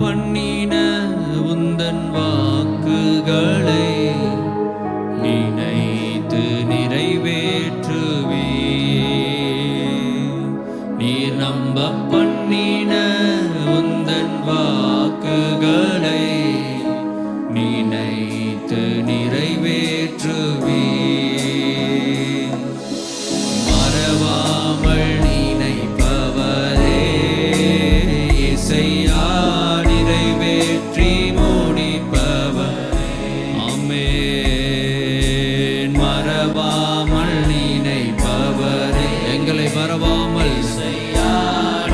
பண்ணின உந்தன் வாக்குகளை நினைத்து நிறைவேற்றுவே. நீர் நம்ப பண்ணின உந்தன் வாக்குகளை நினைத்து நிறைவேற்றுவே. மறவாமல் நினைப்பவரே இசையா நிறைவேற்றி முடிப்பவரே. ஆமென். மறவாமல் நினைப்பவரே எங்களை மறவாமல் இசையா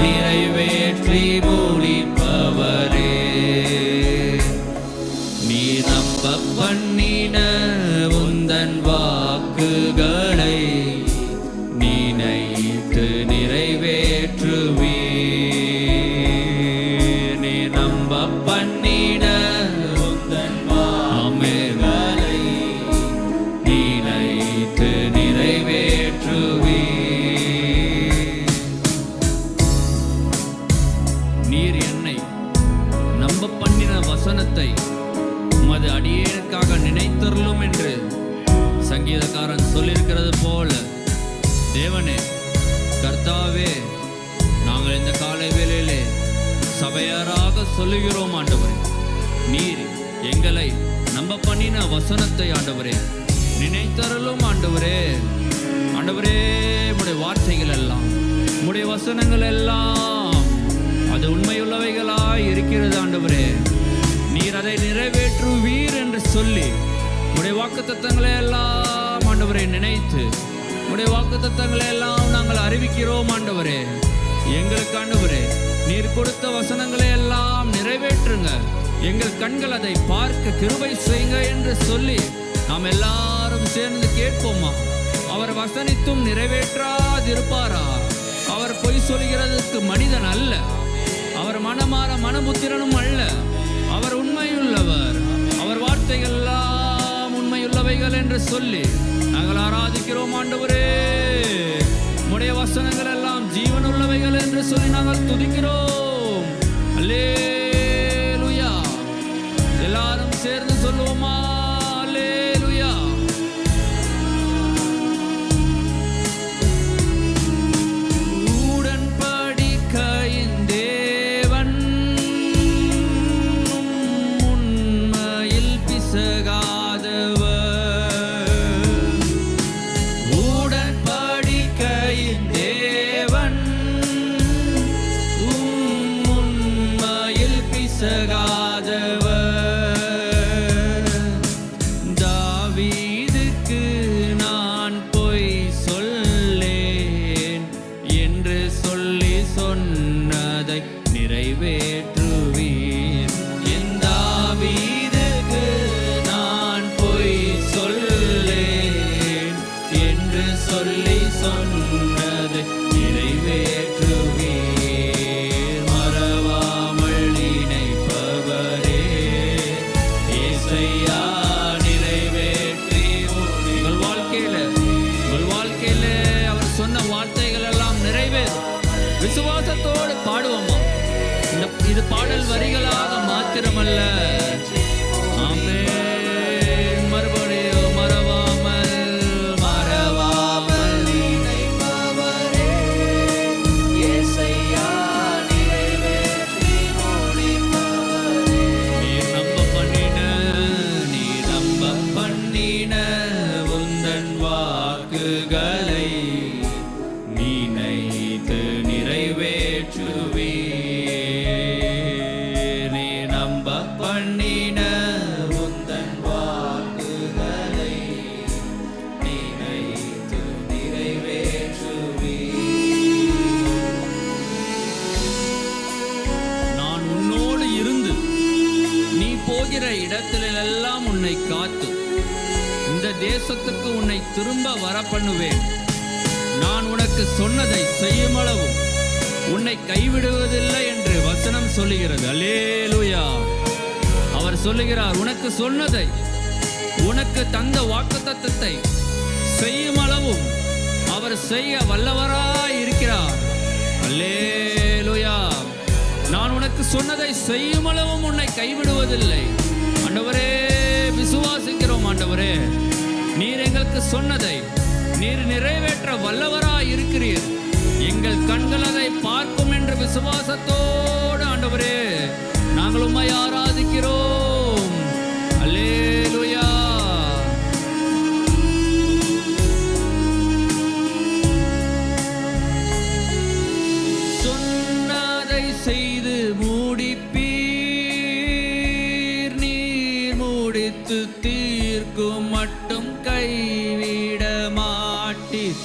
நிறைவேற்றி முடிப்பவரே. நீ நம்ப பண்ணின உந்தன் வாக்குகளை நினைத்து நிறைவேற்றுவே. நீ நம்ப பண்ணின உந்தன் வாக்குகளை நினைத்து நிறைவேற்றுவே. நீர் என்னை நம்ப பண்ணின வசனத்தை உமது அடியேனுக்காக நினைத்தருளும் என்று சங்கீதக்காரன் சொல்லியிருக்கிறது போல தேவனே, கர்த்தாவே, நாங்கள் இந்த காலை வேளையிலே சபையாராக சொல்லுகிறோம் ஆண்டவரே. நீர் எங்களை நம்ப பண்ணின வசனத்தை ஆண்டவரே நினைத்தருளும் ஆண்டவரே. ஆண்டவரே, உம்முடைய வார்த்தைகள் எல்லாம், உம்முடைய வசனங்கள் எல்லாம் அது உண்மையுள்ளவைகளாய் இருக்கிறது ஆண்டவரே. நீர் அதை நிறைவேற்றுவீர் என்று சொல்லி உடைய வாக்குத்தத்தங்களை எல்லாம் ஆண்டவரை நினைத்து உடைய வாக்குத்தத்தங்களை எல்லாம் நாங்கள் அறிவிக்கிறோம் ஆண்டவரே. எங்களுக்கு ஆண்டவரே நீர் கொடுத்த வசனங்களை எல்லாம் நிறைவேற்றுங்க, எங்கள் கண்கள் அதை பார்க்க கிருபை செய்யுங்க என்று சொல்லி நாம் எல்லாரும் சேர்ந்து கேட்போமா? அவர் வசனித்தும் நிறைவேற்றாதிருப்பாரா? அவர் பொய் சொல்கிறதுக்கு மனிதன் அல்ல, அவர் மனமாற மனபுத்திரனும் அல்ல. அவர் உண்மையுள்ளவர், அவர் வார்த்தைகள் எல்லாம் உண்மையுள்ளவைகள் என்று சொல்லி நாங்கள் ஆராதிக்கிறோம் ஆண்டவரே. உம்முடைய வசனங்கள் எல்லாம் ஜீவனுள்ளவைகள் என்று சொல்லி நாங்கள் துதிக்கிறோம். அல்லேலூயா. எல்லாரும் சேர்ந்து சொல்லுவோமா? அல்லேலூயா. உடன்படிக்கையின் தேவன் உண்மையில் பிசகாதவர். உடன்படிக்கையின் தேவன் உண்மையில் பிசகாதவர். தாவீதுக்கு நான் பொய் சொல்லேன் என்று சொல்லி சொன்னதை நிறைவேற்றுவீர். என் தாவீதுக்கு நான் பொய் சொல்லேன் என்று சொல்லி சொன்னதை நிறைவேற்றுவீர். மறவாமல் நினைப்பவரே இசையா நிறைவேற்றி உங்கள் வாழ்க்கையில அவர் சொன்ன வார்த்தைகள் எல்லாம் நிறைவேறும். விசுவாசத்தோடு பாடுவோமா? இது பாடல் வரிகளாக மாத்திரமல்ல. ஆமென். மறுபடியும் மறவாமல் நினைப்பவரே இசையா நிறைவேற்றி முடிப்பவரே. நீர் நம்ப பண்ணின உந்தன் வாக்குகளை நினைத்து நிறைவேற்றுவே. நீ நம்ப பண்ணின உந்தன் வாக்குகளை நினைத்து நிறைவேற்றுவே. நான் உன்னோடு இருந்து நீ போகிற இடத்திலெல்லாம் உன்னை காத்து இந்த தேசத்துக்கு உன்னை திரும்ப வர பண்ணுவேன். நான் உனக்கு சொன்னதை செய்யுமளவும் உன்னை கைவிடுவதில்லை என்று வசனம் சொல்லுகிறது. அல்லேலூயா. அவர் சொல்லுகிறார், உனக்கு சொன்னதை, உனக்கு தந்த வாக்குத்தத்தத்தை செய்யுமளவும் அவர் செய்ய வல்லவராய் இருக்கிறார். அல்லேலூயா. நான் உனக்கு எங்களுக்கு சொன்னதை செய்யும் அளவும் உன்னை கைவிடுவதில்லை. ஆண்டவரே, விசுவாசிக்கிறோம் ஆண்டவரே, நீர் எங்களுக்கு சொன்னதை நீர் நிறைவேற்ற வல்லவராய் இருக்கிறீர். எங்கள் கண்கள் அதை பார்க்கும் என்ற விசுவாசத்தோடு ஆண்டவரே நாங்கள் உம்மை ஆராதிக்கிறோம். அல்லேலூயா. சொன்னதை செய்து முடிப்பீர், நீர் முடித்து தீர்க்கும் மட்டும் கைவிட மாட்டீர்.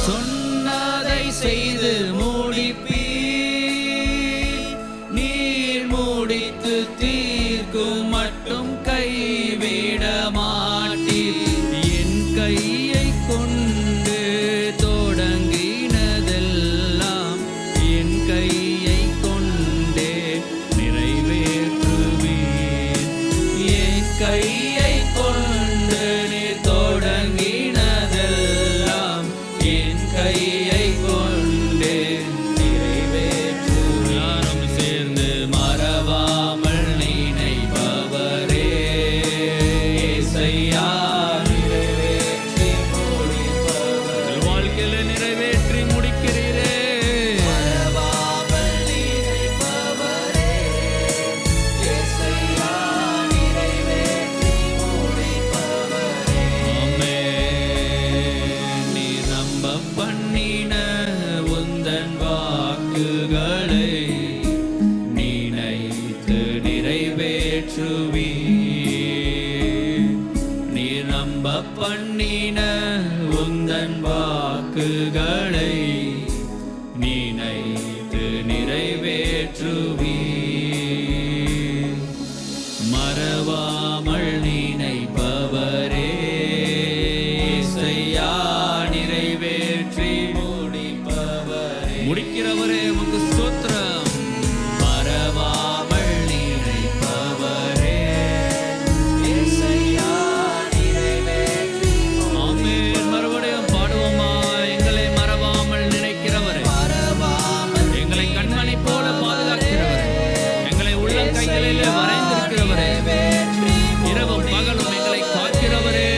சொன்னதை செய்து முடிப்பீர், நீர் முடித்து தீர்க்கும் மட்டும் கைவிட மாட்டீர். என் கையை கொண்டு தொடங்கினதெல்லாம் என் கையை கொண்டே நிறைவேற்றுவீர். என் கையை கொண்டு நீர் தொடங்கினதெல்லாம் என் கையை கொண்டே நிறைவேற்றுவீர். எல்லாரும் சேர்ந்து மறவாமல் நினைப்பவரே, இயேசையா நிறைவேற்றி முடிப்பவர். வாழ்க்கையில நிறைவேற்றி முடிக்கிறீரே. மறவாமல் நினைப்பவரே, இயேசையா நிறைவேற்றி முடிப்பவரே. ஆமென். நீ நம்ப பண்ணின உந்தன் வாக்குகளை நினைத்து நிறைவேற்றுவீர். நீ நம்ப பண்ணின உந்தன் வாக்குகளை நினைத்து நிறைவேற்றுவீர். மறவாமல் நினைப்பவரே, இயேசையா நிறைவேற்றி முடிப்பவரே. முடிக்கிறவரே உமக்கு ஸ்தோத்திரம். மறவாமல் நினைப்பவரே, இயேசையா நிறைவேற்றி. ஆமென். மறுபடியும் பாடுவோமா? எங்களை மறவாமல் நினைக்கிறவரே, எங்களை கண்மணி போல பாதுகாக்கிறவரே, எங்களை உள்ளங்கைகளிலே வரைந்திருக்கிறவரே, இரவும் பகலும் எங்களை காக்கிறவரே,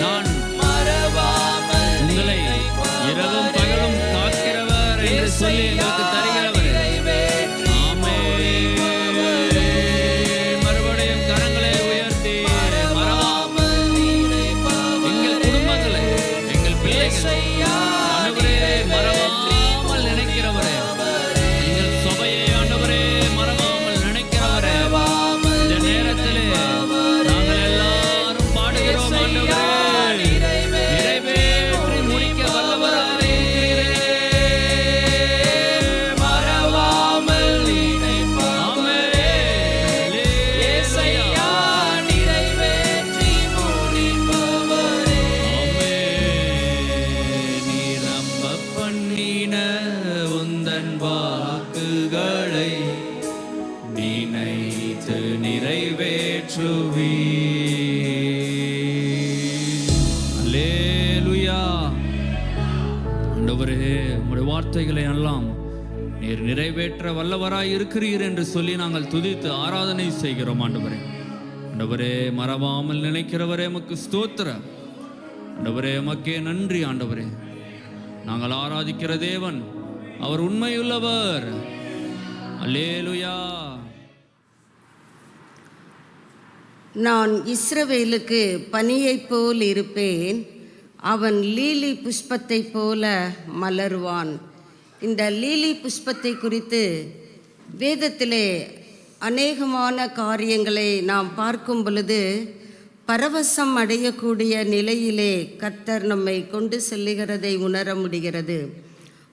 நான் உங்களை இரவும் பகலும் காக்கிறவர் என்று சொல்லி எங்களுக்கு தருகிறவரே. ஆமென். மறுபடியும் கரங்களை உயர்த்தி மறவாமல் எங்கள் குடும்பங்களை, எங்கள் பிள்ளைகளை ஆண்டவரே மறவாமல் நினைக்கிறவரே, எங்கள் சபையை ஆண்டவரே மறவாமல் நினைக்கிறவரே. இந்த நேரத்திலே நாங்கள் எல்லாரும் பாடுகிறோம் ஆண்டவரே, நிறைவேற்றி முடிக்க வல்லவராய் இருக்கிறீரே. மறவாமல் நினைப்பவரே, இயேசையா நிறைவேற்றி முடிப்பவரே. ஆமென். நீ நம்ப பண்ணின உந்தன் வாக்குகளை நினைத்து நிறைவேற்றுவீர். அல்லேலூயா. ஆண்டவரே, உம்முடைய வார்த்தைகளை எல்லாம் நீர் நிறைவேற்ற வல்லவராய் இருக்கிறீர் என்று சொல்லி நாங்கள் துதித்து ஆராதனை செய்கிறோம் ஆண்டவரே. ஆண்டவரே, மறவாமல் நினைக்கிறவரே உமக்கு ஸ்தோத்திரம். ஆண்டவரே, உமக்கே நன்றி ஆண்டவரே. நாங்கள் ஆராதிக்கிற தேவன் அவர் உண்மையுள்ளவர். அல்லேலூயா. நான் இஸ்ரவேலுக்கு பனியைப் போல் இருப்பேன், அவன் லீலி புஷ்பத்தைப் போல மலருவான். இந்த லீலி புஷ்பத்தை குறித்து வேதத்திலே அநேகமான காரியங்களை நாம் பார்க்கும் பொழுது பரவசம் அடையக்கூடிய நிலையிலே கர்த்தர் நம்மை கொண்டு செல்லுகிறதை உணர முடிகிறது.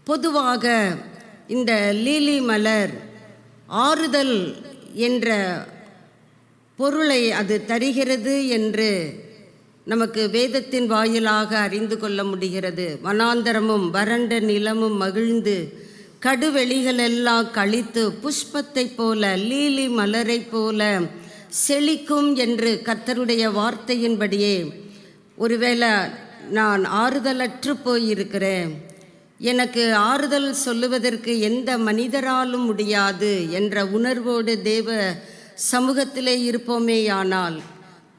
பொதுவாக இந்த லீலி மலர் ஆறுதல் என்ற பொருளை அது தருகிறது என்று நமக்கு வேதத்தின் வாயிலாக அறிந்து கொள்ள முடிகிறது. வனாந்தரமும் வறண்ட நிலமும் மகிழ்ந்து கடுவெளிகளெல்லாம் கழித்து புஷ்பத்தை போல லீலி மலரை போல செழிக்கும் என்று கர்த்தருடைய வார்த்தையின்படியே ஒருவேளை நான் ஆறுதலற்று போயிருக்கிறேன், எனக்கு ஆறுதல் சொல்லுவதற்கு எந்த மனிதராலும் முடியாது என்ற உணர்வோடு தேவ சமூகத்திலே இருப்போமேயானால்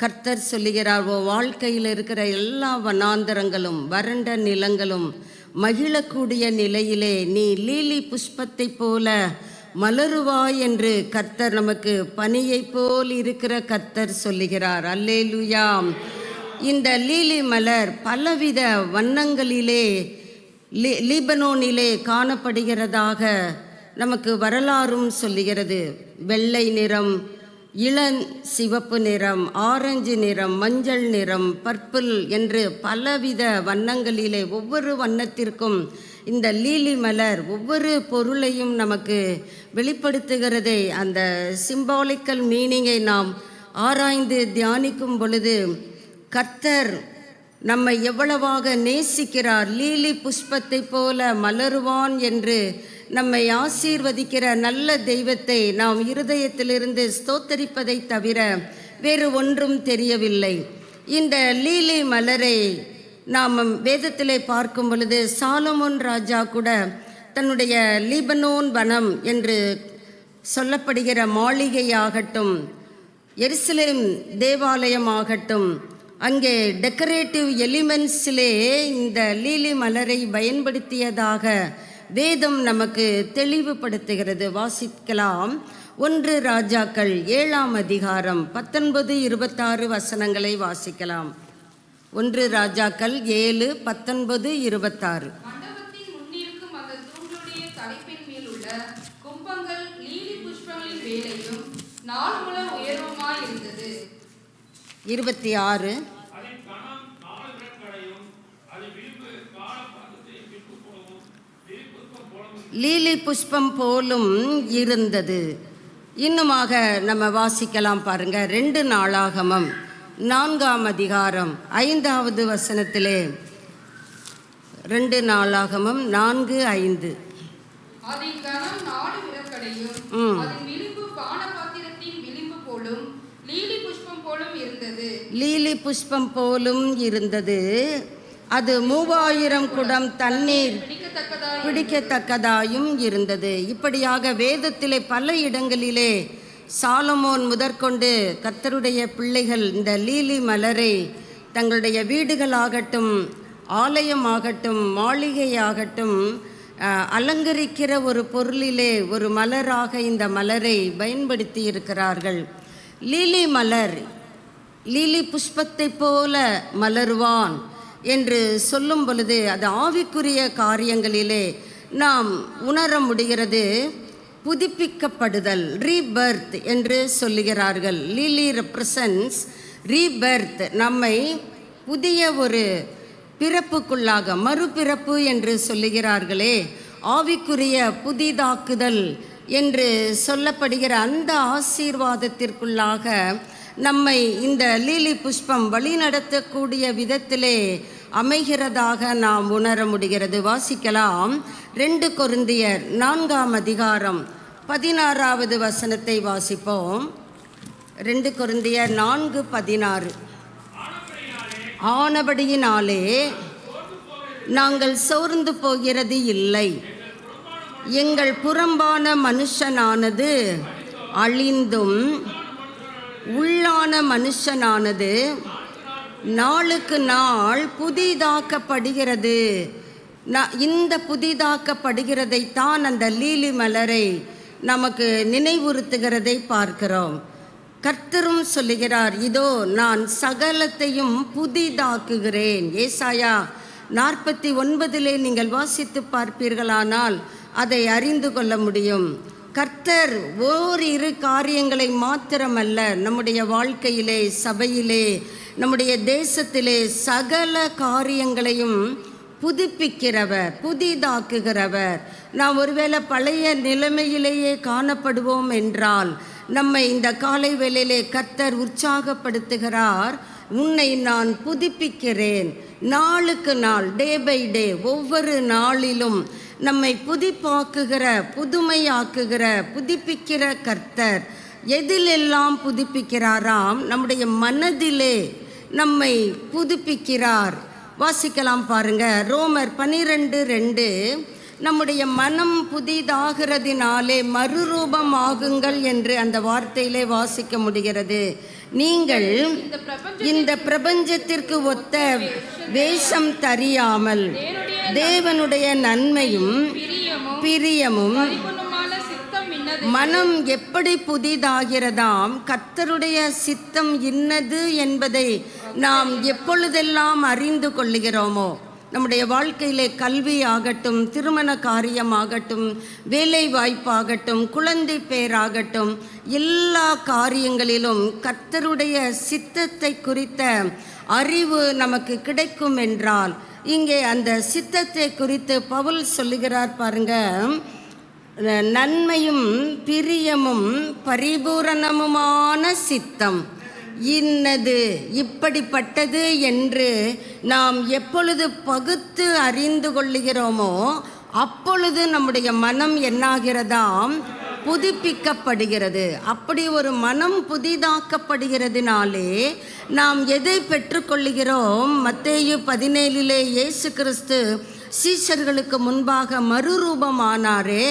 கர்த்தர் சொல்லுகிறார், ஓ வாழ்க்கையில் இருக்கிற எல்லா வனாந்தரங்களும் வறண்ட நிலங்களும் மகிழக்கூடிய நிலையிலே நீ லீலி புஷ்பத்தை போல மலருவாய் என்று கர்த்தர் நமக்கு பனியை போல் இருக்கிற கர்த்தர் சொல்லுகிறார். அல்லேலூயா. இந்த லீலி மலர் பலவித வண்ணங்களிலே லீபனோனிலே காணப்படுகிறதாக நமக்கு வரலாறும் சொல்லுகிறது. வெள்ளை நிறம், இளம் சிவப்பு நிறம், ஆரஞ்சு நிறம், மஞ்சள் நிறம், பர்பிள் என்று பலவித வண்ணங்களிலே ஒவ்வொரு வண்ணத்திற்கும் இந்த லீலி மலர் ஒவ்வொரு பொருளையும் நமக்கு வெளிப்படுத்துகிறதே. அந்த சிம்பாலிக்கல் மீனிங்கை நாம் ஆராய்ந்து தியானிக்கும் பொழுது கர்த்தர் நம்மை எவ்வளவாக நேசிக்கிறார், லீலி புஷ்பத்தை போல மலருவான் என்று நம்மை ஆசீர்வதிக்கிற நல்ல தெய்வத்தை நாம் இருதயத்திலிருந்து ஸ்தோத்தரிப்பதை தவிர வேறு ஒன்றும் தெரியவில்லை. இந்த லீலி மலரை நாம் வேதத்திலே பார்க்கும் பொழுது சாலமோன் ராஜா கூட தன்னுடைய லீபனோன் வனம் என்று சொல்லப்படுகிற மாளிகையாகட்டும், எருசலேம் தேவாலயமாகட்டும், அங்கே டெக்கரேட்டிவ் எலிமெண்ட்ஸிலே இந்த லீலி மலரை பயன்படுத்தியதாக வேதம் நமக்கு தெளிவுபடுத்துகிறது. வாசிக்கலாம். 1 ராஜாக்கள் 7ஆம் அதிகாரம் 19-26 வசனங்களை வாசிக்கலாம். 1 ராஜாக்கள் 7:19-26. மண்டபத்தின் முன்னிருக்கும் அந்த தூண்களுடைய தலைப்பின் மேல் உள்ள கும்பங்கள் லீலி புஷ்பங்களின் வேலையும் 4 முழம் உயரவுமாய் இருந்தது. 26. லீலி புஷ்பம் போலும் இருந்தது. இன்னுமாக நம்ம வாசிக்கலாம் பாருங்க. 2 நாளாகமம் 4ஆம் அதிகாரம் 5வது வசனத்திலே 2 நாளாகமம் 4:5. அதன் கனம் 4 விரற்கடையும் அதன் விளிம்பு பானபாத்திரத்தின் விளிம்பு போலும் லீலி புஷ்பம் போலும் இருந்தது. லீலி புஷ்பம் போலும் இருந்தது. அது 3000 குடம் தண்ணீர் பிடிக்கத்தக்கதாயும் இருந்தது. இப்படியாக வேதத்திலே பல இடங்களிலே சாலமோன் முதற்கொண்டு கர்த்தருடைய பிள்ளைகள் இந்த லீலி மலரை தங்களுடைய வீடுகளாகட்டும், ஆலயமாகட்டும், மாளிகையாகட்டும் அலங்கரிக்கிற ஒரு பொருளிலே ஒரு மலராக இந்த மலரை பயன்படுத்தி இருக்கிறார்கள். லீலி மலர் லீலி புஷ்பத்தை போல மலருவான் என்று சொல்லும் பொழுது அது ஆவிக்குரிய காரியங்களிலே நாம் உணர முடிகிறது. புதுப்பிக்கப்படுதல், ரீபர்த் என்று சொல்லுகிறார்கள். லீலி ரெப்ரசன்ட்ஸ் ரீபர்த், நம்மை புதிய ஒரு பிறப்புக்குள்ளாக மறுபிறப்பு என்று சொல்லுகிறார்களே, ஆவிக்குரிய புதிதாக்குதல் என்று சொல்லப்படுகிற அந்த ஆசீர்வாதத்திற்குள்ளாக நம்மை இந்த லீலி புஷ்பம் வழிநடத்தக்கூடிய விதத்திலே அமைகிறதாக நாம் உணர முடிகிறது. வாசிக்கலாம். 2 கொரிந்தியர் 4ஆம் அதிகாரம் 16வது வசனத்தை வாசிப்போம். 2 கொரிந்தியர் 4:16. ஆனபடியினாலே நாங்கள் சோர்ந்து போகிறது இல்லை, எங்கள் புறம்பான மனுஷனானது அழிந்தும் உள்ளான மனுஷனானது நாளுக்கு நாள் புதிதாக்கப்படுகிறது. இந்த புதிதாக்கப்படுகிறதைத்தான் அந்த லீலி மலரை நமக்கு நினைவுறுத்துகிறதை பார்க்கிறோம். கர்த்தரும் சொல்லுகிறார், இதோ நான் சகலத்தையும் புதிதாக்குகிறேன். ஏசாயா 49 நீங்கள் வாசித்து பார்ப்பீர்களானால் அதை அறிந்து கொள்ள முடியும். கர்த்தர் ஓரிரு காரியங்களை மாத்திரமல்ல, நம்முடைய வாழ்க்கையிலே, சபையிலே, நம்முடைய தேசத்திலே சகல காரியங்களையும் புதுப்பிக்கிறவர், புதிதாக்குகிறவர். நாம் ஒருவேளை பழைய நிலைமையிலேயே காணப்படுவோம் என்றால் நம்மை இந்த காலை வேளையிலே கர்த்தர் உற்சாகப்படுத்துகிறார். உன்னை நான் புதுப்பிக்கிறேன். நாளுக்கு நாள், டே பை டே, ஒவ்வொரு நாளிலும் நம்மை புதுப்பாக்குகிற, புதுமையாக்குகிற, புதுப்பிக்கிற கர்த்தர். எதிலெல்லாம் புதுப்பிக்கிறாராம்? நம்முடைய மனதிலே நம்மை புதுப்பிக்கிறார். வாசிக்கலாம் பாருங்க. ரோமர் 12:2, நம்முடைய மனம் புதிதாகிறதினாலே மறுரூபம் ஆகுங்கள் என்று அந்த வார்த்தையிலே வாசிக்க முடிகிறது. நீங்கள் இந்த பிரபஞ்சத்திற்கு ஒத்த வேஷம் தரியாமல் தேவனுடைய நன்மையும் பிரியமும் மனம் எப்படி புதிதாகிறதாம் கர்த்தருடைய சித்தம் இன்னது என்பதை நாம் எப்பொழுதெல்லாம் அறிந்து கொள்ளுகிறோமோ, நம்முடைய வாழ்க்கையிலே கல்வி ஆகட்டும், திருமண காரியமாகட்டும், வேலை வாய்ப்பாகட்டும், குழந்தை பேராகட்டும், எல்லா காரியங்களிலும் கர்த்தருடைய சித்தத்தை குறித்த அறிவு நமக்கு கிடைக்கும் என்றால், இங்கே அந்த சித்தத்தை குறித்து பவுல் சொல்லுகிறார் பாருங்க. நன்மையும் பிரியமும் பரிபூரணமுமான சித்தம் இன்னது, இப்படிப்பட்டது என்று நாம் எப்பொழுது பகுத்து அறிந்து கொள்ளுகிறோமோ அப்பொழுது நம்முடைய மனம் என்னாகிறதாம், புதுப்பிக்கப்படுகிறது. அப்படி ஒரு மனம் புதிதாக்கப்படுகிறதுனாலே நாம் எதை பெற்றுக்கொள்ளுகிறோம்? மத்தேயு 17 இயேசு கிறிஸ்து சீஷர்களுக்கு முன்பாக மறுரூபமானாரே,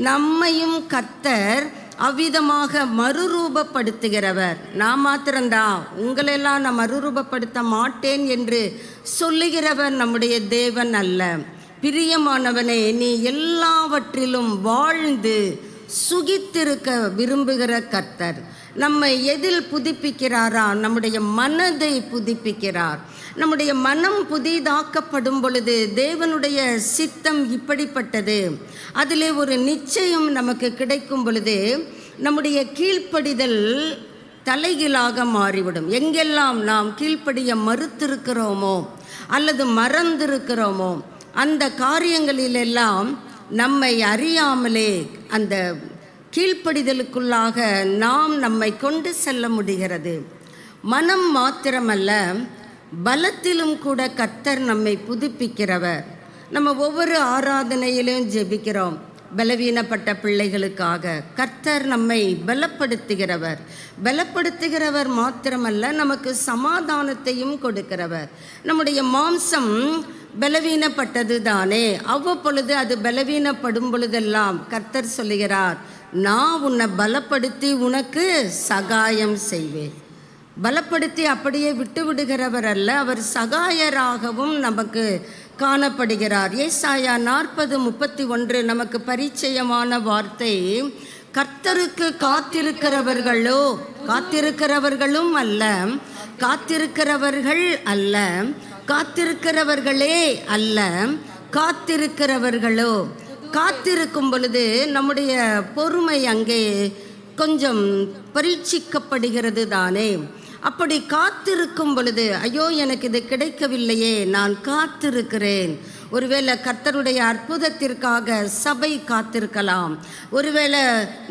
நம்மையும் கர்த்தர் அவ்விதமாக மறுரூபப்படுத்துகிறவர். நான் மாத்திரம்தான், உங்களெல்லாம் நான் மறுரூபப்படுத்த மாட்டேன் என்று சொல்லுகிறவர் நம்முடைய தேவன் அல்ல. பிரியமானவனே, நீ எல்லாவற்றிலும் வாழ்ந்து சுகித்திருக்க விரும்புகிற கர்த்தர் நம்மை எதில் புதுப்பிக்கிறாரா? நம்முடைய மனதை புதுப்பிக்கிறார். நம்முடைய மனம் புதிதாக்கப்படும் பொழுது தேவனுடைய சித்தம் இப்படிப்பட்டது, அதிலே ஒரு நிச்சயம் நமக்கு கிடைக்கும் பொழுது நம்முடைய கீழ்ப்படிதல் தலைகீழாக மாறிவிடும். எங்கெல்லாம் நாம் கீழ்ப்படிய மறுத்திருக்கிறோமோ அல்லது மறந்திருக்கிறோமோ அந்த காரியங்களிலெல்லாம் நம்மை அறியாமலே அந்த கீழ்ப்படிதலுக்குள்ளாக நாம் நம்மை கொண்டு செல்ல முடிகிறது. மனம் மாத்திரமல்ல, பலத்திலும் கூட கர்த்தர் நம்மை புதுப்பிக்கிறவர். நம்ம ஒவ்வொரு ஆராதனையிலும் ஜெபிக்கிறோம் பலவீனப்பட்ட பிள்ளைகளுக்காக. கர்த்தர் நம்மை பலப்படுத்துகிறவர். பலப்படுத்துகிறவர் மாத்திரமல்ல, நமக்கு சமாதானத்தையும் கொடுக்கிறவர். நம்முடைய மாம்சம் பலவீனப்பட்டது தானே, அவ்வப்பொழுது அது பலவீனப்படும் பொழுதெல்லாம் கர்த்தர் சொல்லுகிறார், நான் உன்னை பலப்படுத்தி உனக்கு சகாயம் செய்வேன். பலப்படுத்தி அப்படியே விட்டு விடுகிறவர் அல்ல, அவர் சகாயராகவும் நமக்கு காணப்படுகிறார். ஏசாயா 40:31 நமக்கு பரிச்சயமான வார்த்தை. கர்த்தருக்கு காத்திருக்கிறவர்களும் அல்ல, காத்திருக்கிறவர்கள் அல்ல, காத்திருக்கிறவர்களே அல்ல, காத்திருக்கிறவர்களோ. காத்திருக்கும் பொழுது நம்முடைய பொறுமை அங்கே கொஞ்சம் பரீட்சிக்கப்படுகிறது தானே. அப்படி காத்திருக்கும் பொழுது, ஐயோ எனக்கு இது கிடைக்கவில்லையே, நான் காத்திருக்கிறேன். ஒருவேளை கர்த்தருடைய அற்புதத்திற்காக சபை காத்திருக்கலாம். ஒருவேளை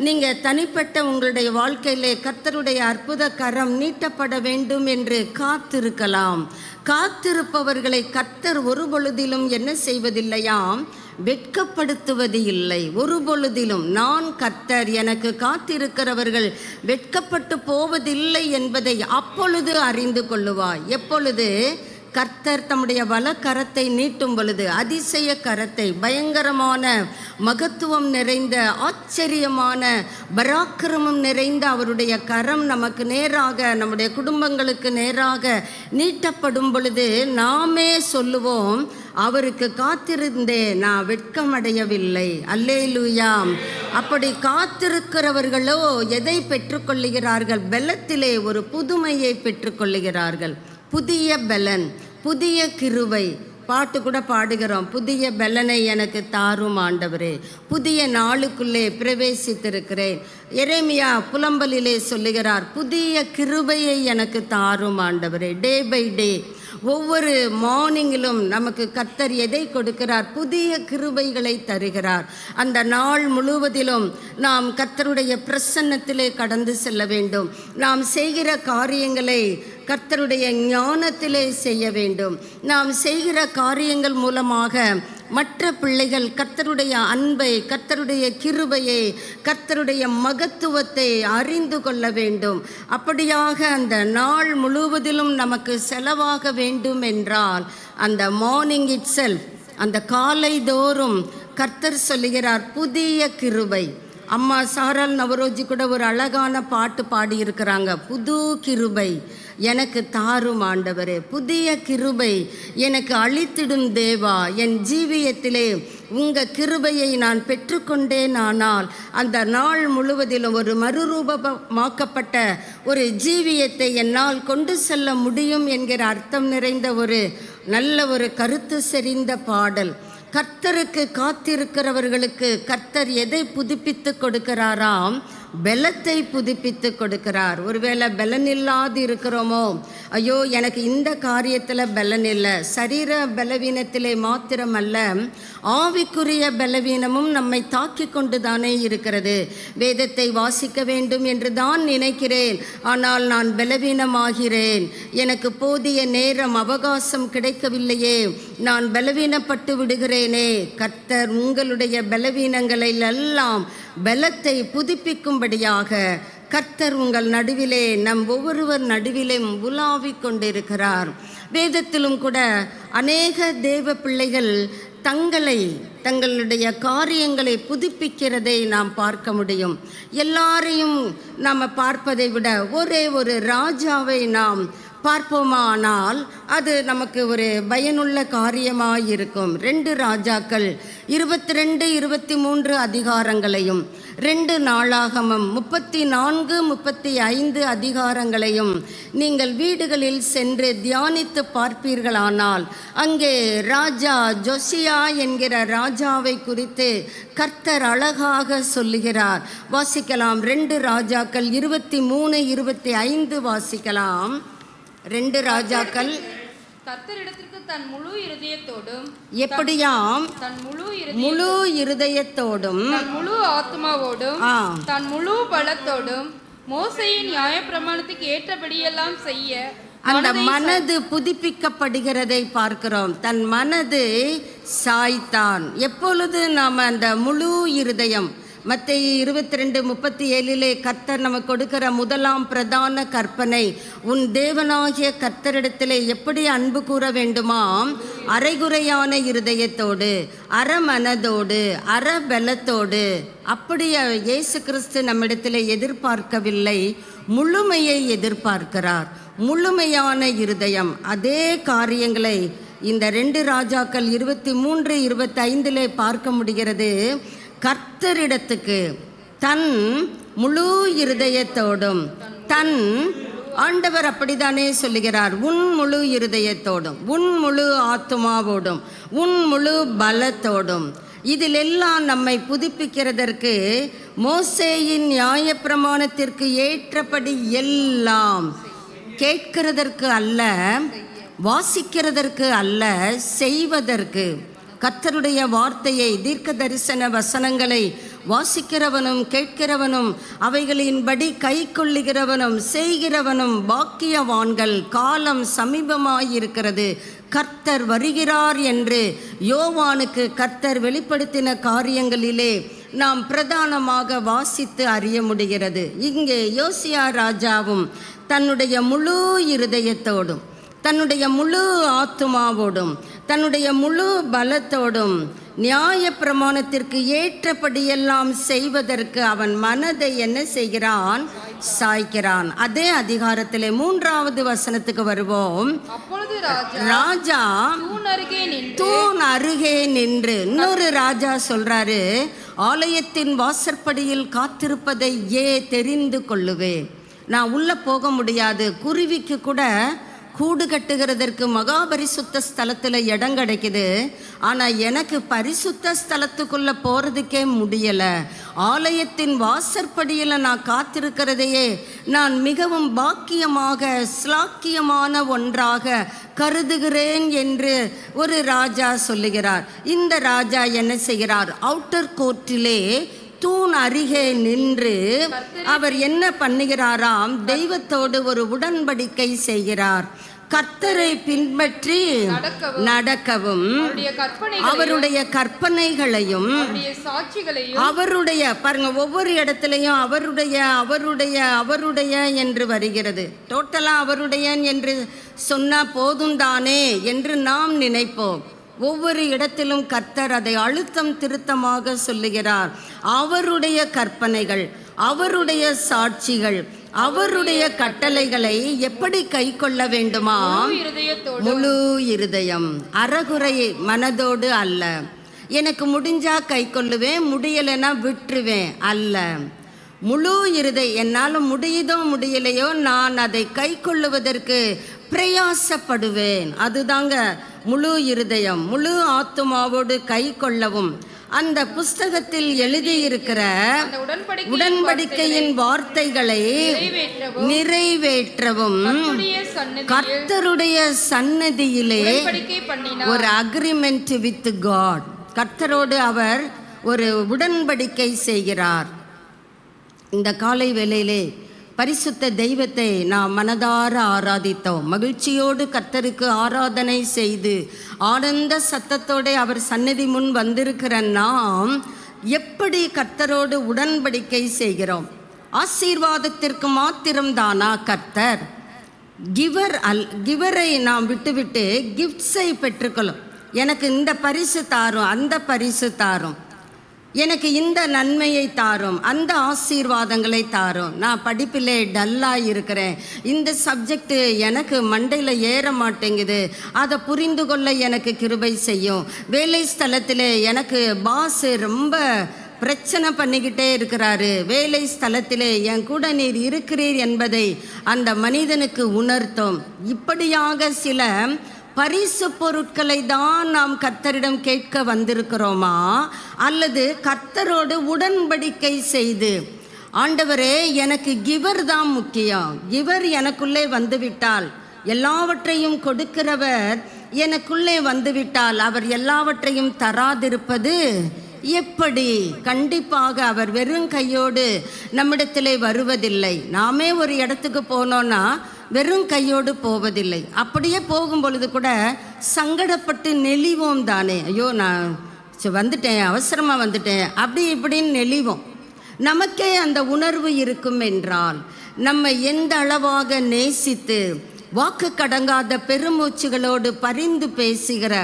நீங்கள் தனிப்பட்ட உங்களுடைய வாழ்க்கையிலே கர்த்தருடைய அற்புத கரம் நீட்டப்பட வேண்டும் என்று காத்திருக்கலாம். காத்திருப்பவர்களை கர்த்தர் ஒரு பொழுதிலும் என்ன செய்வதில்லையாம், வெட்கப்படுத்துவது இல்லை. ஒரு பொழுதிலும் நான் கர்த்தர், எனக்கு காத்திருக்கிறவர்கள் வெட்கப்பட்டு போவதில்லை என்பதை அப்பொழுது அறிந்து கொள்ளுவாய். எப்பொழுது? கர்த்தர் தம்முடைய வலக்கரத்தை நீட்டும் பொழுது, அதிசய கரத்தை, பயங்கரமான மகத்துவம் நிறைந்த, ஆச்சரியமான பராக்கிரமம் நிறைந்த அவருடைய கரம் நமக்கு நேராக, நம்முடைய குடும்பங்களுக்கு நேராக நீட்டப்படும் பொழுது நாமே சொல்லுவோம், அவருக்கு காத்திருந்தேன், நான் வெட்கமடையவில்லை. அல்லேலூயா. அப்படி காத்திருக்கிறவர்களோ எதை பெற்றுக்கொள்ளுகிறார்கள்? பலத்திலே ஒரு புதுமையை பெற்றுக்கொள்ளுகிறார்கள். புதிய பலன், புதிய கிருபை. பாட்டு கூட பாடுகிறோம், புதிய பலனை எனக்கு தாரும் ஆண்டவரே, புதிய நாளுக்குள்ளே பிரவேசித்திருக்கிறேன். எரேமியா புலம்பலிலே சொல்லுகிறார், புதிய கிருபையை எனக்கு தாரும் ஆண்டவரே. டே பை டே, ஒவ்வொரு மார்னிங்கிலும் நமக்கு கர்த்தர் எதை கொடுக்கிறார்? புதிய கிருபைகளை தருகிறார். அந்த நாள் முழுவதிலும் நாம் கர்த்தருடைய பிரசன்னத்திலே கடந்து செல்ல வேண்டும். நாம் செய்கிற காரியங்களை கர்த்தருடைய ஞானத்திலே செய்ய வேண்டும். நாம் செய்கிற காரியங்கள் மூலமாக மற்ற பிள்ளைகள் கர்த்தருடைய அன்பை, கர்த்தருடைய கிருபையை, கர்த்தருடைய மகத்துவத்தை அறிந்து கொள்ள வேண்டும். அப்படியாக அந்த நாள் முழுவதிலும் நமக்கு செலவாக வேண்டும் என்றால் அந்த மார்னிங் இட் செல்ஃப், அந்த காலை தோறும் கர்த்தர் சொல்லுகிறார் புதிய கிருபை. அம்மா சாரால் நவரோஜி கூட ஒரு அழகான பாட்டு பாடியிருக்கிறாங்க, புது கிருபை எனக்கு தாரும் ஆண்டவரே, புதிய கிருபை எனக்கு அளித்திடும் தேவா, என் ஜீவியத்திலே உங்கள் கிருபையை நான் பெற்றுக்கொண்டேன். ஆனால் அந்த நாள் முழுவதிலும் ஒரு மறுரூபமாக்கப்பட்ட ஒரு ஜீவியத்தை என்னால் கொண்டு செல்ல முடியும் என்கிற அர்த்தம் நிறைந்த ஒரு நல்ல ஒரு கருத்து செறிந்த பாடல். கர்த்தருக்கு காத்திருக்கிறவர்களுக்கு கர்த்தர் எதை புதுப்பித்து கொடுக்கிறாராம்? பலத்தை புதுப்பித்து கொடுக்கிறார். ஒருவேளை பலன் இல்லாது இருக்கிறோமோ, ஐயோ எனக்கு இந்த காரியத்தில் பலன் இல்லை, சரீர பலவீனத்திலே மாத்திரமல்ல ஆவிக்குரிய பலவீனமும் நம்மை தாக்கி கொண்டு தானே இருக்கிறது. வேதத்தை வாசிக்க வேண்டும் என்று தான் நினைக்கிறேன், ஆனால் நான் பலவீனமாகிறேன், எனக்கு போதிய நேரம் அவகாசம் கிடைக்கவில்லையே, நான் பலவீனப்பட்டு விடுகிறேனே. கர்த்தர் உங்களுடைய பலவீனங்களில் எல்லாம் பலத்தை புதுப்பிக்கும்படியாக கர்த்தர் உங்கள் நடுவிலே, நம் ஒவ்வொருவர் நடுவிலே உலாவிக் கொண்டிருக்கிறார். வேதத்திலும் கூட அநேக தேவ பிள்ளைகள் தங்களுடைய காரியங்களை புதுப்பிக்கிறதை நாம் பார்க்க முடியும். எல்லாரையும் நாம் பார்ப்பதை விட ஒரே ஒரு ராஜாவை நாம் பார்ப்போமானால் அது நமக்கு ஒரு பயனுள்ள காரியமாக இருக்கும். 2 ராஜாக்கள் 22, 23 அதிகாரங்களையும் 2 நாளாகமம் 34, 35 அதிகாரங்களையும் நீங்கள் வீடுகளில் சென்று தியானித்து பார்ப்பீர்களானால் அங்கே ராஜா ஜோசியா என்கிற ராஜாவை குறித்து கர்த்தர் அழகாக சொல்லுகிறார். வாசிக்கலாம். 2 ராஜாக்கள் 23, 25 வாசிக்கலாம். 2 ராஜாக்கள். கர்த்தரிடத்திற்கு தன் முழு இருதயத்தோடும், எப்படியாம்? தன் முழு இருதயத்தோடும், தன் முழு ஆத்மாவோடும், தன் முழு பலத்தோடும் மோசேயின் நியாயப்பிரமாணத்துக்கு ஏற்றபடியெல்லாம் செய்ய அந்த மனது புதுப்பிக்கப்படுகிறதை பார்க்கிறோம். தன் மனது சாய்த்தான். எப்பொழுது நாம் அந்த முழு இருதயம், மத்தேயு 22:37 கர்த்தர் நமக்கு கொடுக்கிற முதலாம் பிரதான கற்பனை, உன் தேவனாகிய கர்த்தரிடத்திலே எப்படி அன்பு கூற வேண்டுமாம்? அரைகுறையான இருதயத்தோடு, அறமனதோடு, அறபலத்தோடு. அப்படியே இயேசு கிறிஸ்து நம்மிடத்திலே எதிர்பார்க்கவில்லை, முழுமையை எதிர்பார்க்கிறார். முழுமையான இருதயம். அதே காரியங்களை இந்த 2 ராஜாக்கள் 23, 25 பார்க்க முடிகிறது. கர்த்தரிடத்துக்கு தன் முழு இருதயத்தோடும், தன் ஆண்டவர் அப்படித்தானே சொல்லுகிறார், உன் முழு இருதயத்தோடும், உன் முழு ஆத்மாவோடும், உன் முழு பலத்தோடும். இதிலெல்லாம் நம்மை புதுப்பிக்கிறதற்கு மோசேயின் நியாயப்பிரமாணத்திற்கு ஏற்றபடி எல்லாம், கேட்கிறதற்கு அல்ல, வாசிக்கிறதற்கு அல்ல, செய்வதற்கு. கர்த்தருடைய வார்த்தையை, தீர்க்க தரிசன வசனங்களை வாசிக்கிறவனும் கேட்கிறவனும் அவைகளின்படி கை கொள்ளுகிறவனும் செய்கிறவனும் பாக்கியவான்கள். காலம் சமீபமாயிருக்கிறது, கர்த்தர் வருகிறார் என்று யோவானுக்கு கர்த்தர் வெளிப்படுத்தின காரியங்களிலே நாம் பிரதானமாக வாசித்து அறிய முடிகிறது. இங்கே யோசியா ராஜாவும் தன்னுடைய முழு இருதயத்தோடும், தன்னுடைய முழு ஆத்துமாவோடும், தன்னுடைய முழு பலத்தோடும் நியாய பிரமாணத்திற்கு ஏற்றபடியெல்லாம் செய்வதற்கு அவன் மனதை என்ன செய்கிறான்? சாய்க்கிறான். அதே அதிகாரத்திலே 3வது வசனத்துக்கு வருவோம். அப்பொழுது ராஜா தூண் அருகே நின்று, இன்னொரு ராஜா சொல்றாரு, ஆலயத்தின் வாசற்படியில் காத்திருப்பதை தெரிந்து கொள்ளுவேன். நான் உள்ள போக முடியாது, குருவிக்கு கூட கூடு கட்டுகிறதற்கு மகாபரிசுத்த ஸ்தலத்தில் இடம் கிடைக்குது, ஆனால் எனக்கு பரிசுத்த ஸ்தலத்துக்குள்ளே போகிறதுக்கே முடியலை. ஆலயத்தின் வாசற்படியில் நான் காத்திருக்கிறதையே நான் மிகவும் பாக்கியமாக, ஸ்லாக்கியமான ஒன்றாக கருதுகிறேன் என்று ஒரு ராஜா சொல்லுகிறார். இந்த ராஜா என்ன செய்கிறார்? அவுட்டர் கோர்ட்டிலே தூண் அருகே நின்று அவர் என்ன பண்ணுகிறாராம்? தெய்வத்தோடு ஒரு உடன்படிக்கை செய்கிறார். கர்த்தரை பின்பற்றி நடக்கவும் அவருடைய கற்பனைகளையும் அவருடைய பாருங்க, ஒவ்வொரு இடத்துலையும் அவருடைய அவருடைய அவருடைய என்று வருகிறது. டோட்டலா அவருடைய என்று சொன்னா போதும் தானே என்று நாம் நினைப்போம். ஒவ்வொரு இடத்திலும் கர்த்தர் அதை அழுத்தம் திருத்தமாக சொல்லுகிறார். அவருடைய கற்பனைகள், அவருடைய சாட்சிகள், அவருடைய கட்டளைகளை எப்படி கை கொள்ள வேண்டுமா? முழு இருதயம், அறகுறை மனதோடு அல்ல. எனக்கு முடிஞ்சா கை கொள்ளுவேன், முடியலைன்னா விட்டுருவேன் அல்ல. முழு என்னால் முடியுதோ முடியலையோ நான் அதை கை கொள்ளுவதற்கு பிரயாசப்படுவேன். அதுதாங்க முழு இருதயம். முழு ஆத்துமாவோடு கை கொள்ளவும் அந்த புஸ்தகத்தில் எழுதியிருக்கிற உடன்படிக்கையின் வார்த்தைகளை நிறைவேற்றவும் கர்த்தருடைய சன்னதியிலே ஒரு அக்ரிமெண்ட் வித் காட், கர்த்தரோடு அவர் ஒரு உடன்படிக்கை செய்கிறார். இந்த காலை வேளையிலே பரிசுத்த தெய்வத்தை நாம் மனதார ஆராதித்தோம். மகிழ்ச்சியோடு கர்த்தருக்கு ஆராதனை செய்து ஆனந்த சத்தத்தோடு அவர் சந்நிதி முன் வந்திருக்கிற நாம் எப்படி கர்த்தரோடு உடன்படிக்கை செய்கிறோம்? ஆசீர்வாதத்திற்கு மாத்திரம்தானா கர்த்தர்? கிவரை நாம் விட்டுவிட்டு கிஃப்ட்ஸை பெற்றுக்கொள்ளும். எனக்கு இந்த பரிசு தாரும், அந்த பரிசு தாரும், எனக்கு இந்த நன்மையை தாரும், அந்த ஆசீர்வாதங்களை தாரும். நான் படிப்பிலே டல்லாக இருக்கிறேன், இந்த சப்ஜெக்டு எனக்கு மண்டையில் ஏற மாட்டேங்குது, அதை புரிந்து கொள்ள எனக்கு கிருபை செய்யும். வேலை ஸ்தலத்தில் எனக்கு பாஸ் ரொம்ப பிரச்சனை பண்ணிக்கிட்டே இருக்கிறாரு, வேலை ஸ்தலத்திலே என் கூட நீர் இருக்கிறீர் என்பதை அந்த மனிதனுக்கு உணர்த்தும். இப்படியாக சில பரிசு பொருட்களை தான் நாம் கர்த்தரிடம் கேட்க வந்திருக்கிறோமா, அல்லது கர்த்தரோடு உடன்படிக்கை செய்து ஆண்டவரே எனக்கு கிவர் தான் முக்கியம், கிவர் எனக்குள்ளே வந்துவிட்டால், எல்லாவற்றையும் கொடுக்கிறவர் எனக்குள்ளே வந்துவிட்டால் அவர் எல்லாவற்றையும் தராதிருப்பது எப்படி? கண்டிப்பாக அவர் வெறும் கையோடு நம்மிடத்திலே வருவதில்லை. நாமே ஒரு இடத்துக்கு போனோன்னா வெறும் கையோடு போவதில்லை. அப்படியே போகும் பொழுது கூட சங்கடப்பட்டு நெளிவோம் தானே, ஐயோ நான் வந்துட்டேன், அவசரமாக வந்துட்டேன், அப்படி இப்படின்னு நெளிவோம். நமக்கே அந்த உணர்வு இருக்கும் என்றால் நம்ம எந்த அளவாக நேசித்து வாக்கு கடங்காத பெருமூச்சுகளோடு பரிந்து பேசுகிற,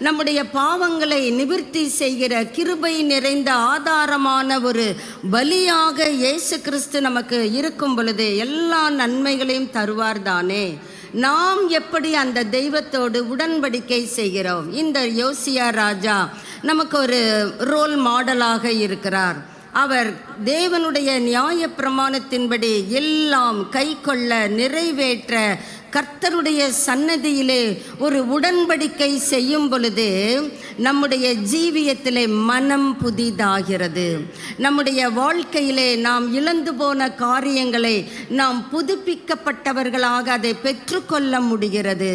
நம்முடைய பாவங்களை நிவர்த்தி செய்கிற கிருபை நிறைந்த ஆதாரமான ஒரு பலியாக இயேசு கிறிஸ்து நமக்கு இருக்கும் பொழுது எல்லா நன்மைகளையும் தருவார் தானே. நாம் எப்படி அந்த தெய்வத்தோடு உடன்படிக்கை செய்கிறோம்? இந்த யோசியா ராஜா நமக்கு ஒரு ரோல் மாடலாக இருக்கிறார். அவர் தேவனுடைய நியாய பிரமாணத்தின்படி எல்லாம் கை கொள்ள நிறைவேற்ற கர்த்தருடைய சன்னதியிலே ஒரு உடன்படிக்கை செய்யும் பொழுது நம்முடைய ஜீவியத்திலே மனம் புதிதாகிறது. நம்முடைய வாழ்க்கையிலே நாம் இழந்து போன காரியங்களை நாம் புதுப்பிக்கப்பட்டவர்களாக அதை பெற்றுக்கொள்ள முடிகிறது.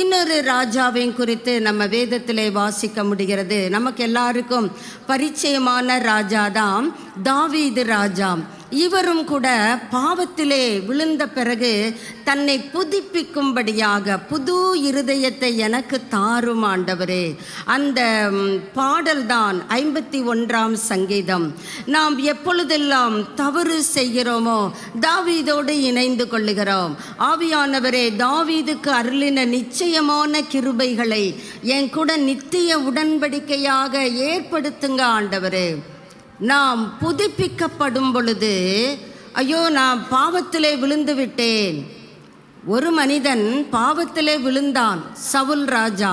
இன்னொரு ராஜாவின் குறித்து நம்ம வேதத்திலே வாசிக்க முடிகிறது. நமக்கு எல்லாருக்கும் பரிச்சயமான ராஜாதான் தாவீது ராஜா. இவரும் கூட பாவத்திலே விழுந்த பிறகு தன்னை புதுப்பிக்கும்படியாக புது இருதயத்தை எனக்கு தாரும் ஆண்டவரே. அந்த பாடல்தான் 51ஆம் சங்கீதம். நாம் எப்பொழுதெல்லாம் தவறு செய்கிறோமோ தாவீதோடு இணைந்து கொள்ளுகிறோம். ஆவியானவரே, தாவீதுக்கு அருளின நிச்சயமான கிருபைகளை என் கூட நித்திய உடன்படிக்கையாக ஏற்படுத்துங்க ஆண்டவரே. நாம் புதுப்பிக்கப்படும் பொழுது ஐயோ நான் பாவத்திலே விழுந்து விட்டேன். ஒரு மனிதன் பாவத்திலே விழுந்தான், சவுல் ராஜா.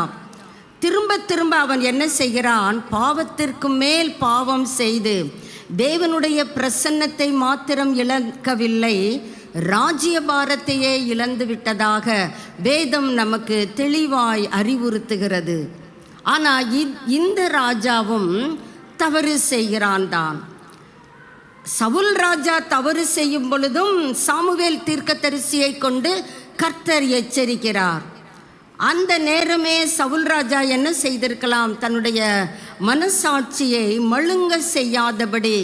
திரும்ப திரும்ப அவன் என்ன செய்கிறான்? பாவத்திற்கு மேல் பாவம் செய்து தேவனுடைய பிரசன்னத்தை மாத்திரம் இழக்கவில்லை, ராஜ்யபாரத்தையே இழந்து விட்டதாக வேதம் நமக்கு தெளிவாய் அறிவுறுத்துகிறது. ஆனால் இந்த ராஜாவும் தவறு செய்கிறான் தான். சவுல் ராஜா தவறு செய்யும் பொழுதும் சாமுவேல் தீர்க்கதரிசியை கொண்டு கர்த்தர் எச்சரிக்கிறார். அந்த நேரமே சவுல் ராஜா என்ன செய்திருக்கலாம்? தன்னுடைய மனசாட்சியை மழுங்க செய்யாதபடி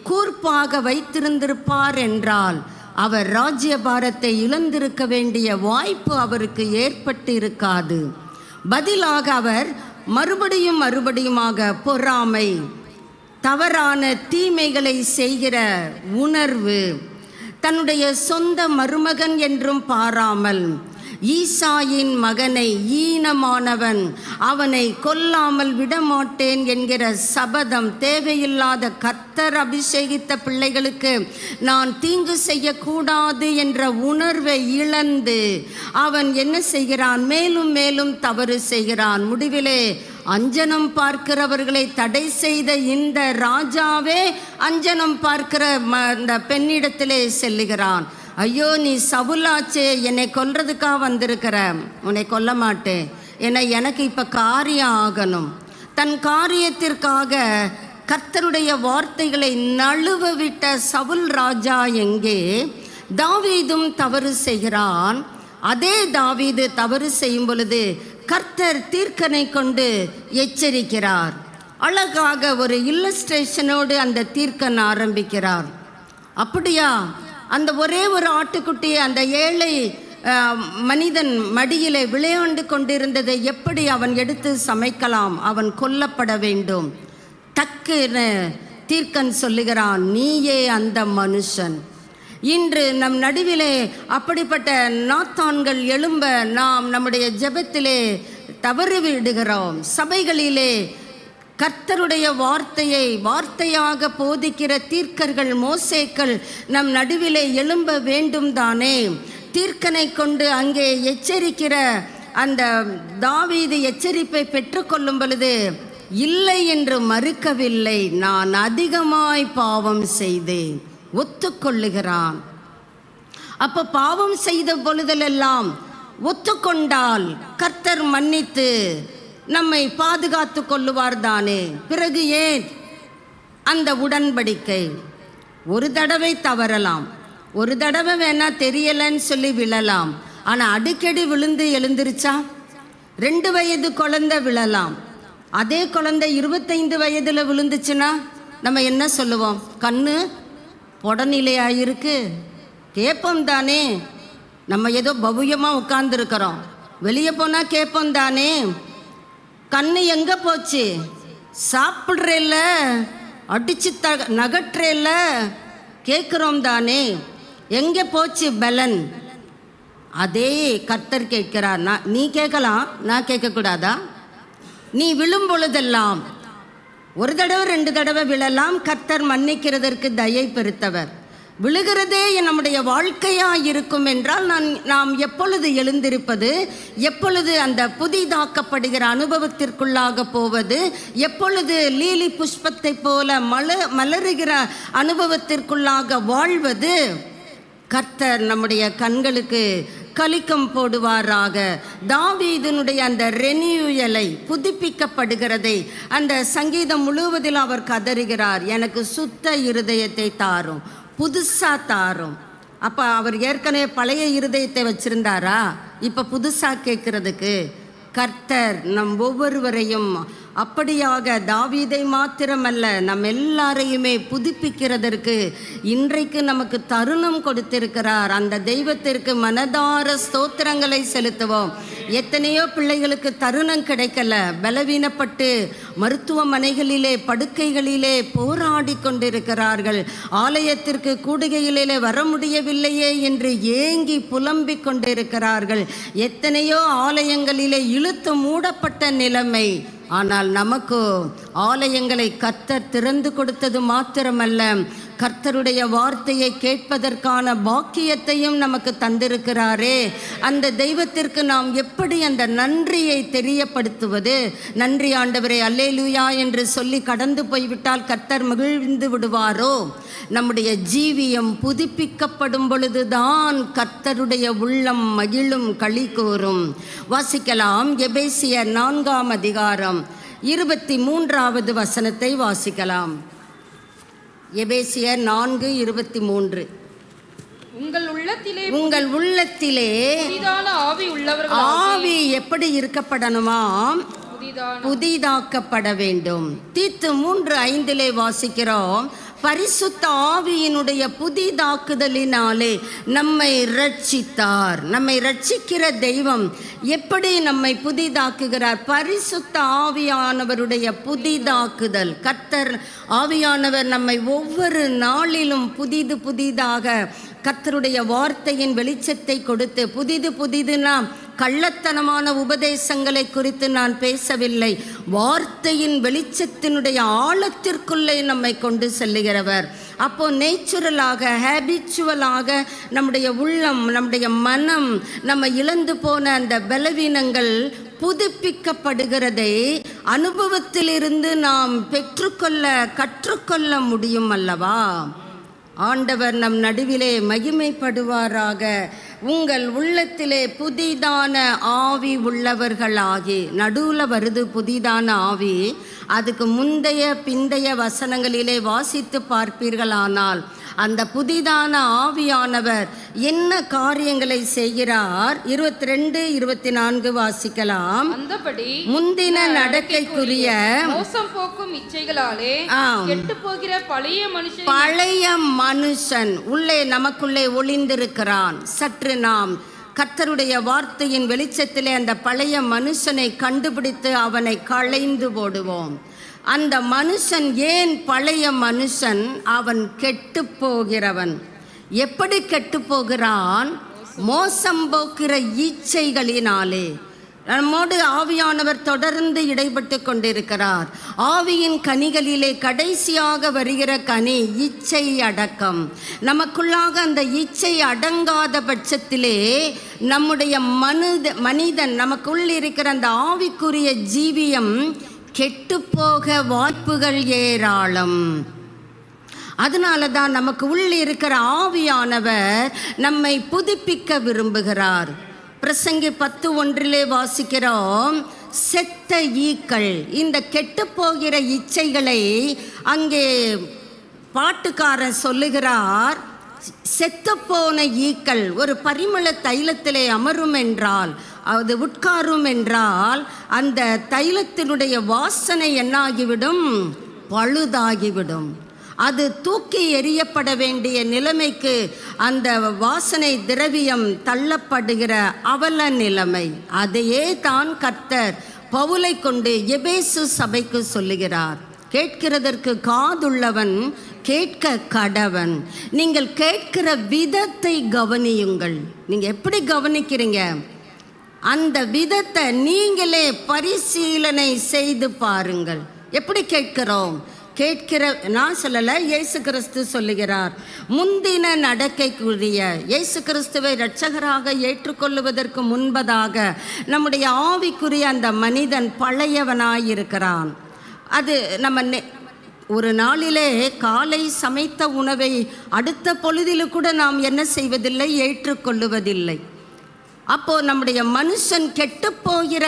கூர்ப்பாக வைத்திருந்திருப்பார் என்றால் அவர் ராஜ்யபாரத்தை இழந்திருக்க வேண்டிய வாய்ப்பு அவருக்கு ஏற்பட்டு இருக்காது. பதிலாக அவர் மறுபடியுமாக பொறாமை, தவறான தீமைகளை செய்கிற உணர்வு, தன்னுடைய சொந்த மருமகன் என்றும் பாராமல் ஈசாயின் மகனை, ஈனமானவன், அவனை கொல்லாமல் விடமாட்டேன் என்கிற சபதம், தேவையில்லாத கர்த்தர் அபிஷேகித்த பிள்ளைகளுக்கு நான் தீங்கு செய்யக்கூடாது என்ற உணர்வை இழந்து அவன் என்ன செய்கிறான்? மேலும் மேலும் தவறு செய்கிறான். முடிவிலே அஞ்சனம் பார்க்கிறவர்களை தடை செய்த இந்த ராஜாவே அஞ்சனம் பார்க்கிற அந்த பெண்ணிடத்திலே செல்லுகிறான். ஐயோ, நீ சவுலாச்சே, என்னை கொல்றதுக்காக வந்திருக்கிற, உன்னை கொல்ல மாட்டேன், ஏன்னா எனக்கு இப்போ காரியம் ஆகணும். தன் காரியத்திற்காக கர்த்தருடைய வார்த்தைகளை நழுவ விட்ட சவுல் ராஜா எங்கே? தாவீதும் தவறு செய்கிறான். அதே தாவீது தவறு செய்யும் பொழுது கர்த்தர் தீர்க்கனை கொண்டு எச்சரிக்கிறார். அழகாக ஒரு இல்லஸ்ட்ரேஷனோடு அந்த தீர்க்கன் ஆரம்பிக்கிறார். அப்படியா, அந்த ஒரே ஒரு ஆட்டுக்குட்டியை அந்த ஏழை மனிதன் மடியிலே விளையாண்டு கொண்டிருந்ததை எப்படி அவன் எடுத்து சமைக்கலாம்? அவன் கொல்லப்பட வேண்டும். டக்குன தீர்க்கன் சொல்லுகிறான், நீயே அந்த மனுஷன். இன்று நம் நடுவிலே அப்படிப்பட்ட நாத்தான்கள் எழும்ப நாம் நம்முடைய ஜெபத்திலே தவறு விடுகிறோம். சபைகளிலே கர்த்தருடைய வார்த்தையை வார்த்தையாக போதிக்கிற தீர்க்கர்கள், மோசேக்கள் நம் நடுவிலே எழும்ப வேண்டும் தானே? தீர்க்கனை கொண்டு அங்கே எச்சரிக்கிற அந்த தாவீது எச்சரிப்பை பெற்றுக்கொள்ளும் பொழுது இல்லை என்று மறுக்கவில்லை. நான் அதிகமாய் பாவம் செய்தேன், ஒத்துக்கொள்ளுகிறான். அப்ப பாவம் செய்த பொழுதெல்லாம் ஒத்துக்கொண்டால் கர்த்தர் மன்னித்து நம்மை பாதுகாத்து கொள்ளுவார் தானே. பிறகு ஏன் அந்த உடன்படிக்கை? ஒரு தடவை தவறலாம், ஒரு தடவை வேணா தெரியலன்னு சொல்லி விழலாம். ஆனால் அடிக்கடி விழுந்து எழுந்திருச்சா? 2 வயது குழந்தை விழலாம். அதே குழந்தை 25 வயதில் விழுந்துச்சுன்னா நம்ம என்ன சொல்லுவோம்? கண்ணு புடநிலையாயிருக்கு கேட்போம் தானே. நம்ம ஏதோ பவ்யமாக உட்கார்ந்துருக்கிறோம், வெளியே போனால் கேட்போம் தானே. கண்ணு எங்கே போச்சு? சாப்பிட்றேல்ல, அடிச்சு நகற்றேல்ல, கேட்குறோம் தானே. எங்கே போச்சு பலன்? அதே கர்த்தர் கேட்கிறார். நீ கேட்கலாம், நான் கேட்கக்கூடாதா? நீ விழும் பொழுதெல்லாம் ஒரு தடவை 2 தடவை விழலாம். கர்த்தர் மன்னிக்கிறதற்கு தயை பெருத்தவர். விழுகிறதே நம்முடைய வாழ்க்கையாக இருக்கும் என்றால் நாம் எப்பொழுது எழுந்திருப்பது? எப்பொழுது அந்த புதிதாக்கப்படுகிற அனுபவத்திற்குள்ளாக போவது? எப்பொழுது லீலி புஷ்பத்தை போல மலருகிற அனுபவத்திற்குள்ளாக வாழ்வது? கர்த்தர் நம்முடைய கண்களுக்கு கலிக்கம் போடுவாராக. தாவீதினுடைய அந்த ரெனியூயலை, புதுப்பிக்கப்படுகிறதை அந்த சங்கீதம் முழுவதில் அவர் கதறுகிறார், எனக்கு சுத்த இருதயத்தை தாரும், புதுசாக தாரும். அப்போ அவர் ஏற்கனவே பழைய இருதயத்தை வச்சிருந்தாரா? இப்போ புதுசாக கேட்கறதுக்கு கர்த்தர் நம் ஒவ்வொருவரையும் அப்படியாக தாவீதை மாத்திரமல்ல நம் எல்லாரையுமே புதுப்பிக்கிறதற்கு இன்றைக்கு நமக்கு தருணம் கொடுத்திருக்கிறார். அந்த தெய்வத்திற்கு மனதார ஸ்தோத்திரங்களை செலுத்துவோம். எத்தனையோ பிள்ளைகளுக்கு தருணம் கிடைக்கல, பலவீனப்பட்டு மருத்துவமனைகளிலே படுக்கைகளிலே போராடி கொண்டிருக்கிறார்கள். ஆலயத்திற்கு கூடுகையிலே வர முடியவில்லையே என்று ஏங்கி புலம்பிக் கொண்டிருக்கிறார்கள். எத்தனையோ ஆலயங்களிலே இழுத்து மூடப்பட்ட நிலைமை. ஆனால் நமக்கு ஆலயங்களை கர்த்தர் திறந்து கொடுத்தது மாத்திரமல்ல, கர்த்தருடைய வார்த்தையை கேட்பதற்கான பாக்கியத்தையும் நமக்கு தந்திருக்கிறாரே. அந்த தெய்வத்திற்கு நாம் எப்படி அந்த நன்றியை தெரியப்படுத்துவது? நன்றி ஆண்டவரே, அல்லேலூயா என்று சொல்லி கடந்து போய்விட்டால் கர்த்தர் மகிழ்ந்து விடுவாரோ? நம்முடைய ஜீவியம் புதுப்பிக்கப்படும் பொழுதுதான் கர்த்தருடைய உள்ளம் மகிழும், களி கூறும். வாசிக்கலாம், எபேசியர் 4ஆம் அதிகாரம் 23வது வசனத்தை வாசிக்கலாம். எபேசியர் 4:23. உங்கள் உள்ளத்திலே ஆவி எப்படி இருக்கப்படணுமாம்? புதிதாக்கப்பட வேண்டும். தீத்து 3:5 வாசிக்கிறோம், பரிசுத்த ஆவியினுடைய புதிதாக்குதலினாலே நம்மை ரட்சித்தார். நம்மை ரட்சிக்கிற தெய்வம் எப்படி நம்மை புதிதாக்குகிறார்? பரிசுத்த ஆவியானவருடைய புதிதாக்குதல். கர்த்தர் ஆவியானவர் நம்மை ஒவ்வொரு நாளிலும் புதிதாக கர்த்தருடைய வார்த்தையின் வெளிச்சத்தை கொடுத்து, புதிதுனா கள்ளத்தனமான உபதேசங்களை குறித்து நான் பேசவில்லை. வார்த்தையின் வெளிச்சத்தினுடைய ஆழத்திற்குள்ளே நம்மை கொண்டு செல்லுகிறவர். அப்போ நேச்சுரலாக, ஹேபிச்சுவலாக நம்முடைய உள்ளம், நம்முடைய மனம், நம்ம இழந்து போன அந்த பலவீனங்கள் புதுப்பிக்கப்படுகிறதை அனுபவத்திலிருந்து நாம் கற்றுக்கொள்ள முடியும் அல்லவா? ஆண்டவர் நம் நடுவிலே மகிமைப்படுவாராக. உங்கள் உள்ளத்திலே புதிதான ஆவி உள்ளவர்களாகி, நடுவில் வருது புதிதான ஆவி. அதுக்கு முந்தைய பிந்தைய வசனங்களிலே வாசித்து பார்ப்பீர்களானால் அந்த புதிதான ஆவியானவர் என்ன காரியங்களை செய்கிறார்? 22, 24 வாசிக்கலாம். அந்தபடி முந்தின நடக்கைக்குரிய மோசம் போக்கும் இச்சைகளாலே கெட்டு போகிற பழைய மனுஷன் உள்ளே நமக்குள்ளே ஒளிந்திருக்கிறான். சற்று நாம் கர்த்தருடைய வார்த்தையின் வெளிச்சத்திலே அந்த பழைய மனுஷனை கண்டுபிடித்து அவனை களைந்து போடுவோம். அந்த மனுஷன் ஏன் பழைய மனுஷன்? அவன் கெட்டு போகிறவன். எப்படி கெட்டு போகிறான்? மோசம் போக்கிற இச்சைகளினாலே. நம்மோடு ஆவியானவர் தொடர்ந்து இடைப்பட்டு கொண்டிருக்கிறார். ஆவியின் கனிகளிலே கடைசியாக வருகிற கனி இச்சை அடக்கம். நமக்குள்ளாக அந்த இச்சை அடங்காத பட்சத்திலே நம்முடைய மனிதன், நமக்குள் இருக்கிற அந்த ஆவிக்குரிய ஜீவியம் கெட்டுப்போக வாய்ப்புகள் ஏராளம். அதனால தான் நமக்கு உள்ளே இருக்கிற ஆவியானவர் நம்மை புதுப்பிக்க விரும்புகிறார். பிரசங்கி 10:1 வாசிக்கிறோம். செத்த ஈக்கள், இந்த கெட்டு போகிற இச்சைகளை அங்கே பாட்டுக்காரன் சொல்லுகிறார். செத்துப்போன ஈக்கள் ஒரு பரிமள தைலத்திலே அமரும் என்றால், அது உட்காரும் என்றால், அந்த தைலத்தினுடைய வாசனை என்னாகிவிடும்? பழுதாகிவிடும். அது தூக்கி எறியப்பட வேண்டிய நிலைமைக்கு அந்த வாசனை திரவியம் தள்ளப்படுகிற அவல நிலைமை. அதையே தான் கர்த்தர் பவுலை கொண்டு எபேசு சபைக்கு சொல்லுகிறார். கேட்கிறதற்கு காதுள்ளவன் கேட்க கடவன். நீங்கள் கேட்கிற விதத்தை கவனியுங்கள். நீங்கள் எப்படி கவனிக்கிறீங்க? அந்த விதத்தை நீங்களே பரிசீலனை செய்து பாருங்கள். எப்படி கேட்கிறோம்? நான் சொல்லலை, இயேசு கிறிஸ்து சொல்லுகிறார். முந்தின நடக்கைக்குரிய இயேசு கிறிஸ்துவை இரட்சகராக ஏற்றுக்கொள்ளுவதற்கு முன்பதாக நம்முடைய ஆவிக்குரிய அந்த மனிதன் பழையவனாயிருக்கிறான். அது நம்ம ஒரு நாளிலே காலை சமைத்த உணவை அடுத்த பொழுதில் கூட நாம் என்ன செய்வதில்லை? ஏற்றுக்கொள்ளுவதில்லை. அப்போ நம்முடைய மனுஷன் கெட்டுப்போகிற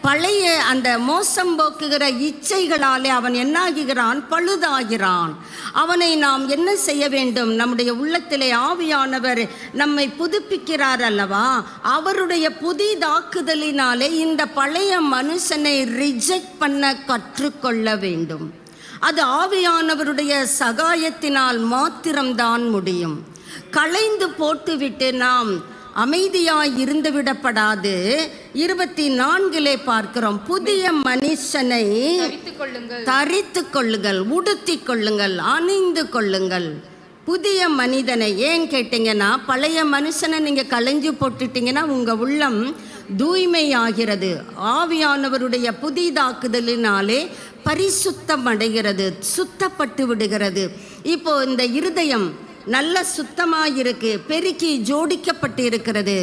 பழைய அந்த மோசம் போக்குகிற இச்சைகளாலே அவன் என்னாகிறான்? பழுதாகிறான். அவனை நாம் என்ன செய்ய வேண்டும்? நம்முடைய உள்ளத்திலே ஆவியானவர் நம்மை புதுப்பிக்கிறார் அல்லவா? அவருடைய புதிதாக்குதலினாலே இந்த பழைய மனுஷனை ரிஜெக்ட் பண்ண கற்றுக்கொள்ள வேண்டும். அது ஆவியானவருடைய சகாயத்தினால் மாத்திரம்தான் முடியும். களைந்து போட்டுவிட்டு நாம் அமைதியாய் இருந்து விடப்படாது. 24 பார்க்கிறோம். புதிய மனுஷனை தரித்து கொள்ளுங்கள், உடுத்தி கொள்ளுங்கள், அணிந்து கொள்ளுங்கள். புதிய மனிதனை ஏன் கேட்டிங்கன்னா, பழைய மனுஷனை நீங்கள் களைஞ்சு போட்டுட்டீங்கன்னா உங்கள் உள்ளம் தூய்மை ஆகிறது. ஆவியானவருடைய புதிதாக்குதலினாலே பரிசுத்தம் அடைகிறது, சுத்தப்பட்டு விடுகிறது. இப்போ இந்த இருதயம் நல்ல சுத்தமாயிருக்கு, பெருக்கி ஜோடிக்கப்பட்டு இருக்கிறது.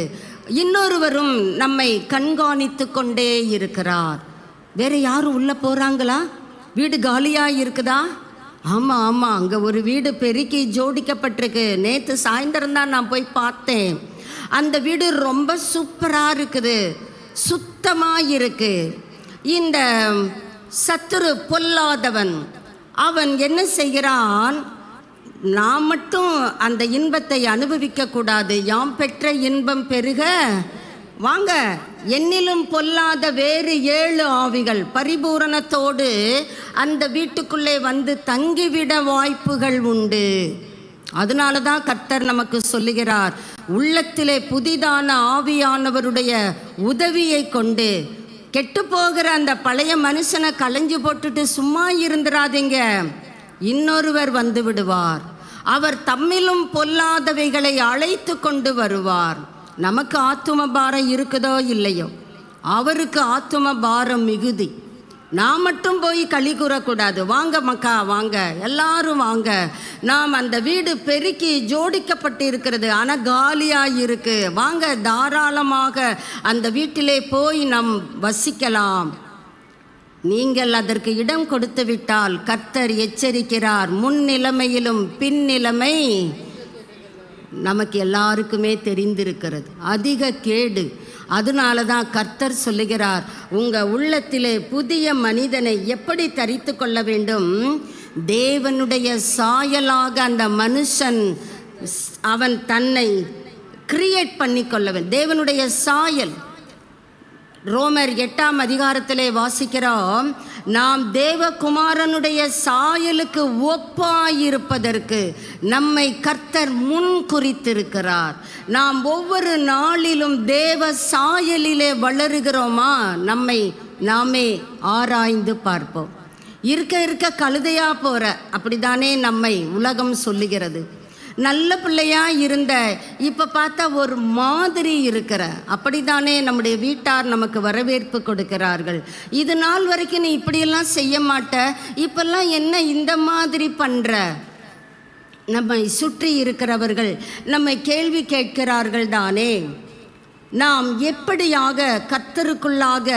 இன்னொருவரும் நம்மை கண்காணித்து கொண்டே இருக்கிறார். வேற யாரும் உள்ளே போகிறாங்களா? வீடு காலியாக இருக்குதா? ஆமாம், அங்கே ஒரு வீடு பெருக்கி ஜோடிக்கப்பட்டிருக்கு. நேற்று சாயந்தரம் தான் நான் போய் பார்த்தேன். அந்த வீடு ரொம்ப சூப்பராக இருக்குது, சுத்தமாக இருக்கு. இந்த சத்துரு பொல்லாதவன் அவன் என்ன செய்கிறான்? நான் மட்டும் அந்த இன்பத்தை அனுபவிக்க கூடாது, யாம் பெற்ற இன்பம் பெருக வாங்க, என்னிலும் பொல்லாத வேறு 7 ஆவிகள் பரிபூரணத்தோடு அந்த வீட்டுக்குள்ளே வந்து தங்கிவிட வாய்ப்புகள் உண்டு. அதனால தான் கர்த்தர் நமக்கு சொல்லுகிறார், உள்ளத்திலே புதிதான ஆவியானவருடைய உதவியை கொண்டு கெட்டு போகிற அந்த பழைய மனுஷனை களைஞ்சு போட்டுட்டு சும்மா இருந்துராதீங்க. இன்னொருவர் வந்து விடுவார், அவர் தம்மிலும் பொல்லாதவைகளை அழைத்து கொண்டு வருவார். நமக்கு ஆத்தும பாரம் இருக்குதோ இல்லையோ, அவருக்கு ஆத்தும பாரம் மிகுதி. நான் மட்டும் போய் களி கூறக்கூடாது. வாங்க மக்கா, வாங்க எல்லாரும் வாங்க. நாம் அந்த வீடு பெருக்கி ஜோடிக்கப்பட்டு இருக்கிறது, ஆனால் காலியாக இருக்கு. வாங்க, தாராளமாக அந்த வீட்டிலே போய் நாம் வசிக்கலாம். நீங்கள் அதற்கு இடம் கொடுத்து விட்டால் கர்த்தர் எச்சரிக்கிறார், முன் நிலைமையிலும் பின் நிலைமை நமக்கு எல்லாருக்குமே தெரிந்திருக்கிறது, அதிக கேடு. அதனால தான் கர்த்தர் சொல்லுகிறார், உங்கள் உள்ளத்திலே புதிய மனிதனை எப்படி தரித்து கொள்ள வேண்டும்? தேவனுடைய சாயலாக அந்த மனுஷன் அவன் தன்னை கிரியேட் பண்ணி கொள்ள வேண்டும். தேவனுடைய சாயல். ரோமர் 8ஆம் அதிகாரத்திலே வாசிக்கிறோம், நாம் தேவகுமாரனுடைய சாயலுக்கு ஒப்பாயிருப்பதற்கு நம்மை கர்த்தர் முன் குறித்திருக்கிறார். நாம் ஒவ்வொரு நாளிலும் தேவ சாயலிலே வளருகிறோமா? நம்மை நாமே ஆராய்ந்து பார்ப்போம். இருக்க இருக்க கழுதையா போற, அப்படித்தானே நம்மை உலகம் சொல்லுகிறது. நல்ல பிள்ளையா இருந்த இப்போ பார்த்தா ஒரு மாதிரி இருக்கிற, அப்படித்தானே நம்முடைய வீட்டார் நமக்கு வரவேற்பு கொடுக்கிறார்கள். இது நாள் வரைக்கும் நீ இப்படியெல்லாம் செய்ய மாட்ட, இப்பெல்லாம் என்ன இந்த மாதிரி பண்ணுற? நம்மை சுற்றி இருக்கிறவர்கள் நம்மை கேள்வி கேட்கிறார்கள் தானே. நாம் எப்படியாக கர்த்தருக்குள்ளாக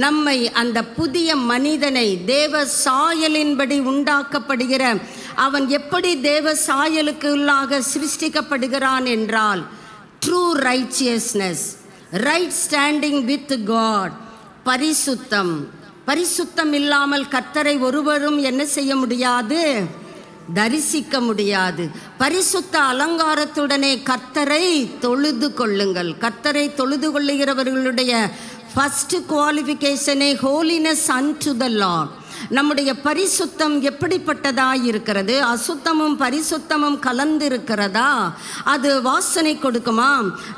நம்மை அந்த புதிய மனிதனை தேவ சாயலின்படி உண்டாக்கப்படுகிற அவன் எப்படி தேவ சாயலுக்குள்ளாக சிருஷ்டிக்கப்படுகிறான் என்றால், true righteousness, right standing with God, பரிசுத்தம். பரிசுத்தம் இல்லாமல் கர்த்தரை ஒருவரும் என்ன செய்ய முடியாது? தரிசிக்க முடியாது. பரிசுத்த அலங்காரத்துடனே கர்த்தரை தொழுது கொள்ளுங்கள். கர்த்தரை தொழுது கொள்ளுகிறவர்களுடைய ஃபர்ஸ்ட் குவாலிஃபிகேஷனே ஹோலினஸ் அன்டு த லார்ட். நம்முடைய பரிசுத்தம் எப்படிப்பட்டதாக இருக்கிறது? அசுத்தமும் பரிசுத்தமும் கலந்திருக்கிறதா? அது வாசனை கொடுக்குமா?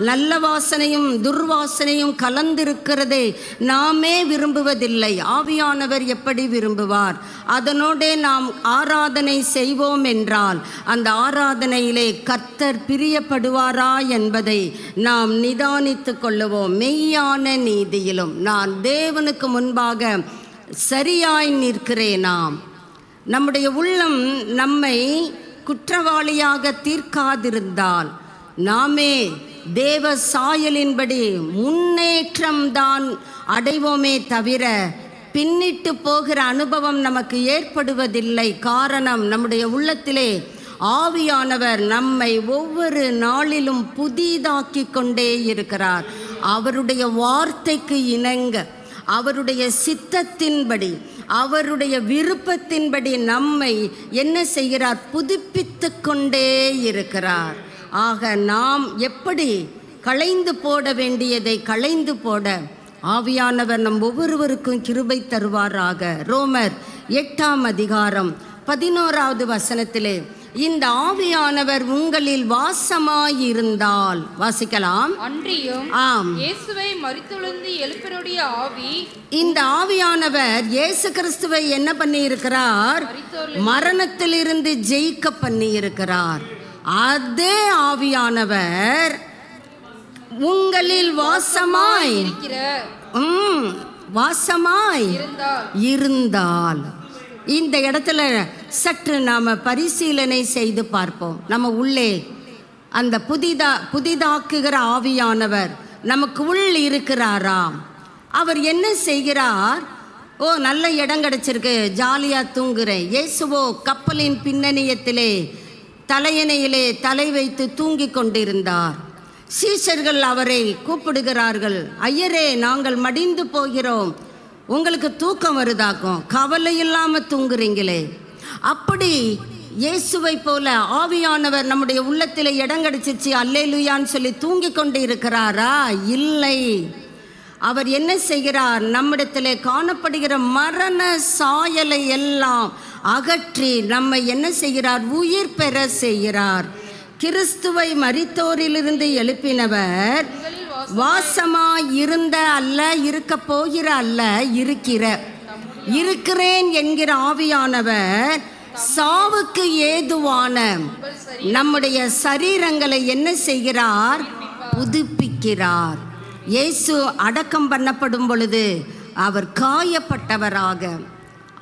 நல்ல வாசனையும் துர்வாசனையும் கலந்திருக்கிறதே நாமே விரும்புவதில்லை. ஆவியானவர் எப்படி விரும்புவார்? அதனோடே நாம் ஆராதனை செய்வோம் என்றால் அந்த ஆராதனையிலே கர்த்தர் பிரியப்படுவாரா என்பதை நாம் நிதானித்து கொள்ளுவோம். மெய்யான நீதியிலும் நான் தேவனுக்கு முன்பாக சரியாய் நிற்கிறேனாம். நம்முடைய உள்ளம் நம்மை குற்றவாளியாக தீர்க்காதிருந்தால் நாமே தேவ சாயலின்படி முன்னேற்றம்தான் அடைவோமே தவிர பின்னிட்டு போகிற அனுபவம் நமக்கு ஏற்படுவதில்லை. காரணம், நம்முடைய உள்ளத்திலே ஆவியானவர் நம்மை ஒவ்வொரு நாளிலும் புதிதாக்கி கொண்டே இருக்கிறார். அவருடைய வார்த்தைக்கு இணங்க, அவருடைய சித்தத்தின்படி, அவருடைய விருப்பத்தின்படி நம்மை என்ன செய்கிறார்? புதுப்பித்து கொண்டே இருக்கிறார். ஆக நாம் எப்படி களைந்து போட வேண்டியதை களைந்து போட ஆவியானவர் நம் ஒவ்வொருவருக்கும் கிருபை தருவாராக. ரோமர் 8ஆம் அதிகாரம் 11வது வசனத்திலே, இந்த ஆவியானவர் உங்களில் வாசமாயிருந்தால், வாசிக்கலாம். அன்றியும் ஆம், இயேசுவை மரித்தெழுந்து எழுப்பினுடைய ஆவி, இந்த ஆவியானவர் இயேசு கிறிஸ்துவை என்ன பண்ணி இருக்கிறார்? மரணத்திலிருந்து ஜெயிக்க பண்ணி இருக்கிறார். அதே ஆவியானவர் உங்களில் வாசமாய் இருந்தால், இந்த இடத்துல சற்று நாம் பரிசீலனை செய்து பார்ப்போம். நம்ம உள்ளே அந்த புதிதாக்குகிற ஆவியானவர் நமக்கு உள் இருக்கிறாராம். அவர் என்ன செய்கிறார்? ஓ, நல்ல இடம் கிடச்சிருக்கு, ஜாலியாக தூங்குறேன். இயேசுவோ கப்பலின் பின்னணியத்திலே தலையணையிலே தலை வைத்து தூங்கி கொண்டிருந்தார். சீஷர்கள் அவரை கூப்பிடுகிறார்கள், ஐயரே, நாங்கள் மடிந்து போகிறோம், உங்களுக்கு தூக்கம் வருதாக்கும், கவலை இல்லாமல் தூங்குறீங்களே. அப்படி இயேசுவை போல ஆவியானவர் நம்முடைய உள்ளத்தில் இடம் கிடைச்சிச்சு அல்லேலூயான்னு சொல்லி தூங்கி கொண்டு இருக்கிறாரா? இல்லை. அவர் என்ன செய்கிறார்? நம்மிடத்தில் காணப்படுகிற மரண சாயலை எல்லாம் அகற்றி நம்மை என்ன செய்கிறார்? உயிர் பெற செய்கிறார். கிறிஸ்துவை மரித்தோரிலிருந்து எழுப்பினவர் வாசமாய் இருந்த அல்ல, இருக்க போகிற அல்ல, இருக்கிறேன் என்கிற ஆவியானவர் சாவுக்கு ஏதுவான நம்முடைய சரீரங்களை என்ன செய்கிறார்? புதுப்பிக்கிறார். இயேசு அடக்கம் பண்ணப்படும் பொழுது அவர் காயப்பட்டவராக,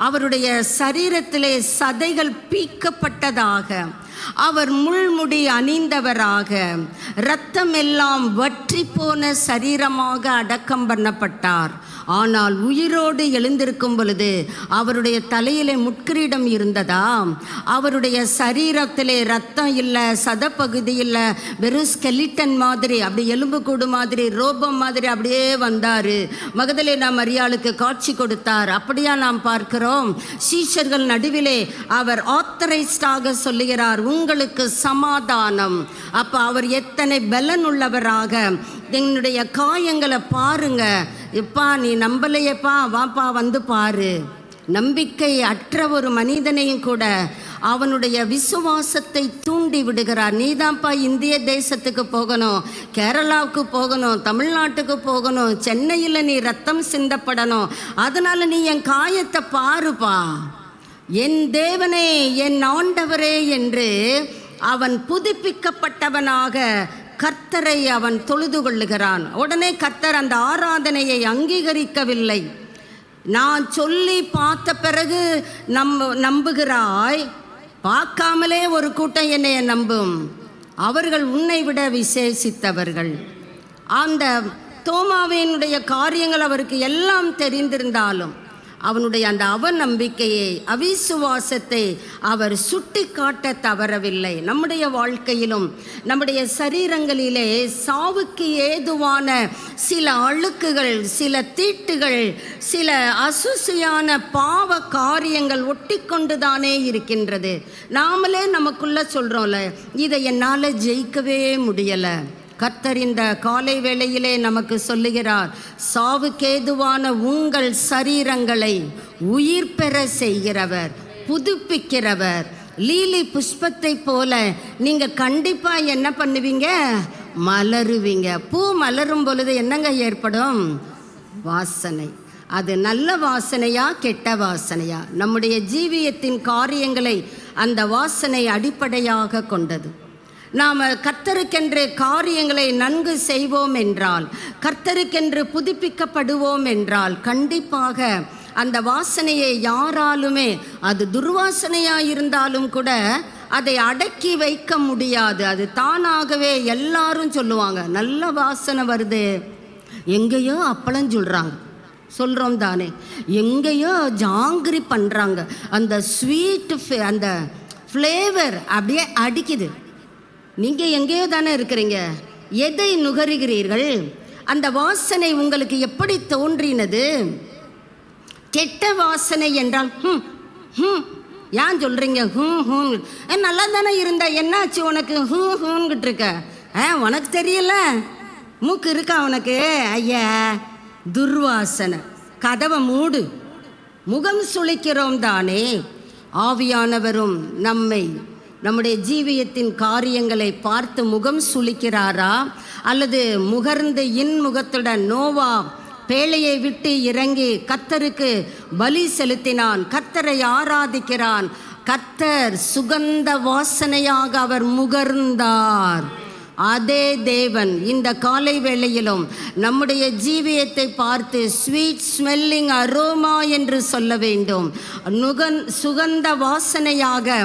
அவருடைய சரீரத்திலே சதைகள் பீக்கப்பட்டதாக, அவர் முள்முடி அணிந்தவராக, இரத்தம் எல்லாம் வற்றி போன சரீரமாக அடக்கம் பண்ணப்பட்டார். ஆனால் உயிரோடு எழுந்திருக்கும் பொழுது அவருடைய தலையிலே முட்கிரீடம் இருந்ததா? அவருடைய சரீரத்திலே ரத்தம் இல்லை, சதப்பகுதி இல்லை, வெறும் ஸ்கெலிட்டன் மாதிரி, அப்படி எலும்பு கூடு மாதிரி, ரோபம் மாதிரி அப்படியே வந்தார். மகதலேனா மரியாளுக்கு காட்சி கொடுத்தார். அப்படியா நாம் பார்க்கிறோம்? சீஷர்கள் நடுவிலே அவர் ஆத்தரைஸ்டாக சொல்லுகிறார், உங்களுக்கு சமாதானம். அப்போ அவர் எத்தனை பலன் உள்ளவராக, என்னுடைய காயங்களை பாருங்க, எப்பா நீ நம்பலையப்பா, வாப்பா வந்து பாரு. நம்பிக்கை அற்ற ஒரு மனிதனையும் கூட அவனுடைய விசுவாசத்தை தூண்டி விடுகிறார். நீதான்ப்பா இந்திய தேசத்துக்கு போகணும், கேரளாவுக்கு போகணும், தமிழ்நாட்டுக்கு போகணும், சென்னையில் நீ ரத்தம் சிந்தப்படணும், அதனால் நீ என் காயத்தை பாருப்பா, என் தேவனே என் ஆண்டவரே என்று அவன் புதுப்பிக்கப்பட்டவனாக கர்த்தரை அவன் தொழுது கொள்ளுகிறான். உடனே கர்த்தர் அந்த ஆராதனையை அங்கீகரிக்கவில்லை. நான் சொல்லி பார்த்த பிறகு நம்புகிறாய், பார்க்காமலே ஒரு கூட்டம் என்னைய நம்பும், அவர்கள் உன்னை விட விசேஷித்தவர்கள். அந்த தோமாவினுடைய காரியங்கள் அவருக்கு எல்லாம் தெரிந்திருந்தாலும் அவனுடைய அந்த அவநம்பிக்கையை, அவிசுவாசத்தை அவர் சுட்டி காட்ட தவறவில்லை. நம்முடைய வாழ்க்கையிலும் நம்முடைய சரீரங்களிலே சாவுக்கு ஏதுவான சில அழுக்குகள், சில தீட்டுகள், சில அசுசியான பாவ காரியங்கள் ஒட்டி கொண்டுதானே இருக்கின்றது. நாமளே நமக்குள்ள சொல்கிறோம்ல, இதை என்னால் ஜெயிக்கவே முடியலை. கர்த்தர் இந்த காலை வேளையிலே நமக்கு சொல்லுகிறார், சாவுக்கேதுவான உங்கள் சரீரங்களை உயிர் பெற செய்கிறவர், புதுப்பிக்கிறவர். லீலி புஷ்பத்தை போல நீங்கள் கண்டிப்பாக என்ன பண்ணுவீங்க? மலருவீங்க. பூ மலரும் பொழுது என்னங்க ஏற்படும்? வாசனை. அது நல்ல வாசனையா கெட்ட வாசனையா? நம்முடைய ஜீவியத்தின் காரியங்களை அந்த வாசனை அடிப்படையாக கொண்டது. நாம் கர்த்தருக்கென்று காரியங்களை நன்கு செய்வோம் என்றால், கர்த்தருக்கென்று புதுப்பிக்கப்படுவோம் என்றால், கண்டிப்பாக அந்த வாசனையை யாராலுமே, அது துர்வாசனையாக இருந்தாலும் கூட அதை அடக்கி வைக்க முடியாது. அது தானாகவே எல்லாரும் சொல்லுவாங்க, நல்ல வாசனை வருது, எங்கேயோ அப்பளம் சொல்கிறோம் தானே, எங்கேயோ ஜாங்கிரி பண்ணுறாங்க, அந்த ஸ்வீட்டு அந்த ஃப்ளேவர் அப்படியே அடிக்குது. நீங்கள் எங்கேயோ தானே இருக்கிறீங்க, எதை நுகருகிறீர்கள்? அந்த வாசனை உங்களுக்கு எப்படி தோன்றினது? கெட்ட வாசனை என்றால் ஏன் சொல்கிறீங்க? நல்லா தானே இருந்த, என்னாச்சு உனக்கு ஹூன்கிட்டு இருக்க? உனக்கு தெரியல, மூக்கு இருக்கா உனக்கு? ஐயா, துர்வாசனை. கதவை மூடு. முகம் சுளிக்கிறோம் தானே. ஆவியானவரும் நம்முடைய ஜீவியத்தின் காரியங்களை பார்த்து முகம் சுளிக்கிறாரா? அல்லது முகர்ந்து இன்முகத்துடன் நோவா பேழையை விட்டு இறங்கி கர்த்தருக்கு பலி செலுத்தினான், கர்த்தரை ஆராதிக்கிறான், கர்த்தர் சுகந்த வாசனையாக அவர் முகர்ந்தார். அதே தேவன் இந்த காலை வேளையிலும் நம்முடைய ஜீவியத்தை பார்த்து ஸ்வீட் ஸ்மெல்லிங் அரோமா என்று சொல்ல வேண்டும். சுகந்த வாசனையாக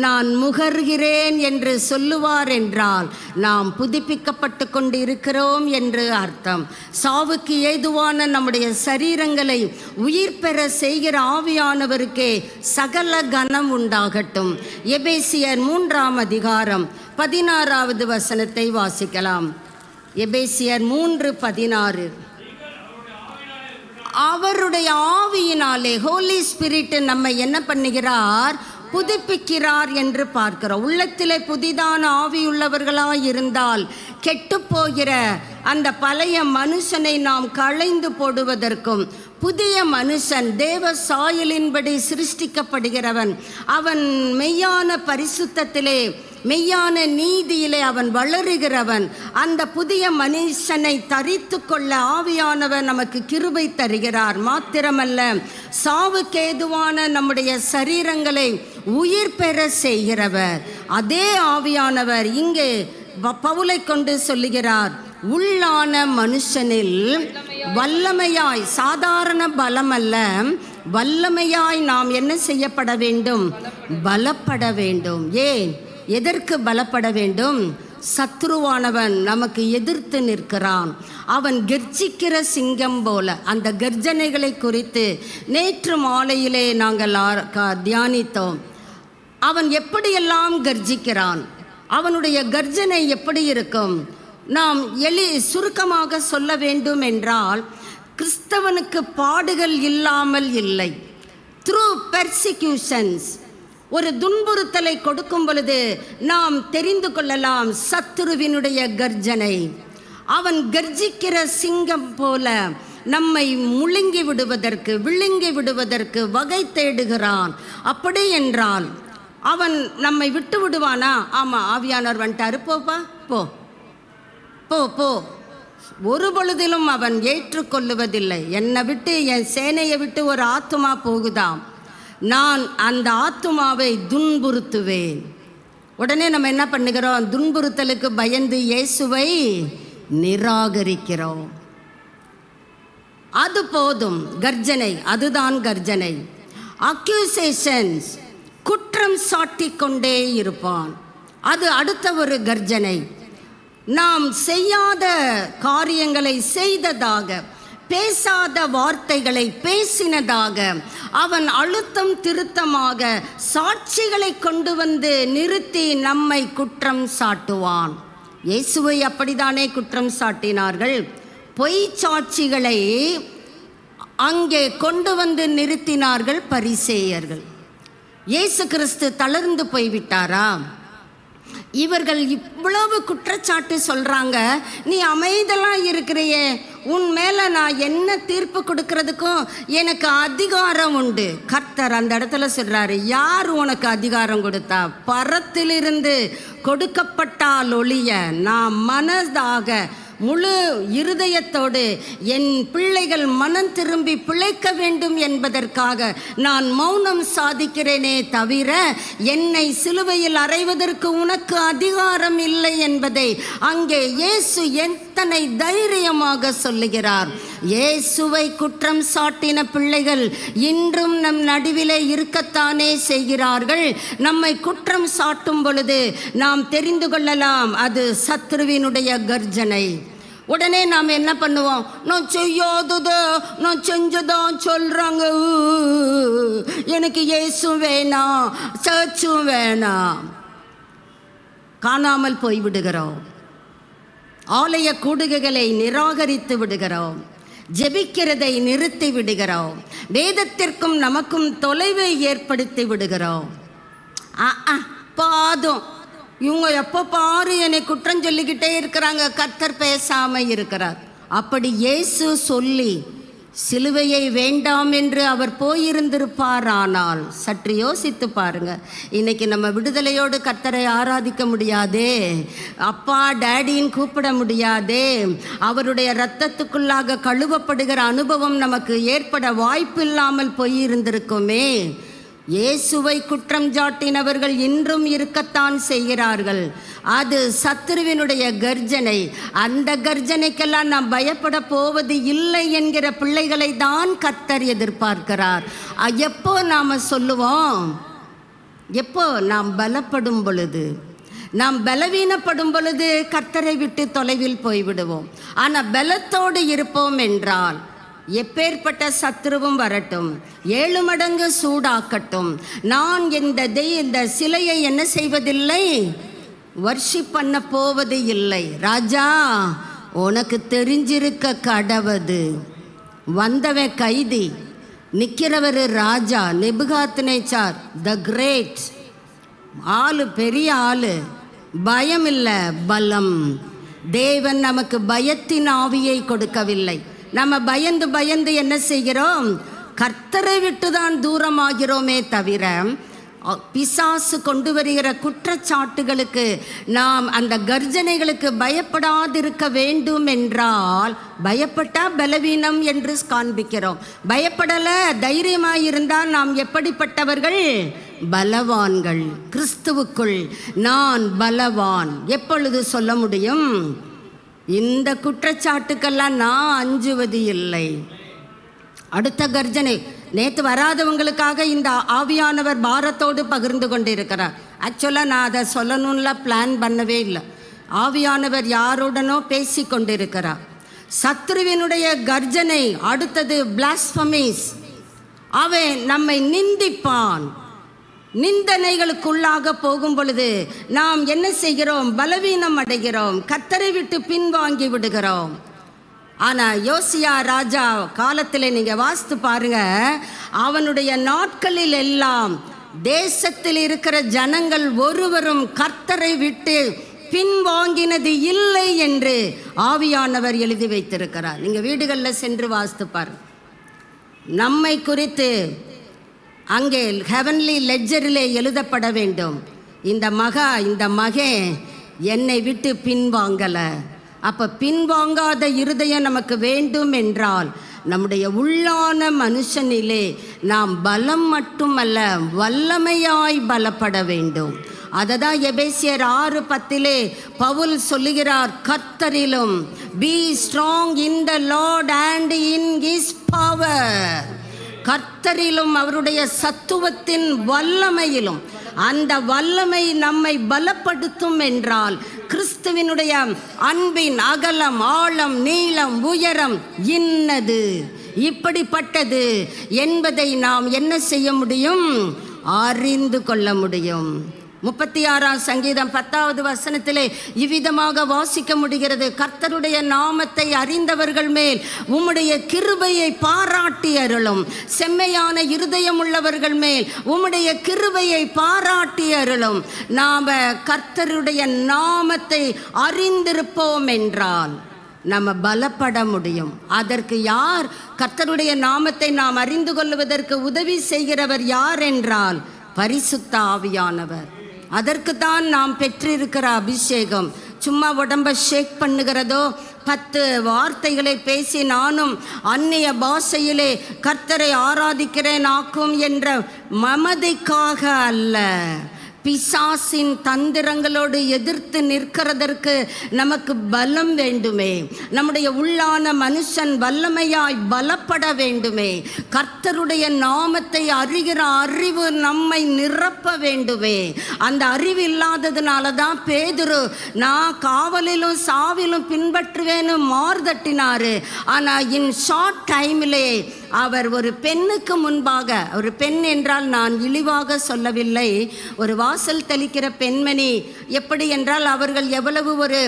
நான் முகர்கிறேன் என்று சொல்லுவார் என்றால் நாம் புதுப்பிக்கப்பட்டு கொண்டு இருக்கிறோம் என்று அர்த்தம். சாவுக்கு ஏதுவான நம்முடைய சரீரங்களை உயிர் பெற செய்கிற ஆவியானவருக்கே சகல கனம் உண்டாகட்டும். எபேசியர் 3ஆம் அதிகாரம் 16வது வசனத்தை வாசிக்கலாம். எபேசியர் 3:16. அவருடைய ஆவியினாலே, ஹோலி ஸ்பிரிட் நம்மை என்ன பண்ணுகிறார்? புதுப்பிக்கிறார் என்று பார்க்கிறோம். உள்ளத்திலே புதிதான ஆவியுள்ளவர்களாய் இருந்தால் கெட்டுப்போகிற அந்த பழைய மனுஷனை நாம் களைந்து போடுவதற்கும், புதிய மனுஷன் தேவ சாயலின்படி சிருஷ்டிக்கப்படுகிறவன், அவன் மெய்யான பரிசுத்தத்திலே மெய்யான நீதியிலே அவன் வளருகிறவன். அந்த புதிய மனுஷனை தரித்து கொள்ள ஆவியானவர் நமக்கு கிருபை தருகிறார். மாத்திரமல்ல, சாவுக்கேதுவான நம்முடைய சரீரங்களை உயிர் பெற செய்கிறவர். அதே ஆவியானவர் இங்கே பவுலை கொண்டு சொல்லுகிறார், உள்ளான மனுஷனில் வல்லமையாய், சாதாரண பலம் அல்ல, வல்லமையாய் நாம் என்ன செய்யப்பட வேண்டும்? பலப்பட வேண்டும். ஏன், எதற்கு பலப்பட வேண்டும்? சத்ருவானவன் நமக்கு எதிர்த்து நிற்கிறான். அவன் கர்ஜிக்கிற சிங்கம் போல. அந்த கர்ஜனைகளை குறித்து நேற்று மாலையிலே நாங்கள் தியானித்தோம். அவன் எப்படியெல்லாம் கர்ஜிக்கிறான், அவனுடைய கர்ஜனை எப்படி இருக்கும்? நாம் சுருக்கமாக சொல்ல வேண்டும் என்றால், கிறிஸ்தவனுக்கு பாடுகள் இல்லாமல் இல்லை. த்ரூ பெர்சிக்யூஷன்ஸ், ஒரு துன்புறுத்தலை கொடுக்கும் பொழுது நாம் தெரிந்து கொள்ளலாம் சத்துருவினுடைய கர்ஜனை. அவன் கர்ஜிக்கிற சிங்கம் போல நம்மை முழுங்கி விடுவதற்கு, விழுங்கி விடுவதற்கு வகை தேடுகிறான். அப்படி என்றால் அவன் நம்மை விட்டு விடுவானா? ஆமாம், ஆவியானவர் வந்துட்டாரு, போப்பா போ போ போ. ஒரு பொழுதிலும் அவன் ஏற்றுக்கொள்ளுவதில்லை. என்னை விட்டு, என் சேனையை விட்டு ஒரு ஆத்துமா போகுதாம், நான் அந்த ஆத்துமாவை துன்புறுத்துவேன். உடனே நம்ம என்ன பண்ணுகிறோம்? துன்புறுத்தலுக்கு பயந்து இயேசுவை நிராகரிக்கிறோம். அது போதும். கர்ஜனை, அதுதான் கர்ஜனை. அக்யூசேஷன்ஸ், குற்றம் சாட்டி கொண்டே இருப்பான். அது அடுத்த ஒரு கர்ஜனை. நாம் செய்யாத காரியங்களை செய்ததாக, பேசாத வார்த்தைகளை பேசினதாக அவன் அழுத்தம் திருத்தமாக சாட்சிகளை கொண்டு வந்து நிறுத்தி நம்மை குற்றம் சாட்டுவான். இயேசுவை அப்படித்தானே குற்றம் சாட்டினார்கள். பொய் சாட்சிகளை அங்கே கொண்டு வந்து நிறுத்தினார்கள் பரிசேயர்கள். இயேசு கிறிஸ்து தளர்ந்து போய்விட்டாரா? இவர்கள் இவ்வளவு குற்றச்சாட்டு சொல்றாங்க, நீ அமைதலாக இருக்கிறியே, உன் மேலே நான் என்ன தீர்ப்பு கொடுக்கறதுக்கும் எனக்கு அதிகாரம் உண்டு. கர்த்தர் அந்த இடத்துல சொல்றாரு, யார் உனக்கு அதிகாரம் கொடுத்தா? பரத்திலிருந்து கொடுக்கப்பட்டால் ஒழிய நான் மனதாக முழு இருதயத்தோடு என் பிள்ளைகள் மனம் திரும்பி பிழைக்க வேண்டும் என்பதற்காக நான் மௌனம் சாதிக்கிறேனே தவிர என்னை சிலுவையில் அறைவதற்கு உனக்கு அதிகாரம் இல்லை என்பதை அங்கே இயேசு எத்தனை தைரியமாக சொல்லுகிறார். இயேசுவை குற்றம் சாட்டின பிள்ளைகள் இன்றும் நம் நடுவிலே இருக்கத்தானே செய்கிறார்கள். நம்மை குற்றம் சாட்டும் பொழுது நாம் தெரிந்து கொள்ளலாம், அது சத்ருவினுடைய கர்ஜனை. உடனே நாம் என்ன பண்ணுவோம்? நான் செய்யாததோ நான் செஞ்சதான் சொல்கிறாங்க, எனக்கு இயேசு வேணாம், சர்ச்சும் வேணாம். காணாமல் போய்விடுகிறோம். ஆலய கூடுகைகளை நிராகரித்து விடுகிறோம். ஜெபிக்கிறதை நிறுத்தி விடுகிறோம். வேதத்திற்கும் நமக்கும் தொலைவை ஏற்படுத்தி விடுகிறோம். பாதம், இவங்க எப்போ பாரு என்னை குற்றம் சொல்லிக்கிட்டே இருக்கிறாங்க, கர்த்தர் பேசாமல் இருக்கிறார். அப்படி இயேசு சொல்லி சிலுவையை வேண்டாம் என்று அவர் போயிருந்திருப்பார். ஆனால் சற்று யோசித்து பாருங்க, இன்னைக்கு நம்ம விடுதலையோடு கர்த்தரை ஆராதிக்க முடியாதே, அப்பா டேடின்னு கூப்பிட முடியாதே, அவருடைய இரத்தத்துக்குள்ளாக கழுவப்படுகிற அனுபவம் நமக்கு ஏற்பட வாய்ப்பு இல்லாமல் போயிருந்திருக்குமே. இயேசுவை குற்றம் சாட்டினவர்கள் இன்றும் இருக்கத்தான் செய்கிறார்கள். அது சத்துருவினுடைய கர்ஜனை. அந்த கர்ஜனைக்கெல்லாம் நாம் பயப்பட போவது இல்லை என்கிற பிள்ளைகளை தான் கர்த்தர் எதிர்பார்க்கிறார். எப்போ நாம் சொல்லுவோம்? எப்போ நாம் பலப்படும் பொழுது. நாம் பலவீனப்படும் பொழுது கர்த்தரை விட்டு தொலைவில் போய்விடுவோம். ஆனால் பலத்தோடு இருப்போம் என்றால் எப்பேற்பட்ட சத்ருவும் வரட்டும், 7 மடங்கு சூடாக்கட்டும், நான் இந்த சிலையை என்ன செய்வதில்லை, வர்ஷிப் பண்ண போவது இல்லை. ராஜா, உனக்கு தெரிஞ்சிருக்க கடவது, வந்தவன் கைதி, நிற்கிறவர் ராஜா நேபுகாத்நேச்சார் த கிரேட். ஆளு பெரிய ஆளு, பயம் இல்லை, பலம். தேவன் நமக்கு பயத்தின் ஆவியை கொடுக்கவில்லை. நம்ம பயந்து பயந்து என்ன செய்கிறோம்? கர்த்தரை விட்டு தான் தூரமாகிறோமே தவிர பிசாசு கொண்டு வருகிற குற்றச்சாட்டுகளுக்கு நாம் அந்த கர்ஜனைகளுக்கு பயப்படாதிருக்க வேண்டும் என்றால், பயப்பட்டா பலவீனம் என்று காண்பிக்கிறோம். பயப்படலை, தைரியமாயிருந்தால் நாம் எப்படிப்பட்டவர்கள்? பலவான்கள். கிறிஸ்துவுக்குள் நான் பலவான். எப்பொழுது சொல்ல முடியும்? இந்த குற்றச்சாட்டுக்கெல்லாம் நான் அஞ்சுவது இல்லை. அடுத்த கர்ஜனை, நேற்று வராதவங்களுக்காக இந்த ஆவியானவர் பாரத்தோடு பகிர்ந்து கொண்டிருக்கிறார். ஆக்சுவலாக நான் அதை சொல்லணும்ல பிளான் பண்ணவே இல்லை. ஆவியானவர் யாருடனோ பேசி கொண்டிருக்கிறார். சத்ருவினுடைய கர்ஜனை அடுத்தது பிளாஸ்பமிஸ். அவன் நம்மை நிந்திப்பான். நிந்தனைகளுக்குள்ளாக போகும் பொழுது நாம் என்ன செய்கிறோம்? பலவீனம் அடைகிறோம், கர்த்தரை விட்டு பின்வாங்கி விடுகிறோம். ஆனால் யோசியா ராஜா காலத்தில் நீங்கள் வாசித்து பாருங்க, அவனுடைய நாட்களில் எல்லாம் தேசத்தில் இருக்கிற ஜனங்கள் ஒருவரும் கர்த்தரை விட்டு பின்வாங்கினது இல்லை என்று ஆவியானவர் எழுதி வைத்திருக்கிறார். நீங்கள் வீடுகளில் சென்று வாசித்து பாருங்க. நம்மை குறித்து அங்கே ஹெவன்லி லெட்ஜரிலே எழுதப்பட வேண்டும், இந்த மகன் என்னை விட்டு பின்வாங்கலை. அப்போ பின்வாங்காத இருதயம் நமக்கு வேண்டும் என்றால் நம்முடைய உள்ளான மனுஷனிலே நாம் பலம் மட்டுமல்ல வல்லமையாய் பலப்பட வேண்டும். அதை தான் எபேசியர் 6:10 பவுல் சொல்லுகிறார், கர்த்தரிலும் be strong in the Lord and in his power. கர்த்தரிலும் அவருடைய சத்துவத்தின் வல்லமையிலும். அந்த வல்லமை நம்மை பலப்படுத்தும் என்றால் கிறிஸ்துவினுடைய அன்பின் அகலம், ஆழம், நீளம், உயரம் இன்னது, இப்படிப்பட்டது என்பதை நாம் என்ன செய்ய முடியும்? அறிந்து கொள்ள முடியும். 36ஆம் சங்கீதம் 10வது வசனத்திலே இவ்விதமாக வாசிக்க முடிகிறது, கர்த்தருடைய நாமத்தை அறிந்தவர்கள் மேல் உம்முடைய கிருபையை பாராட்டி அருளும். செம்மையான இருதயம் உள்ளவர்கள் மேல் உம்முடைய கிருபையை பாராட்டி அருளும். நாம் கர்த்தருடைய நாமத்தை அறிந்திருப்போம் என்றால் நம்ம பலப்பட முடியும். அதற்கு யார்? கர்த்தருடைய நாமத்தை நாம் அறிந்து கொள்வதற்கு உதவி செய்கிறவர் யார் என்றால் பரிசுத்த ஆவியானவர். அதற்கு தான் நாம் பெற்றிருக்கிற அபிஷேகம். சும்மா உடம்பை ஷேக் பண்ணுகிறதோ, 10 வார்த்தைகளை பேசி நானும் அந்நிய பாஷையிலே கர்த்தரை ஆராதிக்கிறேன் ஆக்கும் என்ற மமதைக்காக அல்ல, பிசாசின் தந்திரங்களோடு எதிர்த்து நிற்கிறதற்கு நமக்கு பலம் வேண்டுமே. நம்முடைய உள்ளான மனுஷன் வல்லமையாய் பலப்பட வேண்டுமே. கர்த்தருடைய நாமத்தை அறிகிற அறிவு நம்மை நிரப்ப வேண்டுமே. அந்த அறிவு இல்லாததுனால தான் பேதுரு நான் காவலிலும் சாவிலும் பின்பற்றுவேன்னு மார்தட்டினாரு. ஆனால் இன் ஷார்ட் டைமிலே அவர் ஒரு பெண்ணுக்கு முன்பாக, ஒரு பெண் என்றால் நான் இழிவாக சொல்லவில்லை, ஒரு வாசல் தெளிக்கிற பெண்மணி எப்படி என்றால் அவர்கள் எவ்வளவு ஒரு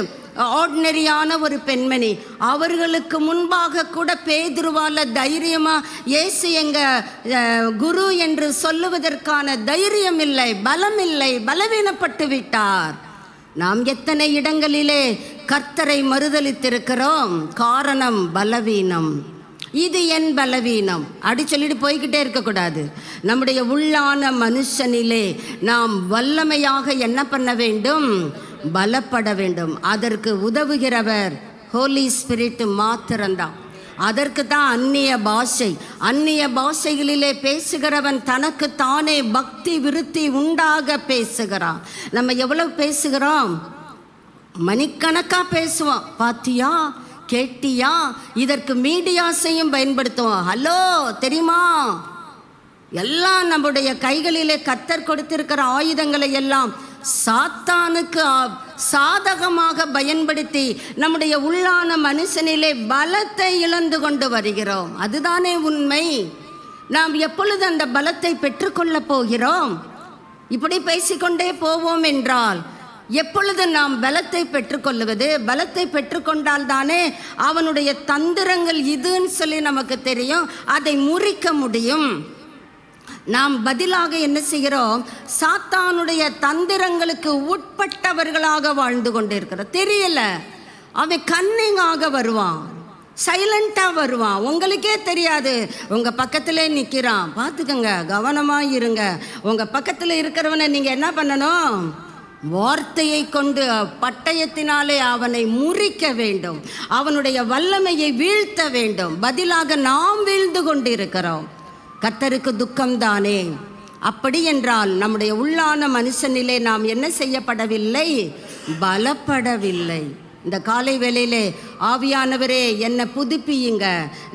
ஆர்டினரியான ஒரு பெண்மணி, அவர்களுக்கு முன்பாக கூட பேதுருவால தைரியமாக இயேசு எங்கள் குரு என்று சொல்லுவதற்கான தைரியம் இல்லை, பலம் இல்லை, பலவீனப்பட்டு விட்டார். நாம் எத்தனை இடங்களிலே கர்த்தரை மறுதலித்திருக்கிறோம். காரணம் பலவீனம். இது என் பலவீனம் அப்படி சொல்லிட்டு போய்கிட்டே இருக்கக்கூடாது. நம்முடைய உள்ளான மனுஷனிலே நாம் வல்லமையாக என்ன பண்ண வேண்டும்? பலப்பட வேண்டும். அதற்கு உதவுகிறவர் ஹோலி ஸ்பிரிட் மாத்திரம்தான். அதற்கு தான் அந்நிய பாஷைகளிலே பேசுகிறவன் தனக்கு தானே பக்தி விருத்தி உண்டாக பேசுகிறான். நம்ம எவ்வளவு பேசுகிறோம்? மணிக்கணக்காக பேசுவோம். பாத்தியா, கேட்டியா? இதற்கு மீடியாஸையும் பயன்படுத்துவோம். ஹலோ தெரியுமா? எல்லாம் நம்முடைய கைகளிலே கர்த்தர் கொடுத்திருக்கிற ஆயுதங்களை எல்லாம் சாத்தானுக்கு சாதகமாக பயன்படுத்தி நம்முடைய உள்ளான மனுஷனிலே பலத்தை இழந்து கொண்டு வருகிறோம். அதுதானே உண்மை. நாம் எப்பொழுது அந்த பலத்தை பெற்றுக்கொள்ள போகிறோம்? இப்படி பேசிக்கொண்டே போவோம் என்றால் எப்பொழுது நாம் பலத்தை பெற்றுக்கொள்வது? பலத்தை பெற்றுக்கொண்டால் தானே அவனுடைய தந்திரங்கள் இதுன்னு சொல்லி நமக்கு தெரியும், அதை முறிக்க முடியும். நாம் பதிலாக என்ன செய்கிறோம்? சாத்தானுடைய தந்திரங்களுக்கு உட்பட்டவர்களாக வாழ்ந்து கொண்டிருக்கிறோம். தெரியல, அவன் கன்னிங்காக வருவான், சைலண்டாக வருவான், உங்களுக்கே தெரியாது. உங்கள் பக்கத்திலே நிற்கிறான், பார்த்துக்கங்க, கவனமாக இருங்க. உங்கள் பக்கத்தில் இருக்கிறவனை நீங்கள் என்ன பண்ணணும்? வார்த்தையை கொண்டு பட்டயத்தினாலே அவனை முறிக்க வேண்டும், அவனுடைய வல்லமையை வீழ்த்த வேண்டும். பதிலாக நாம் வீழ்ந்து கொண்டிருக்கிறோம். கர்த்தருக்கு துக்கம்தானே? அப்படி என்றால் நம்முடைய உள்ளான மனுஷனிலே நாம் என்ன செய்யப்படவில்லை? பலப்படவில்லை. இந்த காலை வேளையிலே ஆவியானவரே என்னை புதுப்பியுங்க.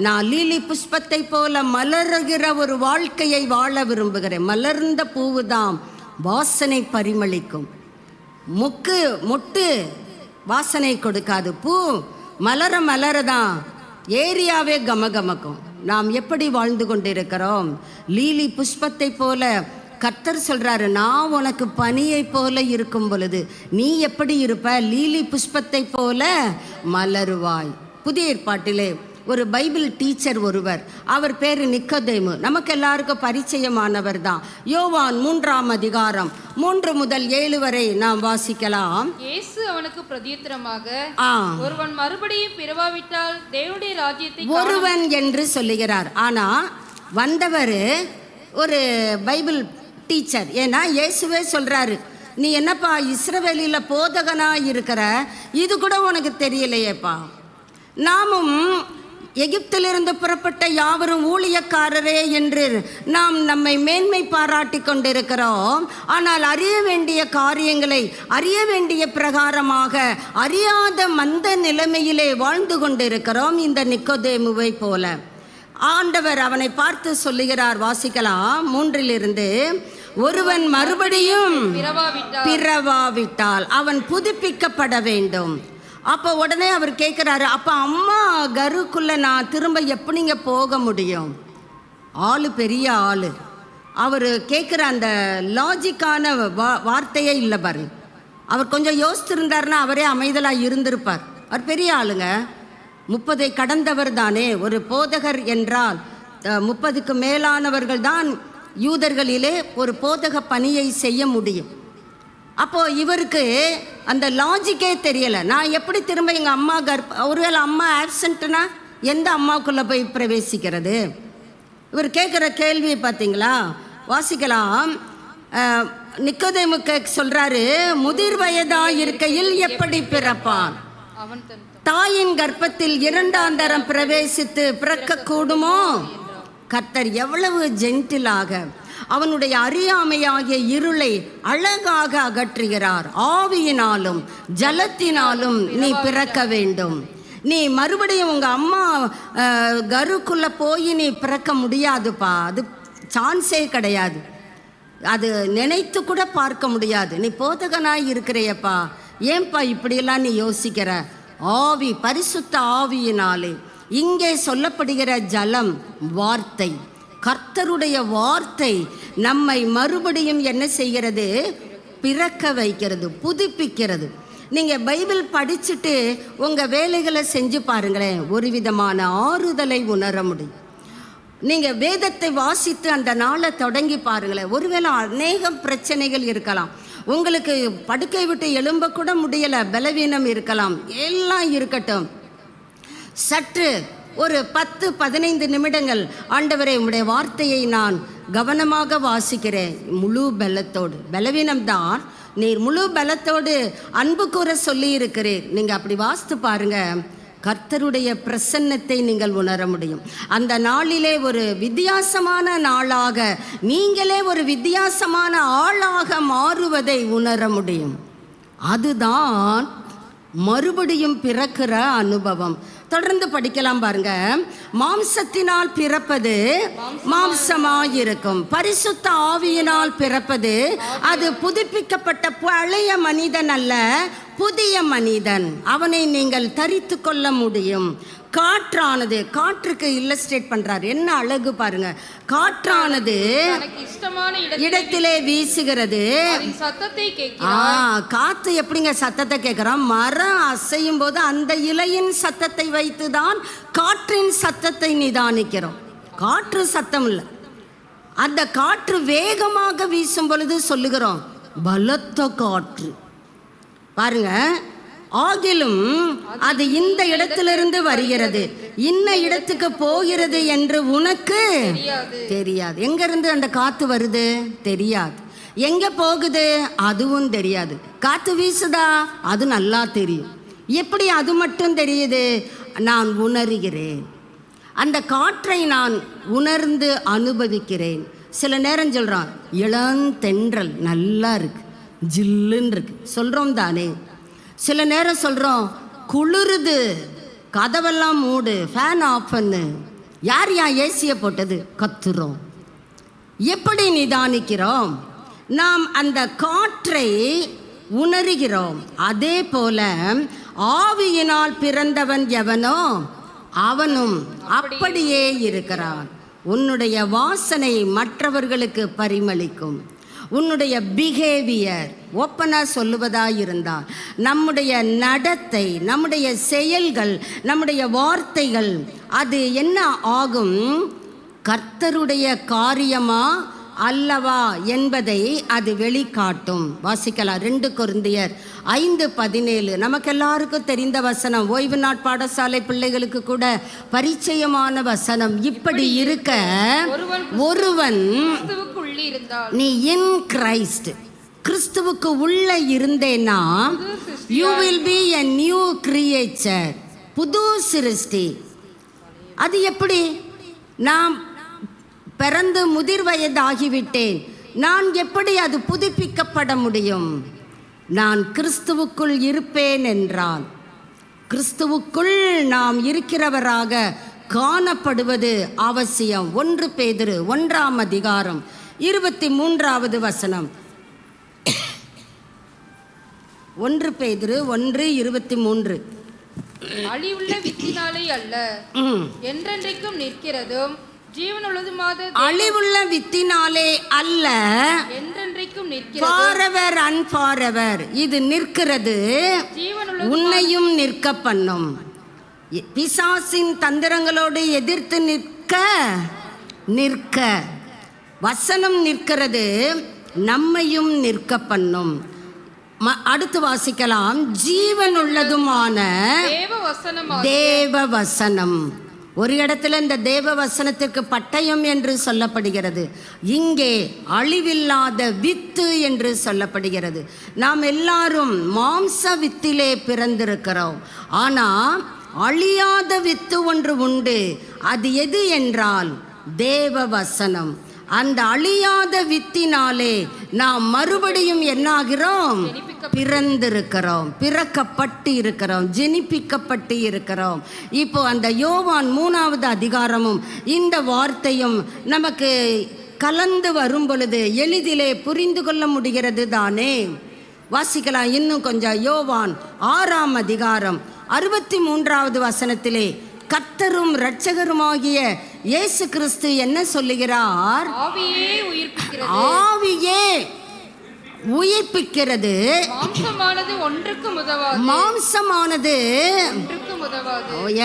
நான் லீலி புஷ்பத்தை போல மலருகிற ஒரு வாழ்க்கையை வாழ விரும்புகிறேன். மலர்ந்த பூவுதான் வாசனை பரிமளிக்கும். மொட்டு வாசனை கொடுக்காது, பூ மலரதான் ஏரியாவே கமகமக்கும். நாம் எப்படி வாழ்ந்து கொண்டிருக்கிறோம்? லீலி புஷ்பத்தை போல கர்த்தர் சொல்றாரு, நான் உனக்கு பனியை போல இருக்கும் பொழுது நீ எப்படி இருப்ப? லீலி புஷ்பத்தை போல மலருவாய். புதிய ஏற்பாட்டிலே ஒரு பைபிள் டீச்சர் ஒருவர், அவர் பேரு நிக்கோதேமு, நமக்கு எல்லாருக்கும் பரிச்சயமானவர் தான். யோவான் 3ஆம் அதிகாரம் 3 முதல் 7 வரை நாம் வாசிக்கலாம். இயேசு அவனுக்கு பிரதியுத்தரமாக, ஒருவன் மறுபடியும் பிறவாவிட்டால் தேவனுடைய ராஜ்யத்தை ஒருவன் என்று சொல்லுகிறார். ஆனா வந்தவர் ஒரு பைபிள் டீச்சர். ஏன்னா இயேசுவே சொல்றாரு, நீ என்னப்பா இஸ்ரவேலில போதகனா இருக்கிற, இது கூட உனக்கு தெரியலையேப்பா. நாமும் எகிப்திலிருந்து புறப்பட்ட யாவரும் ஊழியக்காரரே என்று நாம் நம்மை மேன்மை பாராட்டி கொண்டிருக்கிறோம். ஆனால் அறிய வேண்டிய காரியங்களை அறிய வேண்டிய பிரகாரமாக அறியாத மந்த நிலைமையிலே வாழ்ந்து கொண்டிருக்கிறோம். இந்த நிக்கோதேமுவை போல ஆண்டவர் அவனை பார்த்து சொல்லுகிறார். வாசிக்கலாம் 3 ஒருவன் மறுபடியும் பிறவாவிட்டால் அவன் புதுப்பிக்கப்பட வேண்டும். அப்போ உடனே அவர் கேட்குறாரு, அப்போ அம்மா கருக்குள்ளே நான் திரும்ப எப்படிங்க போக முடியும்? ஆளு பெரிய ஆள், அவர் கேட்குற அந்த லாஜிக்கான வார்த்தையே இல்லை பாருங்க. அவர் கொஞ்சம் யோசிச்சிருந்தாருன்னா அவரே அமைதலாக இருந்திருப்பார். அவர் பெரிய ஆளுங்க, 30 கடந்தவர் தானே. ஒரு போதகர் என்றால் 30க்கு மேலானவர்கள் தான் யூதர்களிலே ஒரு போதக பணியை செய்ய முடியும். அப்போது இவருக்கு அந்த லாஜிக்கே தெரியலை. நான் எப்படி திரும்ப எங்கள் அம்மா ஒருவேளை அம்மா ஆப்சண்ட்னா எந்த அம்மாவுக்குள்ளே போய் பிரவேசிக்கிறது? இவர் கேட்குற கேள்வியை பார்த்தீங்களா? வாசிக்கலாம். நிக்கோதேமுக்கு சொல்கிறாரு, முதிர் வயதாக இருக்கையில் எப்படி பிறப்பான்? தாயின் கர்ப்பத்தில் 2ஆம் தரம் பிரவேசித்து பிறக்க கூடுமோ? கர்த்தர் எவ்வளவு ஜென்டிலாக அவனுடைய அறியாமையாகிய இருளை அழகாக அகற்றுகிறார். ஆவியினாலும் ஜலத்தினாலும் நீ பிறக்க வேண்டும். நீ மறுபடியும் உங்கள் அம்மா கருக்குள்ளே போய் நீ பிறக்க முடியாதுப்பா, அது சான்ஸே கிடையாது, அது நினைத்து கூட பார்க்க முடியாது. நீ போதகனாய் இருக்கிறையப்பா, ஏன்பா இப்படியெல்லாம் நீ யோசிக்கிற? ஆவி, பரிசுத்த ஆவியினாலே. இங்கே சொல்லப்படுகிற ஜலம் வார்த்தை, கர்த்தருடைய வார்த்தை நம்மை மறுபடியும் என்ன செய்கிறது? பிறக்க வைக்கிறது, புதுப்பிக்கிறது. நீங்கள் பைபிள் படிச்சுட்டு உங்கள் வேலைகளை செஞ்சு பாருங்களேன், ஒரு விதமான ஆறுதலை உணர முடியும். நீங்கள் வேதத்தை வாசித்து அந்த நாளை தொடங்கி பாருங்களேன். ஒருவேளை அநேகம் பிரச்சனைகள் இருக்கலாம், உங்களுக்கு படுக்கை விட்டு எழும்ப கூட முடியலை, பலவீனம் இருக்கலாம், எல்லாம் இருக்கட்டும். சற்று ஒரு 10-15 நிமிடங்கள், ஆண்டவரே உம்முடைய வார்த்தையை நான் கவனமாக வாசிக்கிறேன், முழு பலத்தோடு. பலவீனம்தான், நீர் முழு பலத்தோடு அன்பு கூற சொல்லி இருக்கிறீர். நீங்கள் அப்படி வாசித்து பாருங்க, கர்த்தருடைய பிரசன்னத்தை நீங்கள் உணர முடியும். அந்த நாளிலே ஒரு வித்தியாசமான நாளாக, நீங்களே ஒரு வித்தியாசமான ஆளாக மாறுவதை உணர முடியும். அதுதான் மறுபடியும் பிறக்கிற அனுபவம். தொடர்ந்து படிக்கலாம் பாருங்க. மாம்சத்தினால் பிறப்பது மாம்சமாயிருக்கும், பரிசுத்த ஆவியினால் பிறப்பது அது புதுப்பிக்கப்பட்ட பழைய மனிதன் அல்ல, புதிய மனிதன், அவனை நீங்கள் தரித்து கொள்ள முடியும். காற்றானது, காற்றுக்கு இல்லஸ்ட்ரேட் பண்றார், என்ன அழகு பாருங்க. காற்றானது தனக்கு இஷ்டமான இடத்திலே வீசுகிறது, அதன் சத்தத்தை கேட்கிறார். காத்து எப்படிங்க சத்தத்தை கேட்கிறோம்? மரம் அசையும் போது அந்த இலையின் சத்தத்தை வைத்துதான் காற்றின் சத்தத்தை நிதானிக்கிறோம். காற்று சத்தம் இல்லை, அந்த காற்று வேகமாக வீசும் பொழுது சொல்லுகிறோம் பலத்த காற்று. பாருங்க, ஆகிலும் அது இந்த இடத்திலிருந்து வருகிறது, இன்ன இடத்துக்கு போகிறது என்று உனக்கு தெரியாது. எங்க இருந்து அந்த காத்து வருது தெரியாது, எங்க போகுது அதுவும் தெரியாது. காத்து வீசுதா அது நல்லா தெரியும். எப்படி அது மட்டும் தெரியுது? நான் உணர்கிறேன், அந்த காற்றை நான் உணர்ந்து அனுபவிக்கிறேன். சில நேரம் சொல்றான் இளந்தென்றல் நல்லா இருக்கு, ஜில்லுன்னு இருக்கு சொல்றோம் தானே. சில நேரம் சொல்கிறோம் குளிருது, கதவெல்லாம் மூடு, ஃபேன் ஆஃப் பண்ணு. யார் ஏசியை போட்டது? கத்துறோம். எப்படி நிதானிக்கிறோம்? நாம் அந்த காற்றை உணர்கிறோம். அதே போல ஆவியினால் பிறந்தவன் எவனோ அவனும் அப்படியே இருக்கிறான். உன்னுடைய வாசனை மற்றவர்களுக்கு பரிமளிக்கும். உன்னுடைய பிஹேவியர் ஓப்பனாக சொல்லுவதாக இருந்தால், நம்முடைய நடத்தை, நம்முடைய செயல்கள், நம்முடைய வார்த்தைகள் அது என்ன ஆகும்? கர்த்தருடைய காரியமா அல்லவா என்பதை அது வெளிக்காட்டும். வாசிக்கலாம் 2 கொரிந்தியர் 5:17. நமக்கு எல்லாருக்கும் தெரிந்த வசனம், ஓய்வு நாட் பாடசாலை பிள்ளைகளுக்கு கூட பரிச்சயமான வசனம். இப்படி இருக்க ஒருவன் நீ இன் கிரைஸ்ட், கிறிஸ்துவுக்கு உள்ள இருந்தேன்னா you will be a new creature, புது சிருஷ்டி. அது எப்படி? நாம் பிறந்து முதிர் வயதாகிவிட்டேன், நான் எப்படி அது புதுப்பிக்கப்பட முடியும்? நான் கிறிஸ்துவுக்குள் இருப்பேன் என்றால், கிறிஸ்துவுக்குள் நாம் இருக்கிறவராக காணப்படுவது அவசியம். 1 பேதுரு 1:23 வசனம். 1 பேதுரு 1:23. அழிவுள்ள வித்தினாலே அல்ல, என்றென்றைக்கும் நிற்கிறதும் ஜீவனுள்ளதுமாத, அழிவுள்ள வித்தினாலே அல்ல, என்றென்றைக்கும் நிற்கிறது, forever and forever. இது நிற்கிறது, உன்னையும் நிற்க பண்ணும். பிசாசின் தந்திரங்களோடு எதிர்த்து நிற்க வசனம் நிற்கிறது, நம்மையும் நிற்க பண்ணும். அடுத்து வாசிக்கலாம், ஜீவனுள்ளதுமான தேவ வசனம். ஒரு இடத்துல இந்த தேவ வசனத்திற்கு பட்டயம் என்று சொல்லப்படுகிறது, இங்கே அழிவில்லாத வித்து என்று சொல்லப்படுகிறது. நாம் எல்லாரும் மாம்ச வித்திலே பிறந்திருக்கிறோம், ஆனால் அழியாத வித்து ஒன்று உண்டு. அது எது என்றால் தேவ வசனம். அந்த அழியாத வித்தினாலே நாம் மறுபடியும் என்னாகிறோம்? பிறந்திருக்கிறோம், பிறக்கப்பட்டு இருக்கிறோம், ஜெனிப்பிக்கப்பட்டு இருக்கிறோம். இப்போ அந்த யோவான் 3வது அதிகாரமும் இந்த வார்த்தையும் நமக்கு கலந்து வரும் பொழுது எளிதிலே புரிந்து கொள்ள முடிகிறது தானே. வாசிக்கலாம் இன்னும் கொஞ்சம். யோவான் 6ஆம் அதிகாரம் 63வது வசனத்திலே கர்த்தரும் இரட்சகருமாகிய இயேசு கிறிஸ்து என்ன சொல்லுகிறார்? ஆவியே உயிர்ப்பிக்கிறது, மாம்சமானது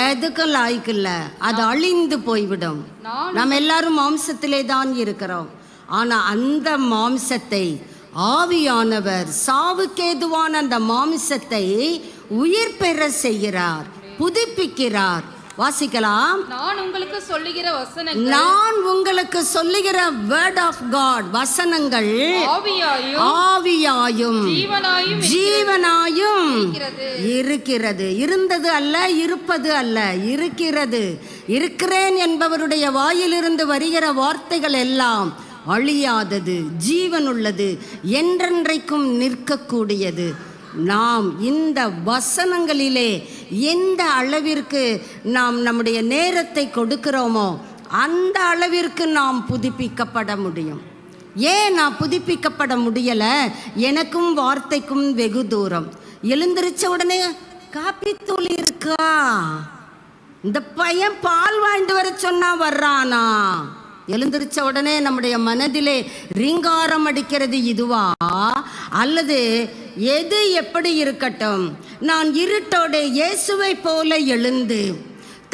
எதுக்கும் லாய்க்கில்ல, அது அழிந்து போய்விடும். நாம் எல்லாரும் மாம்சத்திலே தான் இருக்கிறோம். ஆனா அந்த மாம்சத்தை ஆவியானவர் சாவுக்கேதுவான அந்த மாம்சத்தை உயிர் பெற செய்கிறார், புதுப்பிக்கிறார். வாசிக்கலாம். நான் உங்களுக்கு சொல்லுகிற வசனங்கள், நான் உங்களுக்கு சொல்லுகிற வேர்ட் ஆஃப் காட் வசனங்கள் ஆவியாயும் ஜீவனாயும் இருக்கிறது. இருந்தது அல்ல, இருப்பது அல்ல, இருக்கிறது. இருக்கிறேன் என்பவருடைய வாயிலிருந்து வருகிற வார்த்தைகள் எல்லாம் அழியாதது, ஜீவனுள்ளது, என்றென்றைக்கும் நிற்கக்கூடியது. நாம் இந்த வசனங்களிலே எந்த அளவிற்கு நாம் நம்முடைய நேரத்தை கொடுக்கிறோமோ அந்த அளவிற்கு நாம் புதுப்பிக்கப்பட முடியும். ஏன் நான் புதுப்பிக்கப்பட முடியலை? எனக்கும் வார்த்தைக்கும் வெகு தூரம். எழுந்திருச்ச உடனே காப்பி தூள் இருக்கா, இந்த பையன் பால் வாங்கிட்டு வர சொன்னா வர்றானா? எழுந்திருச்ச உடனே நம்முடைய மனதிலே ரீங்காரம் அடிக்கிறது இதுவா, அல்லது எது எப்படி இருக்கட்டும், நான் இருட்டோட இயேசுவை போல எழுந்து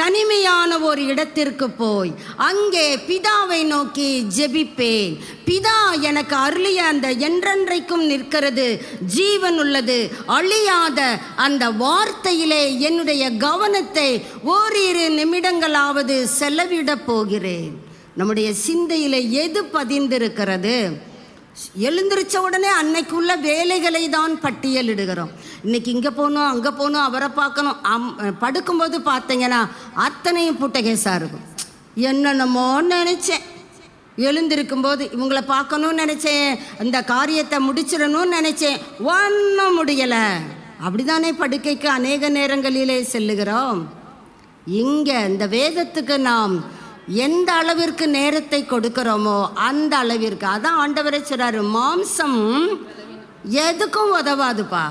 தனிமையான ஒரு இடத்திற்கு போய் அங்கே பிதாவை நோக்கி ஜெபிப்பேன். பிதா எனக்கு அருளிய அந்த என்றென்றைக்கும் நிற்கிறது ஜீவன் உள்ளது அழியாத அந்த வார்த்தையிலே என்னுடைய கவனத்தை ஓரிரு நிமிடங்களாவது செலவிடப் போகிறேன். நம்முடைய சிந்தையில் எது பதிந்திருக்கிறது? எழுந்திருச்ச உடனே அன்னைக்குள்ள வேலைகளை தான் பட்டியலிடுகிறோம். இன்னைக்கு இங்கே போகணும், அங்கே போகணும், அவரை பார்க்கணும். படுக்கும்போது பார்த்தீங்கன்னா அத்தனையும் புட்டகேசாக இருக்கும். என்னென்னமோ நினச்சேன், எழுந்திருக்கும்போது இவங்களை பார்க்கணும்னு நினச்சேன், இந்த காரியத்தை முடிச்சிடணும்னு நினச்சேன், ஒன்றும் முடியலை. அப்படிதானே படுக்கைக்கு அநேக நேரங்களிலே செல்லுகிறோம். இங்கே இந்த வேதத்துக்கு நாம் எந்த அளவிற்கு நேரத்தை கொடுக்கிறோமோ அந்த அளவிற்கு. அதான் ஆண்டவரே சொல்றாரு, மாம்சம் எதுக்கும் உதவாதுப்பா.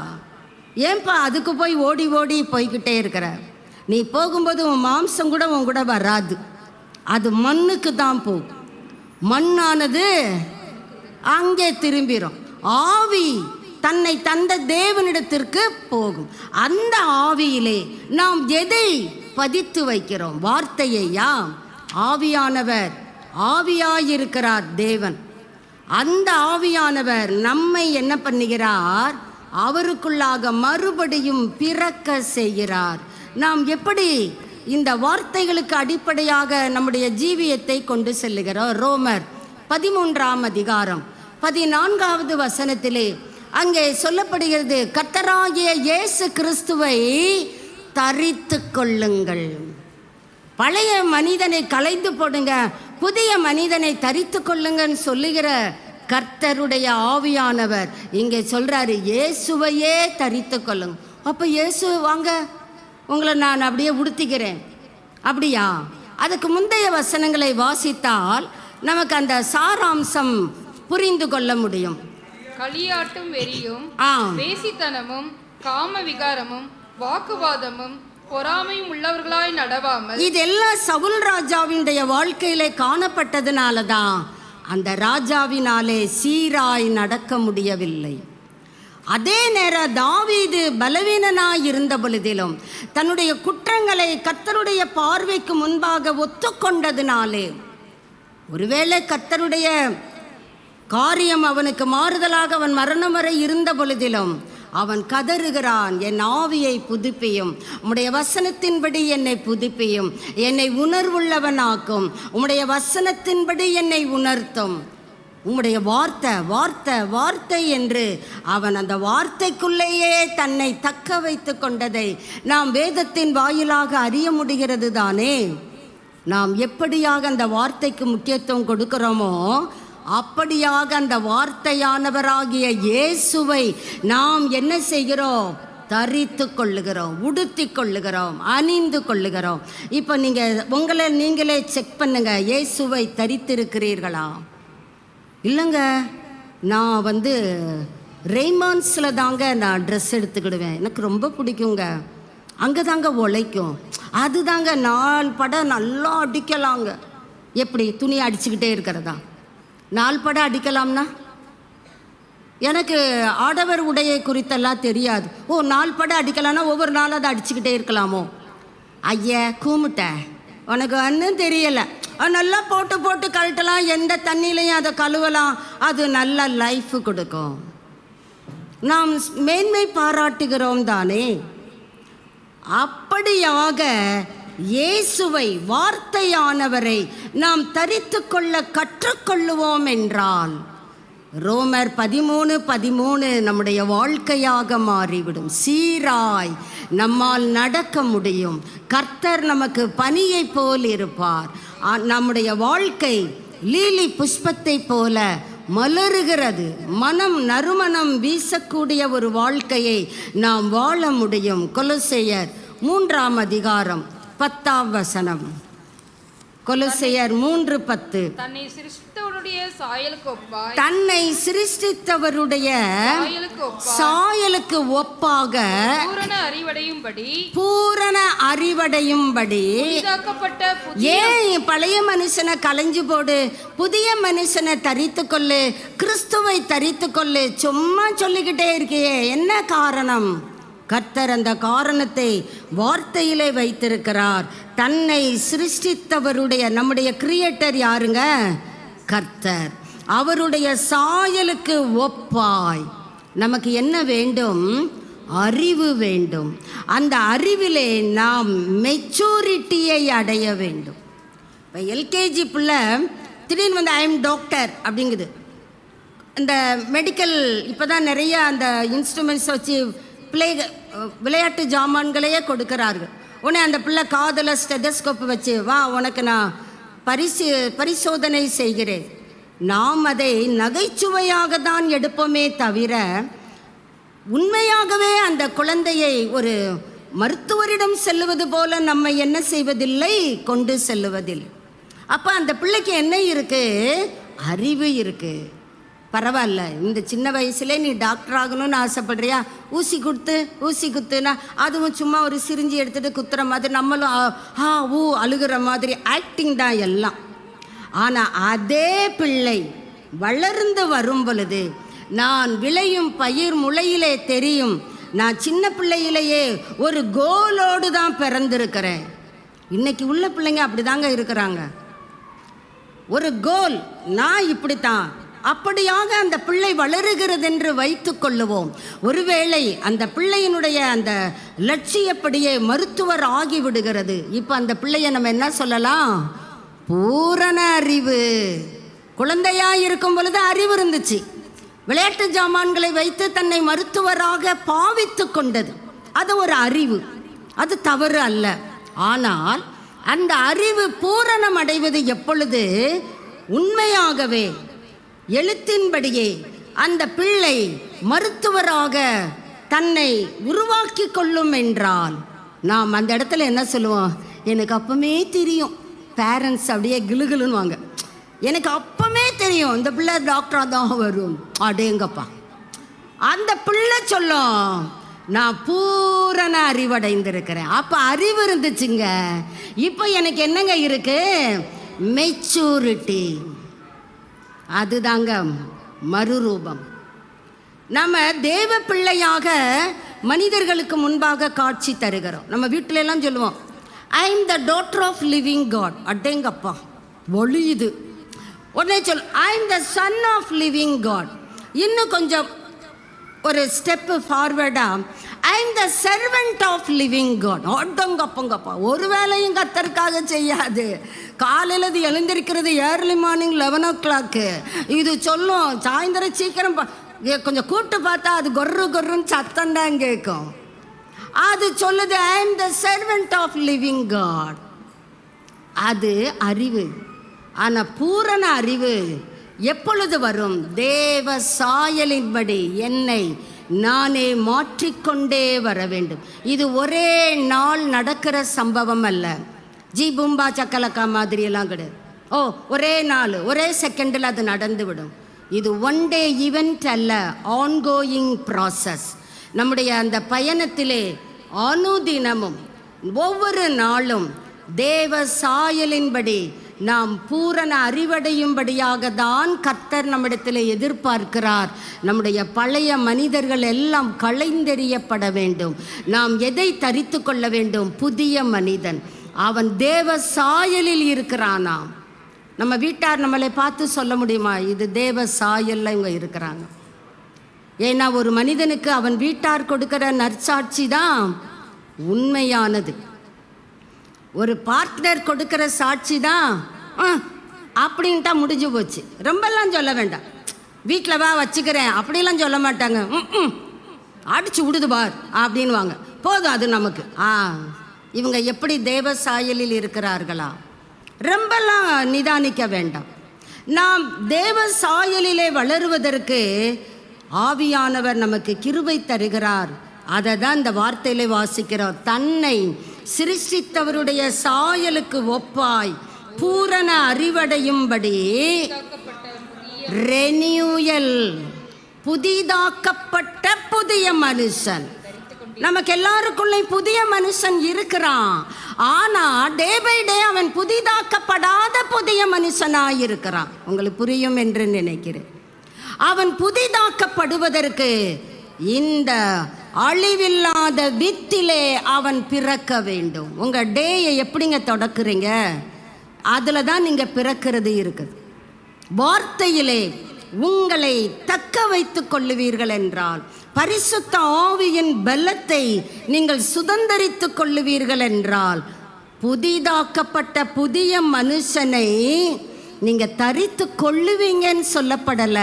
ஏன்பா அதுக்கு போய் ஓடி ஓடி போய்கிட்டே இருக்கிற? நீ போகும்போது உன் மாம்சம் கூட உன் கூட வராது, அது மண்ணுக்கு தான் போகும். மண்ணானது அங்கே திரும்பிடும். ஆவி தன்னை தந்த தேவனிடத்திற்கு போகும். அந்த ஆவியிலே நாம் எதை பதித்து வைக்கிறோம்? வார்த்தையா? ஆவியானவர் ஆவியாயிருக்கிறார் தேவன். அந்த ஆவியானவர் நம்மை என்ன பண்ணுகிறார்? அவருக்குள்ளாக மறுபடியும் பிறக்க செய்கிறார். நாம் எப்படி இந்த வார்த்தைகளுக்கு அடிப்படையாக நம்முடைய ஜீவியத்தை கொண்டு செல்லுகிறோம்? ரோமர் 13ஆம் அதிகாரம் 14வது வசனத்திலே அங்கே சொல்லப்படுகிறது, கர்த்தராகிய இயேசு கிறிஸ்துவை தரித்து கொள்ளுங்கள். பழைய மனிதனை களைந்து போடுங்க, புதிய மனிதனை தரித்து கொள்ளுங்கன்னு சொல்லுகிற கர்த்தருடைய ஆவியானவர் இங்கே சொல்றாரு, இயேசுவையே தரித்து கொள்ளுங்க. அப்போ இயேசு வாங்க உங்களை நான் அப்படியே உடுத்திக்கிறேன், அப்படியா? அதுக்கு முந்தைய வசனங்களை வாசித்தால் நமக்கு அந்த சாராம்சம் புரிந்து கொள்ள முடியும். களியாட்டும் வெறியும் வேசித்தனமும் காம விகாரமும் வாக்குவாதமும் பொறாமையும் உள்ளவர்களாய் நடவாமல், இதெல்லாம் சவுல் ராஜாவினுடைய வாழ்க்கையிலே காணப்பட்டதுனால தான் அந்த ராஜாவினாலே சீராய் நடக்க முடியவில்லை. அதே நேரம் தாவீது பலவீனனாய் இருந்த பொழுதிலும் தன்னுடைய குற்றங்களை கர்த்தருடைய பார்வைக்கு முன்பாக ஒத்துக்கொண்டதினாலே, ஒருவேளை கர்த்தருடைய காரியம் அவனுக்கு மாறுதலாக அவன் மரணம் வரை இருந்த பொழுதிலும் அவன் கதறுகிறான், என் ஆவியை புதுப்பியும், உம்முடைய வசனத்தின்படி என்னை புதுப்பியும், என்னை உணர்வுள்ளவனாக்கும், உம்முடைய வசனத்தின்படி என்னை உணர்த்தும், உம்முடைய வார்த்தை வார்த்தை வார்த்தை என்று அவன் அந்த வார்த்தைக்குள்ளேயே தன்னை தக்க வைத்து கொண்டதை நாம் வேதத்தின் வாயிலாக அறிய முடிகிறது தானே. நாம் எப்படியாக அந்த வார்த்தைக்கு முக்கியத்துவம் கொடுக்கிறோமோ அப்படியாக அந்த வார்த்தையானவராகிய இயேசுவை நாம் என்ன செய்கிறோம்? தரித்து கொள்ளுகிறோம், உடுத்தி கொள்ளுகிறோம், அணிந்து கொள்ளுகிறோம். இப்போ நீங்கள் உங்களை நீங்களே செக் பண்ணுங்க, இயேசுவை தரித்திருக்கிறீர்களா? இல்லைங்க, நான் ரெய்மான்ஸில் தாங்க நான் ட்ரெஸ் எடுத்துக்கிடுவேன், எனக்கு ரொம்ப பிடிக்குங்க, அங்கே தாங்க உழைக்கும், அது தாங்க 4 படம் நல்லா அடிக்கலாங்க. எப்படி துணி அடிச்சுக்கிட்டே இருக்கிறதா? 4 படம் அடிக்கலாம்னா? எனக்கு ஆடவர் உடையை குறித்தெல்லாம் தெரியாது. 4 படம் அடிக்கலாம்னா ஒவ்வொரு நாளும் அதை அடிச்சுக்கிட்டே இருக்கலாமோ? ஐயா கூமுட்ட, உனக்கு ஒன்றும் தெரியலை, நல்லா போட்டு போட்டு கழட்டலாம், எந்த தண்ணியிலையும் அதை கழுவலாம், அது நல்ல லைஃப் கொடுக்கும். நாம் மேன்மை பாராட்டுகிறோம் தானே. அப்படியாக இயேசுவை வார்த்தையானவரை நாம் தரித்து கொள்ள கற்றுக்கொள்ளுவோம் என்றால் ரோமர் 13:13 நம்முடைய வாழ்க்கையாக மாறிவிடும். சீராய் நம்மால் நடக்க முடியும். கர்த்தர் நமக்கு பனியை போல் இருப்பார். நம்முடைய வாழ்க்கை லீலி புஷ்பத்தை போல மலருகிறது. மனம் நறுமணம் வீசக்கூடிய ஒரு வாழ்க்கையை நாம் வாழ முடியும். கொலோசையர் 3ஆம் அதிகாரம் 10ஆம் வசனம். கொலோசையர் 3:10. தன்னை சிருஷ்டித்தவருடைய சிருஷ்டித்தவருடைய சாயலுக்கு ஒப்பாய், தன்னை சிருஷ்டித்தவருடைய சாயலுக்கு ஒப்பாக பூரண அறிவடையும்படி ஏன் பழைய மனுஷனை களைஞ்சு போடு, புதிய மனுஷனை தரித்து கொள்ளு, கிறிஸ்துவை தரித்து கொள்ளு, சும்மா சொல்லிக்கிட்டே இருக்கியே, என்ன காரணம்? கர்த்தர் அந்த காரணத்தை வார்த்தையிலே வைத்திருக்கிறார். தன்னை சிருஷ்டித்தவருடைய, நம்முடைய கிரியேட்டர் யாருங்க? கர்த்தர். அவருடைய சாயலுக்கு ஒப்பாய். நமக்கு என்ன வேண்டும்? அறிவு வேண்டும். அந்த அறிவிலே நாம் மெச்சூரிட்டியை அடைய வேண்டும். இப்போ எல்கேஜி பிள்ளை திடீர்னு வந்து ஐ எம் டாக்டர் அப்படிங்குது. இந்த மெடிக்கல் இப்போ தான் நிறைய அந்த இன்ஸ்ட்ருமெண்ட்ஸ் வச்சு விளையாட்டு ஜாமான்களையே கொடுக்கிறார்கள். உடனே அந்த பிள்ளை காதில் ஸ்டெதஸ்கோப் வச்சு, வா உனக்கு நான் பரிசோதனை செய்கிறேன். நாம் அதை நகைச்சுவையாக தான் எடுப்போமே தவிர உண்மையாகவே அந்த குழந்தையை ஒரு மருத்துவரிடம் செல்லுவது போல நம்ம என்ன செய்வதில்லை, கொண்டு செல்லுவதில்லை. அப்போ அந்த பிள்ளைக்கு என்ன இருக்குது? அறிவு இருக்குது. பரவாயில்ல, இந்த சின்ன வயசுலே நீ டாக்டர் ஆகணும்னு ஆசைப்படுறியா, ஊசி குத்துனா அதுவும் சும்மா ஒரு சிரிஞ்சி எடுத்துகிட்டு குத்துற மாதிரி, நம்மளும் அழுகிற மாதிரி ஆக்டிங் தான் எல்லாம். ஆனால் அதே பிள்ளை வளர்ந்து வரும் பொழுது, நான் விளையும் பயிர் முளையிலே தெரியும், நான் சின்ன பிள்ளையிலேயே ஒரு கோலோடு தான் பிறந்திருக்கிறேன். இன்னைக்கு உள்ள பிள்ளைங்க அப்படி தாங்க இருக்கிறாங்க. ஒரு கோல், நான் இப்படித்தான். அப்படியாக அந்த பிள்ளை வளருகிறது என்று வைத்து கொள்ளுவோம். ஒருவேளை அந்த பிள்ளையினுடைய அந்த லட்சியப்படியே மருத்துவர் ஆகிவிடுகிறது. இப்போ அந்த பிள்ளையை நம்ம என்ன சொல்லலாம்? பூரண அறிவு. குழந்தையாக இருக்கும் பொழுது அறிவு இருந்துச்சு. விளையாட்டு ஜாமான்களை வைத்து தன்னை மருத்துவராக பாவித்து கொண்டது, அது ஒரு அறிவு, அது தவறு அல்ல. ஆனால் அந்த அறிவு பூரணம் அடைவது எப்பொழுது? உண்மையாகவே எழுத்தின்படியே அந்த பிள்ளை மருத்துவராக தன்னை உருவாக்கி கொள்ளும் என்றால் நாம் அந்த இடத்துல என்ன சொல்லுவோம்? எனக்கு அப்பமே தெரியும். பேரண்ட்ஸ் அப்படியே கிளுகிளுன்னு வாங்க, எனக்கு அப்பமே தெரியும் இந்த பிள்ளை டாக்டராக தான் வரும். அடேங்கப்பா, அந்த பிள்ளை சொல்லும், நான் பூரண அறிவடைந்திருக்கிறேன். அப்போ அறிவு இருந்துச்சுங்க. இப்போ எனக்கு என்னங்க இருக்கு? மெச்சூரிட்டி. அதுதாங்க மறுரூபம். நம்ம தேவ பிள்ளையாக மனிதர்களுக்கு முன்பாக காட்சி தருகிறோம். நம்ம வீட்டில எல்லாம் சொல்லுவோம், I am the daughter of living God. அடேங்கப்பா, ஒளியுது. உடனே சொல், I am the son of living God. இன்னும் கொஞ்சம் ஒரு ஸ்டெப்பு ஃபார்வர்டா, I am the servant of living God. அடங்கப்பங்கப்பா, ஒரு வேலையும் கர்த்தருக்காக செய்யாது. காலையில் இது எழுந்திருக்கிறது ஏர்லி மார்னிங் 11 o'clock. இது சொல்லும் சாயந்தரம் சீக்கிரம் கொஞ்சம் கூட்டு பார்த்தா அது கொர்ருன்னு சத்தம்தான் கேட்கும். அது சொல்லுது, I am the servant of living God. அது அறிவு. ஆனால் பூரண அறிவு எப்பொழுது வரும்? தேவ சாயலின்படி என்னை நானே மாற்றிக்கொண்டே வர வேண்டும். இது ஒரே நாள் நடக்கிற சம்பவம் அல்ல. ஜி பூம்பா சக்கலக்கா மாதிரியெல்லாம் கிடையாது. ஒரே நாள் ஒரே செகண்டில் அது நடந்து விடும். இது ஒன் டே ஈவெண்ட் அல்ல, ஆன்கோயிங் ப்ராசஸ். நம்முடைய அந்த பயணத்திலே அனுதினமும் ஒவ்வொரு நாளும் தேவ சாயலின்படி நாம் பூரண அறிவடையும்படியாக தான் கர்த்தர் நம்மிடத்தில் எதிர்பார்க்கிறார். நம்முடைய பழைய மனிதர்கள் எல்லாம் களைந்தெறியப்பட வேண்டும். நாம் எதை தரித்து கொள்ள வேண்டும்? புதிய மனிதன். அவன் தேவ சாயலில் இருக்கிறானாம். நம்ம வீட்டார் நம்மளை பார்த்து சொல்ல முடியுமா, இது தேவ சாயல்ல இவங்க இருக்கிறாங்க? ஏன்னா ஒரு மனிதனுக்கு அவன் வீட்டார் கொடுக்கிற நற்சாட்சி தான் உண்மையானது. ஒரு பார்ட்னர் கொடுக்கிற சாட்சி தான் அப்படின்ட்டா முடிஞ்சு போச்சு. ரொம்பலாம் சொல்ல வேண்டாம். வீட்டில் வா வச்சுக்கிறேன் அப்படிலாம் சொல்ல மாட்டாங்க. அடிச்சு விடுது பார் அப்படின்வாங்க. போதும் அது நமக்கு. இவங்க எப்படி தேவ சாயலில் இருக்கிறார்களா? ரொம்பலாம் நிதானிக்க வேண்டாம். நாம் தேவ சாயலிலே வளருவதற்கு ஆவியானவர் நமக்கு கிருபை தருகிறார். அதை தான் இந்த வார்த்தையிலே வாசிக்கிறோம். தன்னை சிருஷ்டித்தவருடைய சாயலுக்கு ஒப்பாய் பூரண அறிவடையும்படி ரெனியூயல், புதிதாக்கப்பட்ட புதிய மனுஷன். நமக்கு எல்லாருக்குள்ளே புதிய மனுஷன் இருக்கிறான். ஆனா டே பை டே அவன் புதிதாக்கப்படாத புதிய மனுஷனாய் இருக்கிறான். உங்களுக்கு புரியும் என்று நினைக்கிறேன். அவன் புதிதாக்கப்படுவதற்கு இந்த அழிவில்லாத வித்திலே அவன் பிறக்க வேண்டும். உங்க டேயை எப்படிங்க தொடக்குறீங்க? அதுல தான் நீங்க பிறக்கிறது இருக்குது. வார்த்தையிலே உங்களை தக்க வைத்துக் கொள்ளுவீர்கள் என்றால், பரிசுத்த ஆவியின் பலத்தை நீங்கள் சுதந்தரித்துக் கொள்ளுவீர்கள் என்றால், புதிதாக்கப்பட்ட புதிய மனுஷனை நீங்க தரித்து கொள்ளுவீங்கன்னு சொல்லப்படல,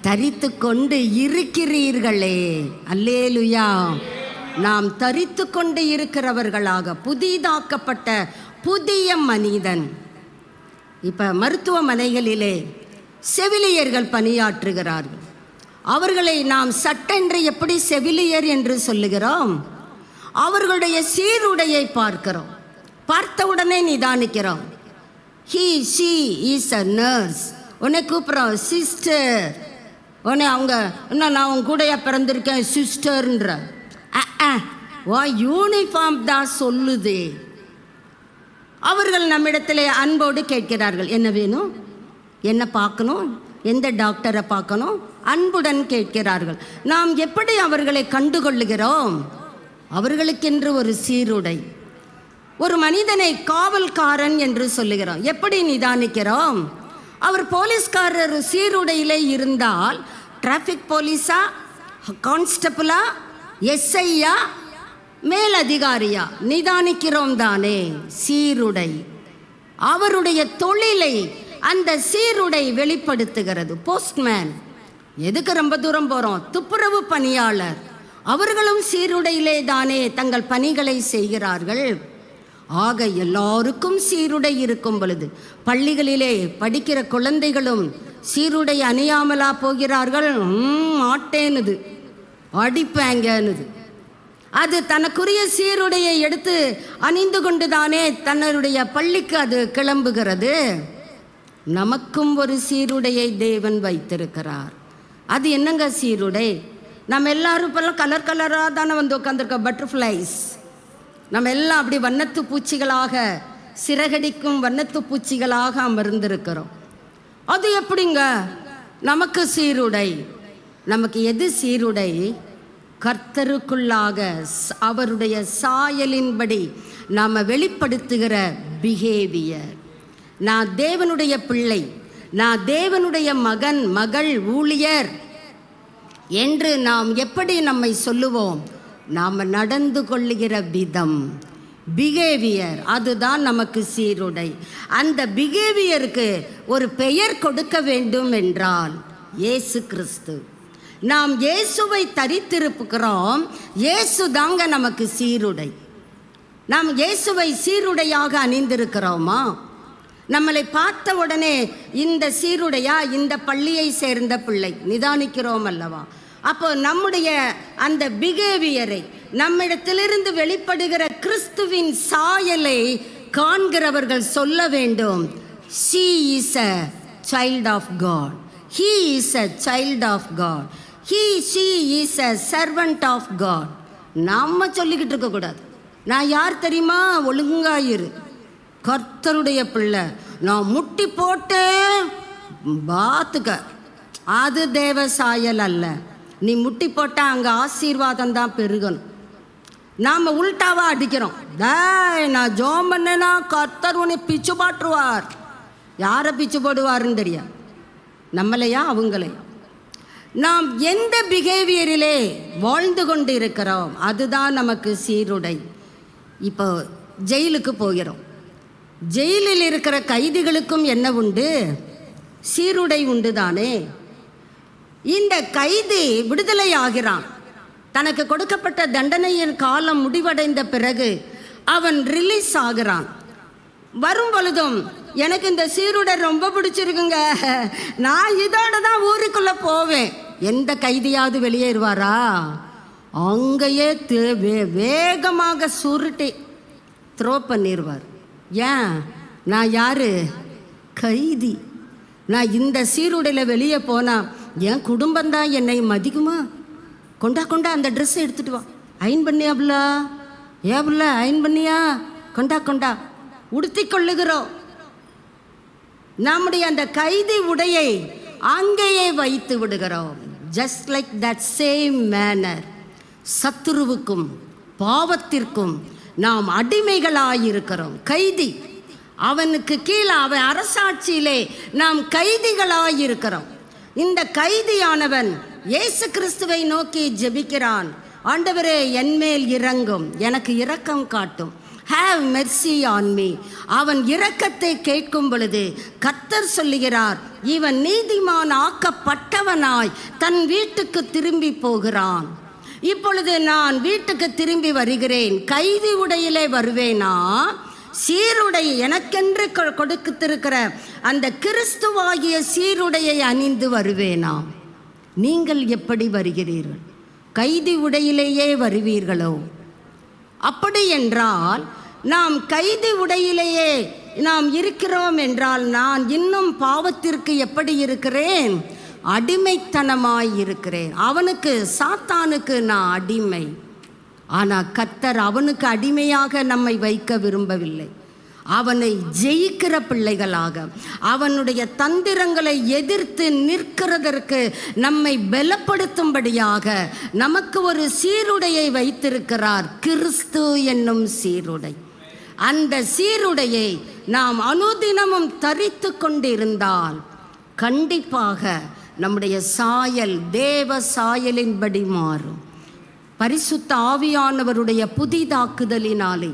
தரித்து கொண்டு இருக்கிறீர்களே. அல்லேலுயா. நாம் தரித்து கொண்டு இருக்கிறவர்களாக புதிதாக்கப்பட்ட புதிய மனிதன். இப்ப மருத்துவமனைகளிலே செவிலியர்கள் பணியாற்றுகிறார்கள். அவர்களை நாம் சட்டென்று எப்படி செவிலியர் என்று சொல்லுகிறோம்? அவர்களுடைய சீருடையை பார்க்கிறோம், பார்த்தவுடனே நிதானிக்கிறோம். he she is a nurse. உன்னை கூப்பிட்றோம் சிஸ்டர். உன்னை அவங்க இன்னும் நான் உன் கூடையா பிறந்திருக்கேன் சிஸ்டர்ன்ற. யூனிஃபார்ம் தான் சொல்லுது. அவர்கள் நம்மிடத்திலே அன்போடு கேட்கிறார்கள், என்ன வேணும், என்ன பார்க்கணும், எந்த டாக்டரை பார்க்கணும், அன்புடன் கேட்கிறார்கள். நாம் எப்படி அவர்களை கண்டுகொள்ளுகிறோம்? அவர்களுக்கென்று ஒரு சீருடை. ஒரு மனிதனை காவல்காரன் என்று சொல்லுகிறோம். எப்படி நிதானிக்கிறோம்? அவர் போலீஸ்காரர் சீருடையிலே இருந்தால் டிராஃபிக் போலீஸா, கான்ஸ்டபிளா, எஸ்ஐயா, மேலதிகாரியா நிதானிக்கிறோம் தானே? சீருடை அவருடைய தொழிலை அந்த சீருடை வெளிப்படுத்துகிறது. போஸ்ட்மேன், எதுக்கு ரொம்ப தூரம் போகிறோம்? துப்புரவு பணியாளர், அவர்களும் சீருடையிலே தானே தங்கள் பணிகளை செய்கிறார்கள். ஆக எல்லாருக்கும் சீருடை இருக்கும் பொழுது பள்ளிகளிலே படிக்கிற குழந்தைகளும் சீருடை அணியாமலா போகிறார்கள்? மாட்டேனுது, அடிப்பேங்கன்னுது. அது தனக்குரிய சீருடையை எடுத்து அணிந்து கொண்டு தானே தன்னுடைய பள்ளிக்கு அது கிளம்புகிறது. நமக்கும் ஒரு சீருடையை தேவன் வைத்திருக்கிறார். அது என்னங்க சீருடை? நம்ம எல்லாரும் இப்போல்லாம் கலர் கலராக தானே வந்து உட்காந்துருக்கோம். பட்டர்ஃப்ளைஸ், நம்ம எல்லாம் அப்படி வண்ணத்து பூச்சிகளாக, சிறகடிக்கும் வண்ணத்து பூச்சிகளாக அமர்ந்திருக்கிறோம். அது எப்படிங்க நமக்கு சீருடை? நமக்கு எது சீருடை? கர்த்தருக்குள்ளாக அவருடைய சாயலின்படி நாம் வெளிப்படுத்துகிற பிஹேவியர். நான் தேவனுடைய பிள்ளை, நான் தேவனுடைய மகன், மகள், ஊழியர் என்று நாம் எப்படி நம்மை சொல்லுவோம்? நாம் நடந்து கொள்ளுகிற விதம், பிஹேவியர், அதுதான் நமக்கு சீருடை. அந்த பிஹேவியருக்கு ஒரு பெயர் கொடுக்க வேண்டும் என்றால் இயேசு கிறிஸ்து. நாம் இயேசுவை தரித்திருக்கிறோம். இயேசு தாங்க நமக்கு சீருடை. நாம் இயேசுவை சீருடையாக அணிந்திருக்கிறோமா? நம்மளை பார்த்த உடனே இந்த சீருடையா, இந்த பள்ளியை சேர்ந்த பிள்ளை நிதானிக்கிறோம் அல்லவா? அப்போ நம்முடைய அந்த பிஹேவியரை, நம்மிடத்திலிருந்து வெளிப்படுகிற கிறிஸ்துவின் சாயலை காண்கிறவர்கள் சொல்ல வேண்டும், she is a child of God, he is a child of God, she is a servant of God. நம்ம சொல்லிக்கிட்டு இருக்கக்கூடாது. நான் யார் தெரியுமா? ஒழுங்காயிரு, கர்த்தருடைய பிள்ளை, நான் முட்டி போட்டு பாத்துக்க, அது தேவ சாயல் அல்ல. நீ முட்டி போட்டால் அங்கே ஆசீர்வாதம் தான் பெருகணும். நாம் உள்டாவாக அடிக்கிறோம். நான் ஜோம் பண்ணேன்னா கர்த்தர் உன்னை பிச்சு பாட்டுருவார். யாரை பிச்சு போடுவாருன்னு தெரியாது, நம்மளையா அவங்களையா? நாம் எந்த பிஹேவியரிலே வாழ்ந்து கொண்டு இருக்கிறோம் அதுதான் நமக்கு சீருடை. இப்போ ஜெயிலுக்கு போகிறோம். ஜெயிலில் இருக்கிற கைதிகளுக்கும் என்ன உண்டு? சீருடை உண்டு தானே. இந்த கைதி விடுதலை ஆகிறான். தனக்கு கொடுக்கப்பட்ட தண்டனையின் காலம் முடிவடைந்த பிறகு அவன் ரிலீஸ் ஆகிறான். வரும் பொழுதும் எனக்கு இந்த சீருடை ரொம்ப பிடிச்சிருக்குங்க, நான் இதோட தான் ஊருக்குள்ளே போவேன். எந்த கைதியாவது வெளியேறுவாரா? அங்கேயே வேகமாக சுருட்டி த்ரோ பண்ணிடுவார். ஏன்? நான் யாரு? கைதி. நான் இந்த சீருடையில் வெளியே போனால் என் குடும்பம்தான் என்னை மதிக்குமா? கொண்டா அந்த ட்ரெஸ்ஸை எடுத்துகிட்டு வா. அயன் பண்ணியா புள்ளா? புள்ள அயன் பண்ணியா? கொண்டா உடுத்தி கொள்ளுகிறோம். நம்முடைய அந்த கைதி உடையை அங்கேயே வைத்து விடுகிறோம். Just like that same manner சத்துருவுக்கும் பாவத்திற்கும் நாம் அடிமைகளாயிருக்கிறோம். கைதி, அவனுக்கு கீழே, அவன் அரசாட்சியிலே நாம் கைதிகளாயிருக்கிறோம். இந்த கைதியானவன் இயேசு கிறிஸ்துவை நோக்கி ஜெபிக்கிறான். ஆண்டவரே, என்மேல் இரங்கும், எனக்கு இரக்கம் காட்டும். Have mercy on me. அவன் இரக்கத்தை கேட்கும் பொழுது கர்த்தர் சொல்லுகிறார், இவன் நீதிமான் ஆக்கப்பட்டவனாய் தன் வீட்டுக்கு திரும்பி போகிறான். இப்பொழுது நான் வீட்டுக்கு திரும்பி வருகிறேன். கைதி உடையிலே வருவேனா, சீருடை எனக்கென்று கொடுத்திருக்கிற அந்த கிறிஸ்துவாகிய சீருடையை அணிந்து வருவேனா? நீங்கள் எப்படி வருகிறீர்கள்? கைதி உடையிலேயே வருவீர்களோ? அப்படி என்றால் நாம் கைதி உடையிலேயே நாம் இருக்கிறோம் என்றால் நான் இன்னும் பாவத்திற்கு எப்படி இருக்கிறேன்? அடிமைத்தனமாய் இருக்கிறேன். அவனுக்கு, சாத்தானுக்கு நான் அடிமை. ஆனால் கர்த்தர் அவனுக்கு அடிமையாக நம்மை வைக்க விரும்பவில்லை. அவனை ஜெயிக்கிற பிள்ளைகளாக, அவனுடைய தந்திரங்களை எதிர்த்து நிற்கிறதற்கு நம்மை பலப்படுத்தும்படியாக நமக்கு ஒரு சீருடையை வைத்திருக்கிறார், கிறிஸ்து என்னும் சீருடை. அந்த சீருடையை நாம் அனுதினமும் தரித்து கொண்டிருந்தால் கண்டிப்பாக நம்முடைய சாயல் தேவ சாயலின்படி மாறும். பரிசுத்த ஆவியானவருடைய புதிதாக்குதலினாலே,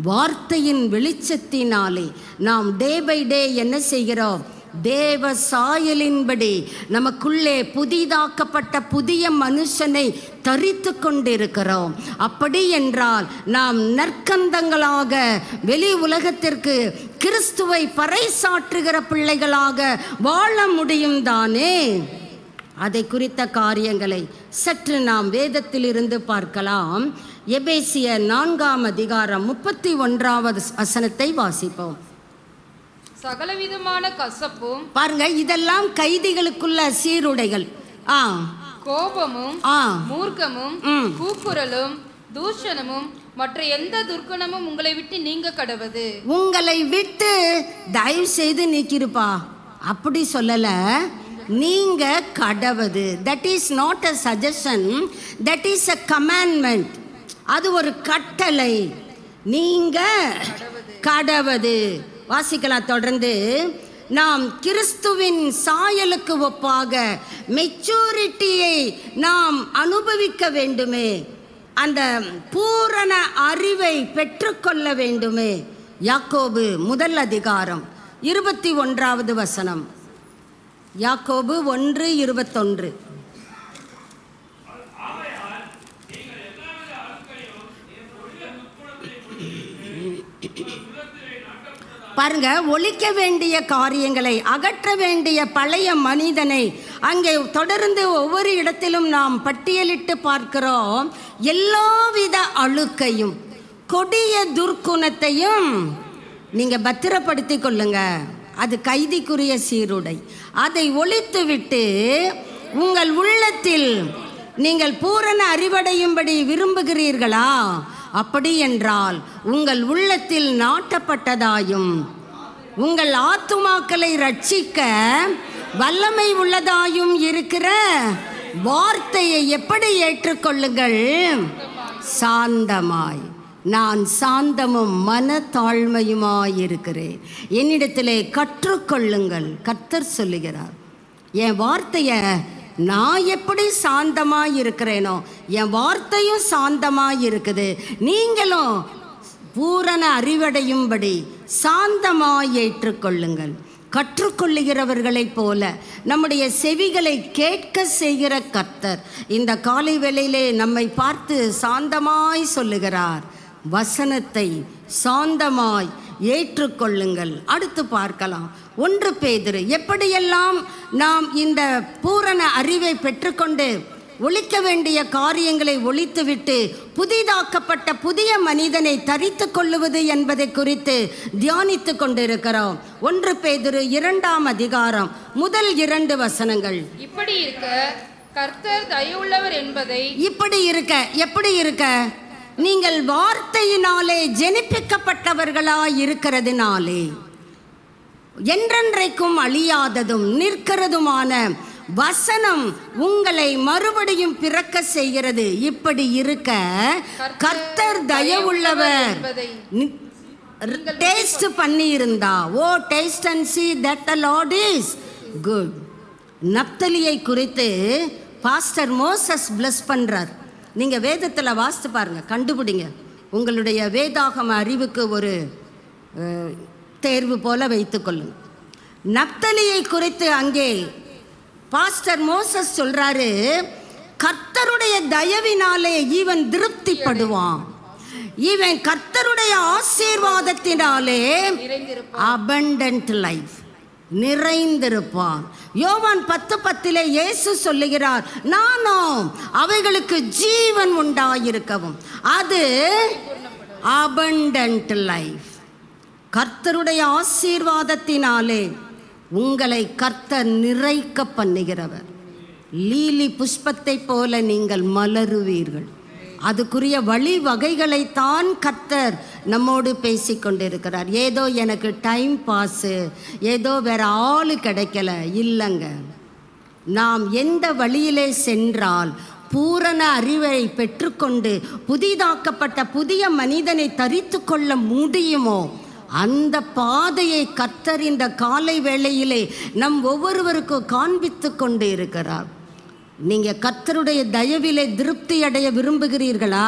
வார்த்தையின் வெளிச்சத்தினாலே நாம் டே பை டே என்ன செய்கிறோம்? தேவ சாயலின்படி நமக்குள்ளே புதிதாக்கப்பட்ட புதிய மனுஷனை தரித்து கொண்டிருக்கிறோம். அப்படி என்றால் நாம் நற்கந்தங்களாக வெளி உலகத்திற்கு கிறிஸ்துவை பறைசாற்றுகிற பிள்ளைகளாக வாழ முடியும் தானே? அதை குறித்த காரியங்களை சற்று நாம் வேதத்தில் இருந்து பார்க்கலாம். எபேசியர் 4ஆம் அதிகாரம் 31வது வசனத்தை வாசிப்போம். சகலவிதமான கசப்பும், பாருங்க, இதெல்லாம் கைதிகளுக்குள்ள சீருடைகள். கோபமும், மூர்க்கமும், கூக்குரலும், தூஷணமும் மற்ற எந்த துர்க்குணமும் உங்களை விட்டு நீங்க கடவது. உங்களை விட்டு தயவு செய்து நீக்கிருப்பா அப்படி சொல்லல, நீங்க கடவது. That is not a suggestion, that is a commandment. அது ஒரு கட்டளை. நீங்க கடவது. வாசிக்கலாம் தொடர்ந்து. நாம் கிறிஸ்துவின் சாயலுக்கு ஒப்பாக மெச்சூரிட்டியை நாம் அனுபவிக்க வேண்டுமே, அந்த பூரண அறிவை பெற்றுக்கொள்ள வேண்டுமே. யாக்கோபு 1 அதிகாரம் 21வது வசனம். யாக்கோபு 1:21. பாருங்க, ஒழிக்க வேண்டிய காரியங்களை, அகற்ற வேண்டிய பழைய மனிதனை அங்கே தொடர்ந்து ஒவ்வொரு இடத்திலும் நாம் பட்டியலிட்டு பார்க்கிறோம். எல்லாவித அழுக்கையும் கொடிய துர்க்குணத்தையும் நீங்க பத்திரப்படுத்தி கொள்ளுங்க. அது கைதிக்குரிய சீருடை. அதை ஒழித்துவிட்டு உங்கள் உள்ளத்தில் நீங்கள் பூரண அறிவடையும்படி விரும்புகிறீர்களா? அப்படி என்றால் உங்கள் உள்ளத்தில் நாட்டப்பட்டதாயும் உங்கள் ஆத்துமாக்களை ரட்சிக்க வல்லமை உள்ளதாயும் இருக்கிற வார்த்தையை எப்படி ஏற்றுக்கொள்ளுங்கள்? சாந்தமாய். நான் சாந்தமும் மனத்தாழ்மையுமாயிருக்கிறேன், என்னிடத்திலே கற்றுக்கொள்ளுங்கள். கர்த்தர் சொல்லுகிறார். என் வார்த்தையை நான் எப்படி சாந்தமாக இருக்கிறேனோ என் வார்த்தையும் சாந்தமாக இருக்குது. நீங்களும் பூரண அறிவடையும்படி சாந்தமாய் ஏற்றுக்கொள்ளுங்கள். கற்றுக்கொள்ளுகிறவர்களைப் போல நம்முடைய செவிகளை கேட்க செய்கிற கர்த்தர் இந்த காலை வேளையிலே நம்மை பார்த்து சாந்தமாய் சொல்லுகிறார். வசனத்தை சாந்தமாய் ஏற்றுக்கொள்ளுங்கள். அடுத்து பார்க்கலாம். 1 பேதுரு. எப்படியெல்லாம் நாம் இந்த பூரண அறிவை பெற்றுக்கொண்டு ஒழிக்க வேண்டிய காரியங்களை ஒழித்துவிட்டு புதிதாக்கப்பட்ட புதிய மனிதனை தரித்து கொள்ளுவது என்பதை குறித்து தியானித்து கொண்டிருக்கிறோம். 1 பேதுரு 2ஆம் அதிகாரம் முதல் 2 வசனங்கள். இப்படி இருக்க கர்த்தர் தயவுள்ளவர் என்பதை எப்படி இருக்க நீங்கள் வார்த்தையினாலே ஜெனிப்பிக்கப்பட்டவர்களாய் இருக்கிறதுனாலே என்றென்றைக்கும் அழியாததும் நிற்கிறதுமான வசனம் உங்களை மறுபடியும் பிறக்க செய்கிறது. இப்படி இருக்க கர்த்தர் தயவுள்ளவர். டேஸ்ட் பண்ணி இருந்தா, O taste and see that the Lord is good. நப்தலியை குறித்து பாஸ்டர் மோசஸ் பிளஸ் பண்றார். நீங்க வேதத்தில் வாசித்து பாருங்க, கண்டுபிடிங்க. உங்களுடைய வேதாகம அறிவுக்கு ஒரு தேர்வு போல வைத்துக்கொள்ளுங்க. நப்தலியை குறித்து அங்கே பாஸ்டர் மோசஸ் சொல்றாரு, கர்த்தருடைய தயவினாலே இவன் திருப்திப்படுவான், இவன் கர்த்தருடைய ஆசீர்வாதத்தினாலே abundant life நிறைந்திருப்பான். யோவான் 10:10 இயேசு சொல்லுகிறார், நானும் அவைகளுக்கு ஜீவன் உண்டாயிருக்கவும் அது abundant life. கர்த்தருடைய ஆசீர்வாதத்தினாலே உங்களை கர்த்தர் நிறைக்க பண்ணுகிறவர். லீலி புஷ்பத்தை போல நீங்கள் மலருவீர்கள். அதுக்குரிய வழி வகைகளைத்தான் கர்த்தர் நம்மோடு பேசி கொண்டிருக்கிறார். ஏதோ எனக்கு டைம் பாஸு, ஏதோ வேற ஆள் கிடைக்கல, இல்லைங்க. நாம் எந்த வழியிலே சென்றால் பூரண அறிவை பெற்றுக்கொண்டு புதிதாக்கப்பட்ட புதிய மனிதனை தரித்து கொள்ள முடியுமோ அந்த பாதையை கர்த்தர் இந்த காலை வேளையிலே நம் ஒவ்வொருவருக்கும் காண்பித்து கொண்டு இருக்கிறார். நீங்கள் கர்த்தருடைய தயவிலே திருப்தி அடைய விரும்புகிறீர்களா?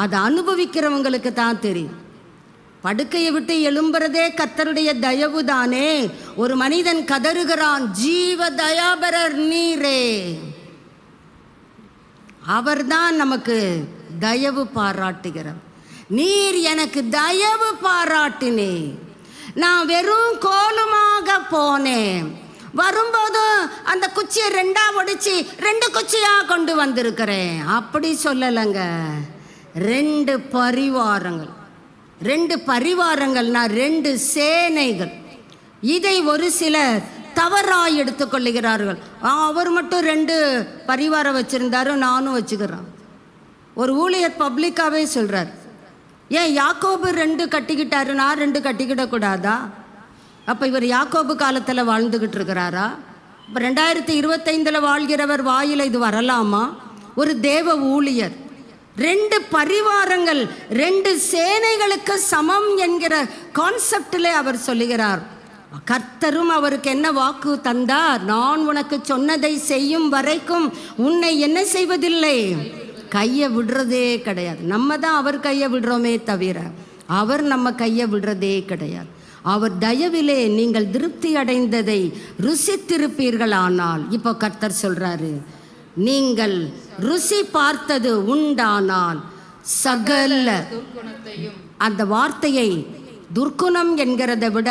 அதை அனுபவிக்கிறவங்களுக்கு தான் தெரியும். படுக்கையை விட்டு எழும்புறதே கர்த்தருடைய தயவு தானே. ஒரு மனிதன் கதறுகிறான், ஜீவ தயாபரர் நீரே. அவர்தான் நமக்கு தயவு பாராட்டுகிறார். நீர் எனக்கு தயவு பாராட்டினே. நான் வெறும் கோலுமாக போனேன், வரும்போது அந்த குச்சியை 2ஆ ஒடிச்சு 2 குச்சியாக கொண்டு வந்திருக்கிறேன். அப்படி சொல்லலைங்க. 2 பரிவாரங்கள். 2 பரிவாரங்கள்னா 2 சேனைகள். இதை ஒரு சிலர் தவறாய் எடுத்துக்கொள்ளுகிறார்கள். அவர் மட்டும் 2 பரிவாரம் வச்சுருந்தாரு, நானும் வச்சுக்கிறேன். ஒரு ஊழியர் பப்ளிக்காகவே சொல்கிறார், ஏன் யாக்கோபு 2 கட்டிக்கிட்டாரு, நான் 2 கட்டிக்கிடக்கூடாதா? அப்போ இவர் யாக்கோபு காலத்தில் வாழ்ந்துக்கிட்டு இருக்கிறாரா? இப்போ 2025 வாழ்கிறவர் வாயில் இது வரலாமா? ஒரு தேவ ஊழியர் 2 பரிவாரங்கள் 2 சேனைகளுக்கு சமம் என்கிற கான்செப்டிலே அவர் சொல்லுகிறார். கர்த்தரும் அவருக்கு என்ன வாக்கு தந்தார்? நான் உனக்கு சொன்னதை செய்யும் வரைக்கும் உன்னை என்ன செய்வதில்லை, கையை விடுறதே கிடையாது. நம்ம தான் அவர் கையை விடுறோமே தவிர அவர் நம்ம கையை விடுறதே கிடையாது. அவர் தயவிலே நீங்கள் திருப்தி அடைந்ததை ருசித்திருப்பீர்கள். ஆனால் இப்போ கர்த்தர் சொல்றாரு, நீங்கள் ருசி பார்த்தது உண்டானால் சகல, அந்த வார்த்தையை துர்க்குணம் என்கிறத விட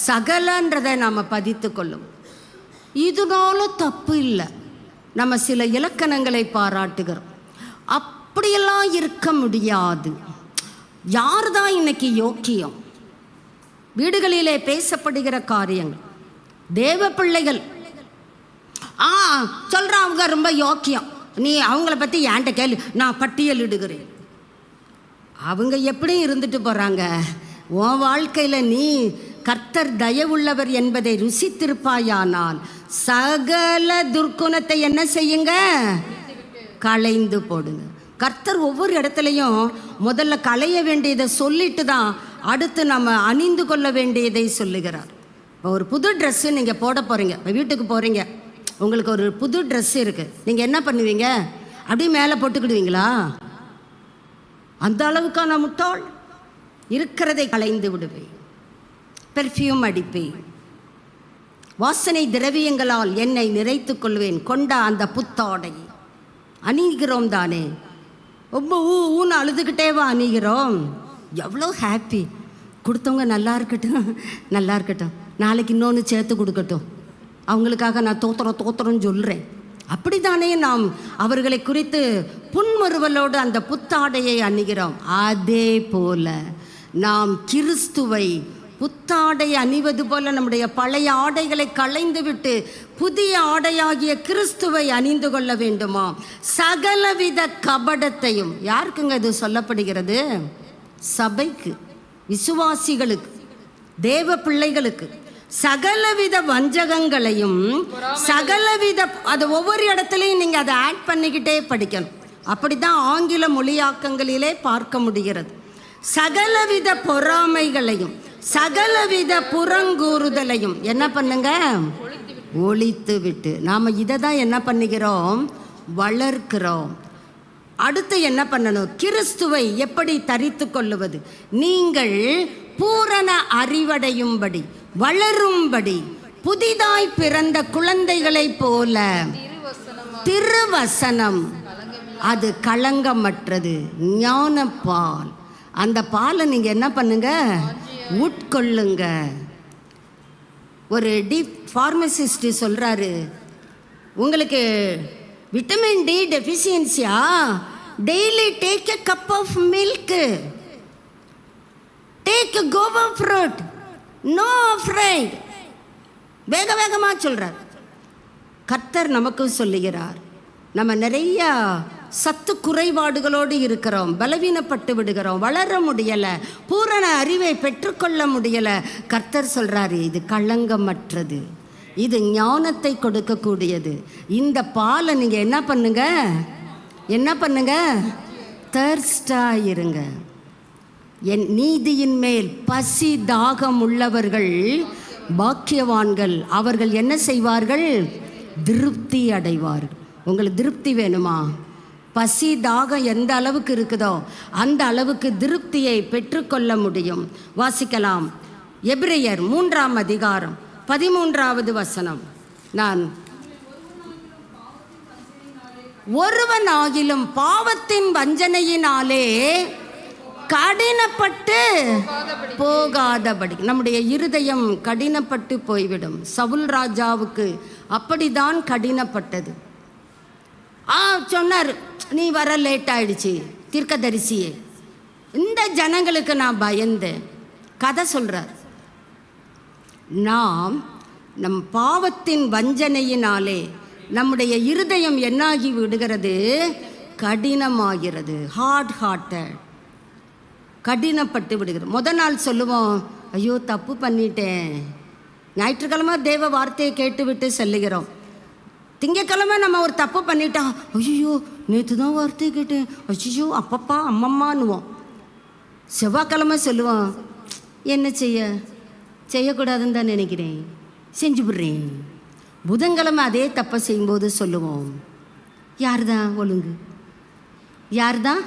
சகலன்றதை நாம் பதித்து கொள்ளும். இதனால தப்பு இல்லை. நம்ம சில இலக்கணங்களை பாராட்டுகிறோம். அப்படியெல்லாம் இருக்க முடியாது. யார் தான் இன்னைக்கு யோக்கியம்? வீடுகளிலே பேசப்படுகிற காரியங்கள், தேவ பிள்ளைகள் சொல்கிறான், அவங்க ரொம்ப யோக்கியம், நீ அவங்கள பற்றி ஏன்ட்ட கேளு, நான் பட்டியலிடுகிறேன். அவங்க எப்படி இருந்துட்டு போகிறாங்க? உன் வாழ்க்கையில் நீ கர்த்தர் தயவுள்ளவர் என்பதை ருசித்திருப்பாயானால் சகல துர்க்குணத்தை என்ன செய்யுங்க, களைந்து போடுங்க. கர்த்தர் ஒவ்வொரு இடத்துலையும் முதல்ல களைய வேண்டியதை சொல்லிட்டு தான் அடுத்து நம்ம அணிந்து கொள்ள வேண்டியதை சொல்லுகிறார். இப்போ ஒரு புது ட்ரெஸ்ஸு நீங்கள் போட போகிறீங்க, இப்போ வீட்டுக்கு போகிறீங்க, உங்களுக்கு ஒரு புது ட்ரெஸ் இருக்குது, நீங்கள் என்ன பண்ணுவீங்க? அப்படியே மேலே போட்டுக்கிடுவீங்களா? அந்த அளவுக்கான முட்டாள்? இருக்கிறதை களைந்து விடுவேன், பெர்ஃப்யூம் அடிப்பேன், வாசனை திரவியங்களால் என்னை நிறைத்து கொள்வேன், கொண்ட அந்த புத்தாடை அணிகிறோம் தானே. ரொம்ப ஊன்னு அழுதுகிட்டேவா அணிகிறோம்? எவ்வளோ ஹாப்பி. கொடுத்தவங்க நல்லா இருக்கட்டும், நல்லா இருக்கட்டும், நாளைக்கு இன்னொன்று சேர்த்து கொடுக்கட்டும், அவங்களுக்காக நான் தோத்துறோன்னு சொல்கிறேன். அப்படித்தானே நாம் அவர்களை குறித்து புன்முறுவலோடு அந்த புத்தாடையை அணிகிறோம். அதே போல நாம் கிறிஸ்துவை புத்தாடை அணிவது போல நம்முடைய பழைய ஆடைகளை களைந்துவிட்டு புதிய ஆடையாகிய கிறிஸ்துவை அணிந்து கொள்ள வேண்டுமா? சகலவித கபடத்தையும், யாருக்குங்க இது சொல்லப்படுகிறது? சபைக்கு, விசுவாசிகளுக்கு, தேவ பிள்ளைகளுக்கு. சகலவித வஞ்சகங்களையும், சகலவித, அது ஒவ்வொரு இடத்துலையும் நீங்கள் அதை ஆட் பண்ணிக்கிட்டே படிக்கணும். அப்படி தான் ஆங்கில மொழியாக்கங்களிலே பார்க்க முடிகிறது. சகலவித பொறாமைகளையும் சகலவித புறங்கூறுதலையும் என்ன பண்ணுங்க? ஒழித்து விட்டு. நாம் இதை தான் என்ன பண்ணுகிறோம்? வளர்க்கிறோம். அடுத்து என்ன பண்ணணும்? கிறிஸ்துவை எப்படி தரித்து கொள்ளுவது? நீங்கள் பூரண அறிவடையும்படி, வளரும்படி, புதிதாய் பிறந்த குழந்தைகளைப் போல திருவசனம், அது களங்கமற்றது ஞானப்பால். அந்த பாலை நீங்கள் என்ன பண்ணுங்க? உட்கொள்ளுங்க. ஒரு ஃபார்மசிஸ்ட் சொல்கிறாரு, உங்களுக்கு விட்டமின் டி டெஃபிஷியன்சியா? Daily take a cup of milk, take a guava fruit, no afraid. வேக வேகமாக சொல்கிறார். கர்த்தர் நமக்கும் சொல்லுகிறார், நம்ம நிறைய சத்து குறைபாடுகளோடு இருக்கிறோம், பலவீனப்பட்டு விடுகிறோம், வளர முடியலை, பூரண அறிவை பெற்றுக்கொள்ள முடியலை. கர்த்தர் சொல்கிறாரு, இது களங்கமற்றது, இது ஞானத்தை கொடுக்கக்கூடியது. இந்த பாலை நீங்கள் என்ன பண்ணுங்க? என்ன பண்ணுங்க? தர்ஸ்டாக இருங்க. என் நீதியின் மேல் பசி தாகம் உள்ளவர்கள் பாக்கியவான்கள், அவர்கள் என்ன செய்வார்கள்? திருப்தி அடைவார்கள். உங்களுக்கு திருப்தி வேணுமா? பசி தாகம் எந்த அளவுக்கு இருக்குதோ அந்த அளவுக்கு திருப்தியை பெற்றுக்கொள்ள முடியும். வாசிக்கலாம். எபிரெயர் 3ஆம் அதிகாரம் 13வது வசனம். நான் ஒருவனாகிலும் பாவத்தின் வஞ்சனையினாலே கடினப்பட்டு போகாதபடி. நம்முடைய இருதயம் கடினப்பட்டு போய்விடும். சவுல் ராஜாவுக்கு அப்படிதான் கடினப்பட்டது. சொன்னார், நீ வர லேட் ஆயிடுச்சு தீர்க்கதரிசியே, இந்த ஜனங்களுக்கு நான் பயந்தேன். கதை சொல்றார். நாம் நம் பாவத்தின் வஞ்சனையினாலே நம்முடைய இருதயம் என்னாகி விடுகிறது? கடினமாகிறது. ஹார்ட்டட், கடினப்பட்டு விடுகிறது. நாள் சொல்லுவோம், ஐயோ தப்பு பண்ணிட்டேன். ஞாயிற்றுக்கிழமை தேவ வார்த்தையை கேட்டுவிட்டு செல்லுகிறோம். திங்கக்கிழமை நம்ம ஒரு தப்பு பண்ணிட்டோம், ஐயோ நேற்று தான் வார்த்தையை கேட்டேன், ஐயோ அப்பப்பா அம்மம்மான்னுவோம். செவ்வாய்க்கிழமை சொல்லுவோம், என்ன செய்யக்கூடாதுன்னு தான் நினைக்கிறேன், செஞ்சு விடுறேன். புதன்கிழமை அதே தப்பை செய்யும்போது சொல்லுவோம், யார் தான் ஒழுங்கு, யார் தான்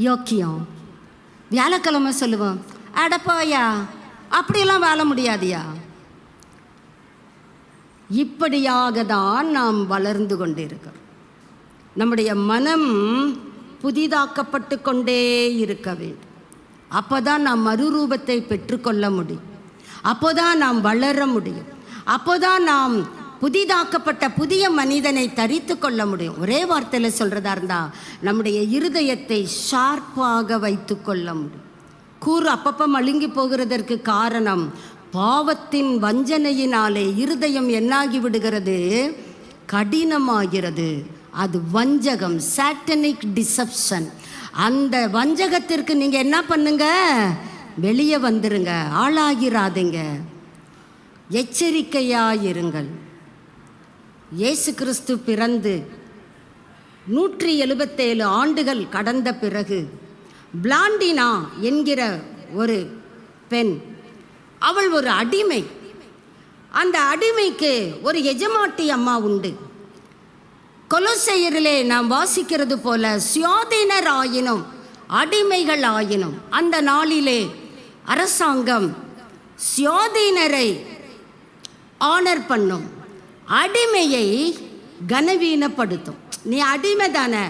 யோக்கியம். வியாழக்கிழமை சொல்லுவோம், அடப்பாயா அப்படியெல்லாம் வாழ முடியாதியா. இப்படியாக தான் நாம் வளர்ந்து கொண்டிருக்கிறோம். நம்முடைய மனம் புதிதாக்கப்பட்டு கொண்டே இருக்க வேண்டும். அப்போ தான் நாம் மறுரூபத்தை பெற்றுக்கொள்ள முடியும். அப்போ தான் நாம் வளர முடியும். அப்போ தான் நாம் புதிதாக்கப்பட்ட புதிய மனிதனை தரித்து கொள்ள முடியும். ஒரே வார்த்தையில் சொல்கிறதா இருந்தால் நம்முடைய இருதயத்தை ஷார்ப்பாக வைத்து கொள்ள முடியும். கூறு அப்பப்போ மழுங்கி போகிறதற்கு காரணம் பாவத்தின் வஞ்சனையினாலே இருதயம் என்னாகி விடுகிறது? கடினமாகிறது. அது வஞ்சகம், சாட்டனிக் டிசப்ஷன். அந்த வஞ்சகத்திற்கு நீங்கள் என்ன பண்ணுங்க? வெளியே வந்துருங்க, ஆளாகிறாதீங்க, எச்சரிக்கையாயிருங்கள். இயேசு கிறிஸ்து பிறந்து 177 ஆண்டுகள் கடந்த பிறகு பிளாண்டினா என்கிற ஒரு பெண், அவள் ஒரு அடிமை. அந்த அடிமைக்கு ஒரு எஜமாட்டி அம்மா உண்டு. கொலோசையரிலே நாம் வாசிக்கிறது போல சுயாதீனர் ஆயினும் அடிமைகள் ஆயினும் அந்த நாளிலே அரசாங்கம் சுயாதீனரை ஆனர் பண்ணும், அடிமையை கனவீனப்படுத்தும். நீ அடிமை தானே,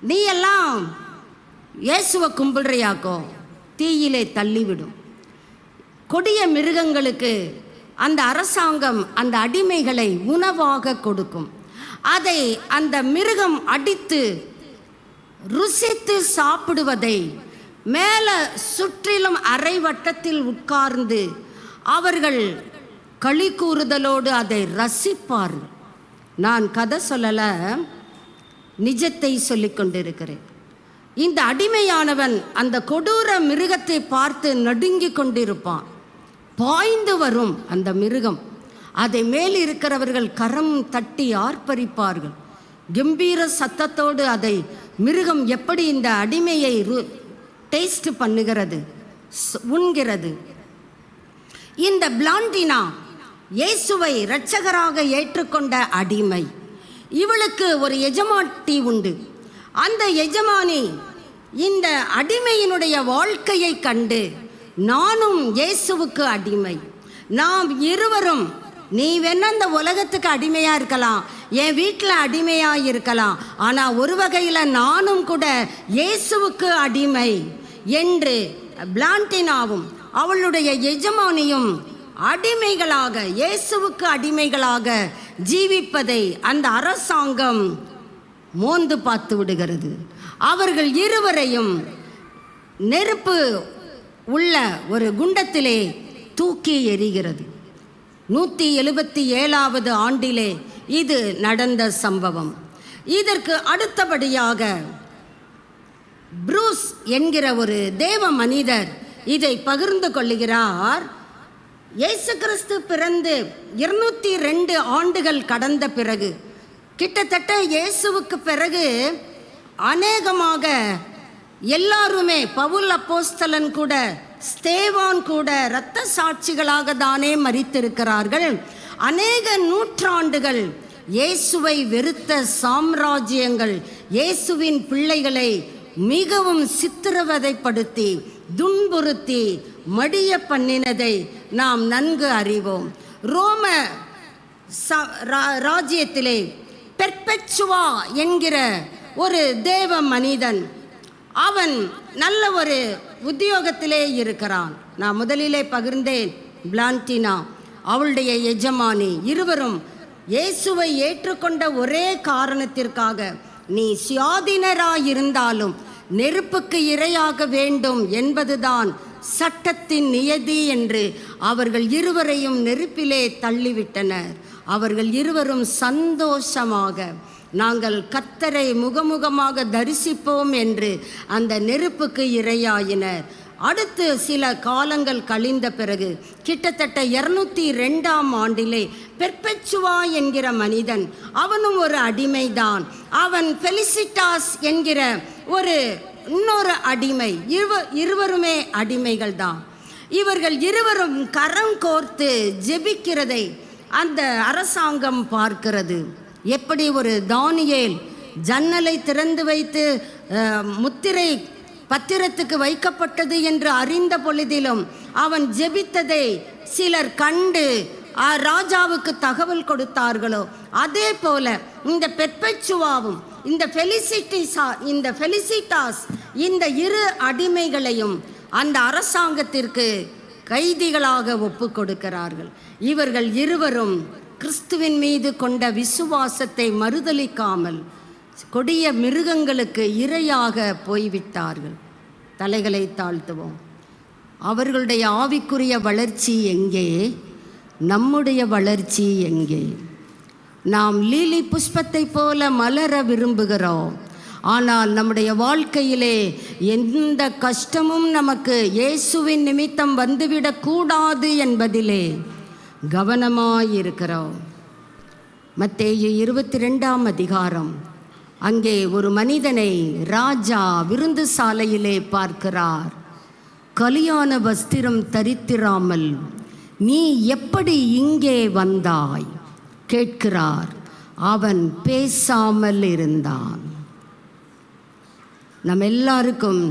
நீ எல்லாம் இயேசுவை கும்பிடுறியாக்கோ, தீயிலே தள்ளிவிடும். கொடிய மிருகங்களுக்கு அந்த அரசாங்கம் அந்த அடிமைகளை உணவாக கொடுக்கும். அதை அந்த மிருகம் அடித்து ருசித்து சாப்பிடுவதை மேலே சுற்றிலும் அரை வட்டத்தில் உட்கார்ந்து அவர்கள் களி கூறுதலோடு அதை ரசிப்பார்கள். நான் கதை சொல்லலை, நிஜத்தை சொல்லிக் கொண்டிருக்கிறேன். இந்த அடிமையானவன் அந்த கொடூர மிருகத்தை பார்த்து நடுங்கி கொண்டிருப்பான். பாய்ந்து வரும் அந்த மிருகம், அதை மேல் இருக்கிறவர்கள் கரம் தட்டி ஆர்ப்பரிப்பார்கள். கம்பீர சத்தத்தோடு அதை மிருகம் எப்படி இந்த அடிமையை டேஸ்ட் பண்ணுகிறது, உண்கிறது. இந்த பிளாண்டினா இயேசுவை இரட்சகராக ஏற்றுக்கொண்ட அடிமை. இவளுக்கு ஒரு எஜமாட்டி உண்டு. அந்த எஜமானி இந்த அடிமையினுடைய வாழ்க்கையை கண்டு, நானும் இயேசுவுக்கு அடிமை, நாம் இருவரும், நீ வேணா இந்த உலகத்துக்கு அடிமையாக இருக்கலாம், என் வீட்டில் அடிமையாக இருக்கலாம், ஆனால் ஒரு வகையில் நானும் கூட இயேசுவுக்கு அடிமை என்று பிளாண்டினாவும் அவளுடைய எஜமானியும் அடிமைகளாக, இயேசுவுக்கு அடிமைகளாக ஜீவிப்பதை அந்த அரசாங்கம் மோந்து பார்த்து விடுகிறது. அவர்கள் இருவரையும் நெருப்பு உள்ள ஒரு குண்டத்திலே தூக்கி எறிகிறது. 177வது ஆண்டிலே இது நடந்த சம்பவம். இதற்கு அடுத்தபடியாக ப்ரூஸ் என்கிற ஒரு தேவ மனிதர் இதை பகிர்ந்து கொள்ளுகிறார். இயேசு கிறிஸ்து பிறந்து 202 ஆண்டுகள் கடந்த பிறகு, கிட்டத்தட்ட இயேசுவுக்கு பிறகு அநேகமாக எல்லாருமே, பவுல் அப்போஸ்தலன் கூட, ஸ்தேவான் கூட இரத்த சாட்சிகளாக தானே மரித்திருக்கிறார்கள். அநேக நூற்றாண்டுகள் இயேசுவை வெறுத்த சாம்ராஜ்யங்கள் இயேசுவின் பிள்ளைகளை மிகவும் சித்திரவதைப்படுத்தி துன்புறுத்தி மடிய பண்ணினதை நாம் நன்கு அறிவோம். ரோம ராஜ்யத்திலே பெர்பெச்சுவா என்கிற ஒரு தேவ மனிதன், அவன் நல்ல ஒரு உத்தியோகத்திலே இருக்கிறான். நான் முதலிலே பகிர்ந்தேன், பிளாண்டினா அவளுடைய எஜமானி, இருவரும் இயேசுவை ஏற்றுக்கொண்ட ஒரே காரணத்திற்காக, நீ சுயாதீனராயிருந்தாலும் நெருப்புக்கு இரையாக வேண்டும் என்பதுதான் சட்டத்தின் நியதி என்று அவர்கள் இருவரையும் நெருப்பிலே தள்ளிவிட்டனர். அவர்கள் இருவரும் சந்தோஷமாக, நாங்கள் கர்த்தரை முகமுகமாக தரிசிப்போம் என்று அந்த நெருப்புக்கு இரையாயினர். அடுத்து சில காலங்கள் கழிந்த பிறகு, கிட்டத்தட்ட 202ஆம் ஆண்டிலே பெர்பெச்சுவா என்கிற மனிதன், அவனும் ஒரு அடிமைதான். அவன் பெலிசிட்டாஸ் என்கிற ஒரு இன்னொரு அடிமை, இருவருமே அடிமைகள் தான். இவர்கள் இருவரும் கரம் கோர்த்து ஜெபிக்கிறதை அந்த அரசாங்கம் பார்க்கிறது. எப்படி ஒரு தானியேல் ஜன்னலை திறந்து வைத்து முத்திரை பத்திரத்துக்கு வைக்கப்பட்டது என்று அறிந்த பொழுதிலும் அவன் ஜெபித்ததை சிலர் கண்டு ராஜாவுக்கு தகவல் கொடுத்தார்களோ, அதே போல இந்த பெர்பெச்சுவாவும் இந்த பெலிசிட்டாஸ் இந்த இரு அடிமைகளையும் அந்த அரசாங்கத்திற்கு கைதிகளாக ஒப்பு கொடுக்கிறார்கள். இவர்கள் இருவரும் கிறிஸ்துவின் மீது கொண்ட விசுவாசத்தை மறுதலிக்காமல் கொடிய மிருகங்களுக்கு இரையாக போய்விட்டார்கள். தலைகளை தாழ்த்துவோம். அவர்களுடைய ஆவிக்குரிய வளர்ச்சி எங்கே? நம்முடைய வளர்ச்சி எங்கே? நாம் லீலி புஷ்பத்தை போல மலர விரும்புகிறோம். ஆனால் நம்முடைய வாழ்க்கையிலே எந்த கஷ்டமும் நமக்கு இயேசுவின் நிமித்தம் வந்துவிடக்கூடாது என்பதிலே கவனமாயிருக்கிறோம். மத்தேயு 22ஆம் அதிகாரம், அங்கே ஒரு மனிதனை ராஜா விருந்து சாலையிலே பார்க்கிறார். கலியாண வஸ்திரம் தரித்திராமல் நீ எப்படி இங்கே வந்தாய் கேட்கிறார். அவன் பேசாமல் இருந்தான். நம் எல்லாருக்கும்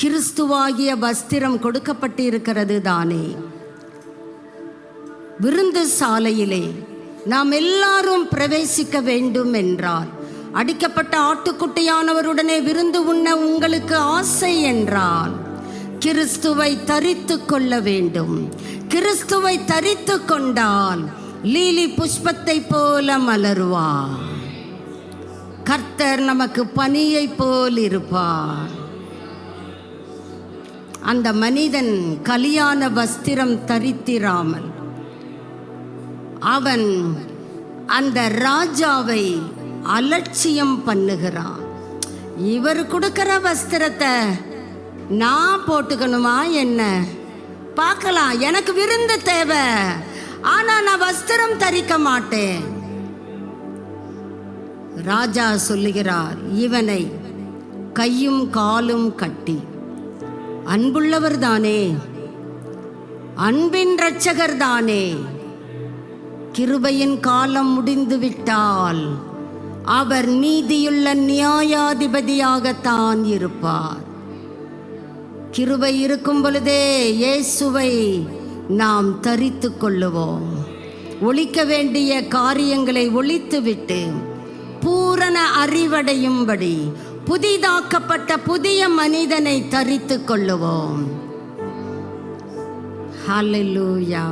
கிறிஸ்துவாகிய வஸ்திரம் கொடுக்கப்பட்டு இருக்கிறது தானே. விருந்து சாலையிலே நாம் எல்லாரும் பிரவேசிக்க வேண்டும் என்றால், அடிக்கப்பட்ட ஆட்டுக்குட்டியானவருடனே விருந்து உண்ண உங்களுக்கு ஆசை என்றால் கிறிஸ்துவை தரித்து கொள்ள வேண்டும். கிறிஸ்துவை தரித்து கொண்டால் லீலி புஷ்பத்தை போல மலருவார். கர்த்தர் நமக்கு பனியை போல் இருப்பார். அந்த மனிதன் கலியாண வஸ்திரம் தரித்திராமல் அவன் அந்த ராஜாவை அலட்சியம் பண்ணுகிறான். இவர் கொடுக்கிற வஸ்திரத்தை நான் போட்டுக்கணுமா என்ன? பார்க்கலாம், எனக்கு விருந்து தேவை, ஆனா நான் வஸ்திரம் தரிக்க மாட்டேன். ராஜா சொல்லுகிறார், இவனை கையும் காலும் கட்டி, அன்புள்ளவர் தானே, அன்பின் இரட்சகர் தானே, கிருபையின் காலம் முடிந்து விட்டால் அவர் நீதியுள்ள நியாயாதிபதியாகத்தான் இருப்பார். கிருபை இருக்கும் பொழுதே இயேசுவை நாம் தரித்து கொள்ளுவோம். ஒழிக்க வேண்டிய காரியங்களை ஒழித்துவிட்டு பூரண அறிவடையும்படி புதிதாக்கப்பட்ட புதிய மனிதனை தரித்து கொள்ளுவோம். ஹல்லேலூயா.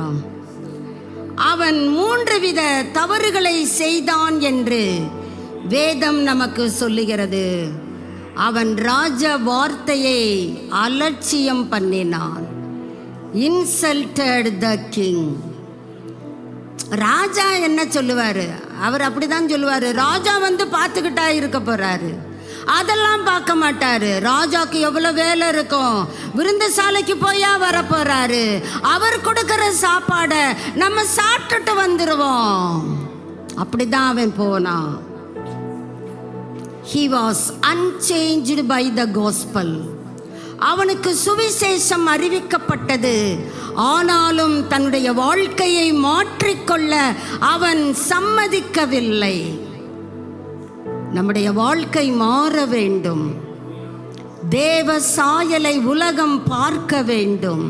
அவன் 3 வித தவறுகளை செய்தான் என்று வேதம் நமக்கு சொல்லுகிறது. அவன் ராஜ வார்த்தையை அலட்சியம் பண்ணினான். Insulted the king. ராஜா என்ன சொல்லுவாரு? அவர் அப்படிதான் சொல்லுவாரு, ராஜா வந்து பார்த்துக்கிட்டா இருக்க போறாரு, அதெல்லாம் பார்க்க மாட்டாரு. ராஜாக்கு எவ்வளவு வேலை இருக்கும், விருந்தசாலைக்கு போயா வர போறாரு, அவர் கொடுக்கிற சாப்பாடை நம்ம சாப்பிட்டுட்டு வந்துருவோம். அப்படிதான் அவன் போனான். He was unchanged by the gospel. அவனுக்கு சுவிசேஷம் அறிவிக்கப்பட்டது, ஆனாலும் தன்னுடைய வாழ்க்கையை மாற்றிக்கொள்ள அவன் சம்மதிக்கவில்லை. நம்முடைய வாழ்க்கை மாற வேண்டும். தேவ சாயலை உலகம் பார்க்க வேண்டும்.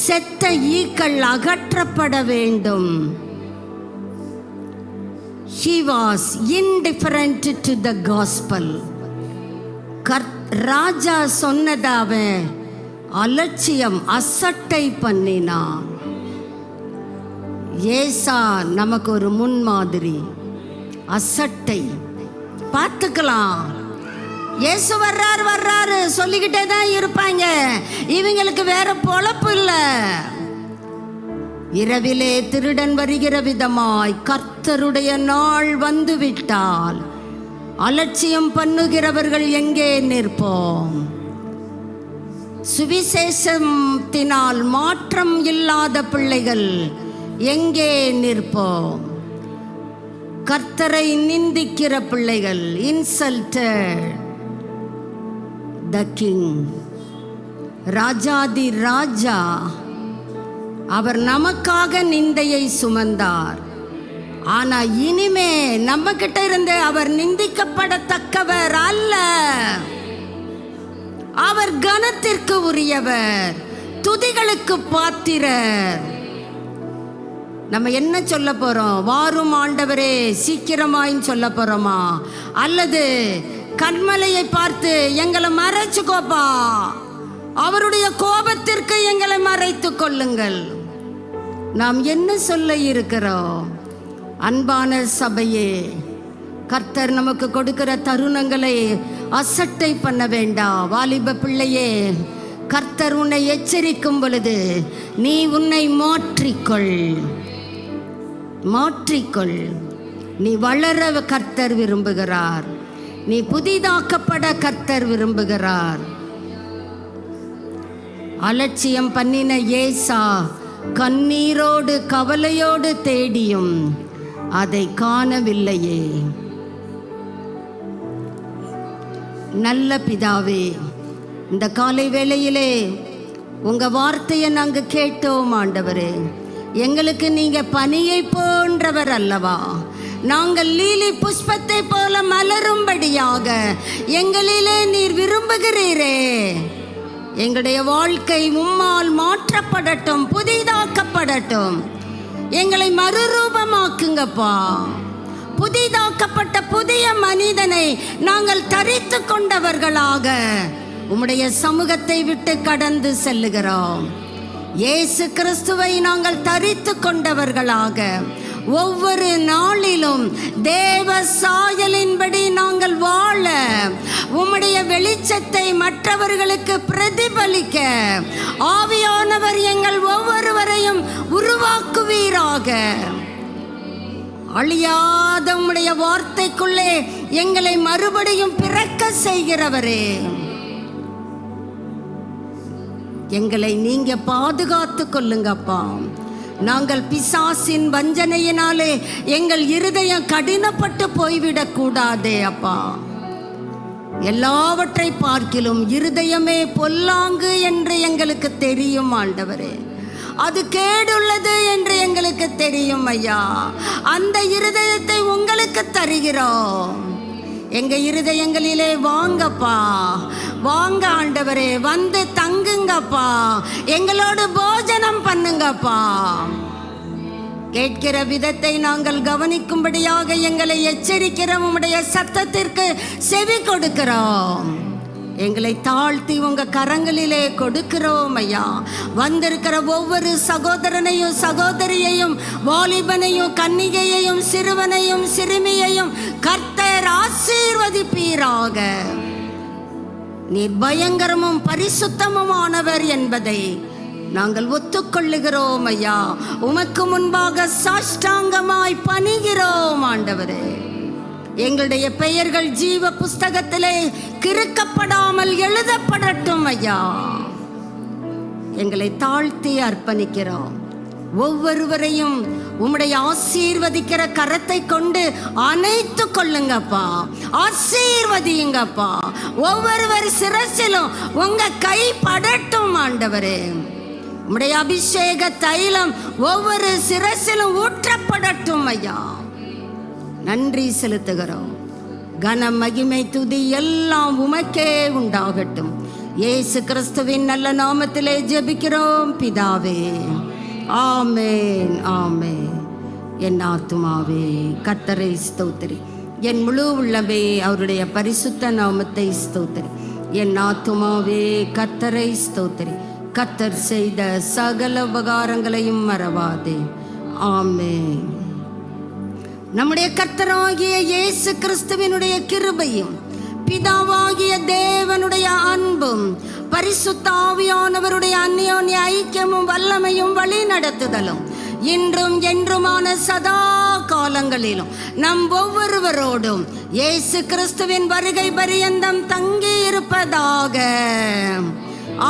செத்த ஈக்கள் அகற்றப்பட வேண்டும். He was indifferent to the gospel. ராஜா சொன்னதாவ அலட்சியம், அசட்டை பண்ணினான். ஏசா நமக்கு ஒரு முன்மாதிரி. அசட்டை பார்த்துக்கலாம். இயேசு வர்றாரு சொல்லிக்கிட்டே தான் இருப்பாங்க. இவங்களுக்கு வேற பொழப்பு இல்லை. இரவிலே திருடன் வருகிற விதமாய் கர்த்தருடைய நாள் வந்து விட்டால் அலட்சியம் பண்ணுகிறவர்கள் எங்கே நிற்போம்? சுவிசேஷத்தினால் மாற்றம் இல்லாத பிள்ளைகள் எங்கே நிற்போம்? கர்த்தரை நிந்திக்கிற பிள்ளைகள், இன்சல்டட் த கிங். ராஜாதி ராஜா அவர் நமக்காக நிந்தையை சுமந்தார். ஆனா இனிமே நம்ம கிட்ட இருந்து அவர் நிந்திக்கப்படத்தக்கவர் அல்ல. அவர் கனத்திற்கு உரியவர், துதிகளுக்கு பாத்திரர். நம்ம என்ன சொல்ல போறோம்? வாரும் ஆண்டவரே சீக்கிரமாயின்னு சொல்ல போறோமா? அல்லது கண்மலையை பார்த்து எங்களை மறைச்சுக்கோப்பா, அவருடைய கோபத்திற்கு எங்களை மறைத்து கொள்ளுங்கள், நாம் என்ன சொல்ல இருக்கிறோம்? அன்பான சபையே, கர்த்தர் நமக்கு கொடுக்கிற தருணங்களை அசட்டை பண்ண வேண்டாம். வாலிப பிள்ளையே, கர்த்தர் உன்னை எச்சரிக்கும் பொழுது நீ உன்னை மாற்றிக்கொள். நீ வளர கர்த்தர் விரும்புகிறார். நீ புதிதாக்கப்பட கர்த்தர் விரும்புகிறார். அலட்சியம் பண்ணின ஏசா கண்ணீரோடு கவலையோடு தேடியும் அதை காணவில்லையே. நல்ல பிதாவே, இந்த காலை வேளையிலே உங்க வார்த்தையை நாங்க கேட்டோம் ஆண்டவரே. எங்களுக்கு நீங்க பனியை போன்றவர் அல்லவா? நாங்கள் லீலி புஷ்பத்தை போல மலரும்படியாக எங்களிலே நீர் விரும்புகிறீரே. எங்களுடைய வாழ்க்கை உம்மால் மாற்றப்படட்டும், புதிதாக்கப்படட்டும். எங்களை மறுரூபமாக்குங்கப்பா. புதிதாக்கப்பட்ட புதிய மனிதனை நாங்கள் தரித்து கொண்டவர்களாக உம்முடைய சமூகத்தை விட்டு கடந்து செல்லுகிறோம். இயேசு கிறிஸ்துவை நாங்கள் தரித்து கொண்டவர்களாக ஒவ்வொரு நாளிலும் தேவ சாயலின்படி நாங்கள் வாழ, உம்முடைய வெளிச்சத்தை மற்றவர்களுக்கு பிரதிபலிக்க ஆவியானவர் எங்கள் ஒவ்வொருவரையும் உருவாக்குவீராக. அழியாத உம்முடைய வார்த்தைக்குள்ளே எங்களை மறுபடியும் பிறக்க செய்கிறவரே, எங்களை நீங்க பாதுகாத்து கொள்ளுங்கப்பா. நாங்கள் பிசாசின் வஞ்சனையினாலே எங்கள் இருதயம் கடினப்பட்டு போய்விடக் கூடாதே அப்பா. எல்லாவற்றை பார்க்கிலும் இருதயமே பொல்லாங்கு என்று எங்களுக்கு தெரியும் ஆண்டவரே. அது கேடுள்ளது என்று எங்களுக்கு தெரியும் ஐயா. அந்த இருதயத்தை உங்களுக்கு தருகிறோம். எங்க இருதயங்களிலே வாங்கப்பா, வாங்க ஆண்டவரே, வந்து தங்குங்கப்பா, எங்களோடு போஜனம் பண்ணுங்கப்பா. கேட்கிற விதத்தை நாங்கள் கவனிக்கும்படியாக எங்களை எச்சரிக்கிற உம்முடைய சத்தத்திற்கு செவி கொடுக்கிறோம். எங்களை தாழ்த்தி உங்க கரங்களிலே கொடுக்கிறோம் ஐயா. வந்திருக்கிற ஒவ்வொரு சகோதரனையும் சகோதரியையும், வாலிபனையும் கன்னிகையையும் சிறுவனையும் சிறுமியையும் கர்த்தர் ஆசீர்வதிப்பீராக. நீர் பயங்கரமும் பரிசுத்தமுமானவர் என்பதை நாங்கள் ஒத்துக்கொள்ளுகிறோம் ஐயா. உமக்கு முன்பாக சாஷ்டாங்கமாய் பணிகிறோம் ஆண்டவரே. எங்களுடைய பெயர்கள் ஜீவ புஸ்தகத்திலே கிறுக்கப்படாமல் எழுதப்படட்டும் ஐயா. எங்களை தாழ்த்தி அர்ப்பணிக்கிறோம். ஒவ்வொருவரையும் உம்முடைய ஆசீர்வதிக்கிற கரத்தை கொண்டு அணைத்து கொள்ளுங்கப்பா, ஆசீர்வதியுங்கப்பா. ஒவ்வொருவர் சிரசிலும் உங்க கை படட்டும் ஆண்டவரே. உம்முடைய அபிஷேக தைலம் ஒவ்வொரு சிரசிலும் ஊற்றப்படட்டும் ஐயா. நன்றி செலுத்துகிறோம். கன மகிமை துதி எல்லாம் உமக்கே உண்டாகட்டும். இயேசு கிறிஸ்துவின் நல்ல நாமத்திலே ஜெபிக்கிறோம் பிதாவே, ஆமென் ஆமென். என் ஆத்துமாவே கர்த்தரை ஸ்தோத்திரி, என் முழு உள்ளமே அவருடைய பரிசுத்த நாமத்தை ஸ்தோத்திரி. என் ஆத்துமாவே கர்த்தரை ஸ்தோத்திரி, கர்த்தர் செய்த சகல உபகாரங்களையும் மறவாதே. ஆமென். நம்முடைய கர்த்தராகிய இயேசு கிறிஸ்துவினுடைய கிருபையும் பிதாவாகிய தேவனுடைய அன்பும் பரிசுத்த ஆவியானவருடைய அந்யோன்ய ஐக்கியமும் வல்லமையும் வழி நடத்துதலும் இன்றும் என்றுமான சதா காலங்களிலும் நம் ஒவ்வொருவரோடும் இயேசு கிறிஸ்துவின் வருகை பரியந்தம் தங்கி இருப்பதாக.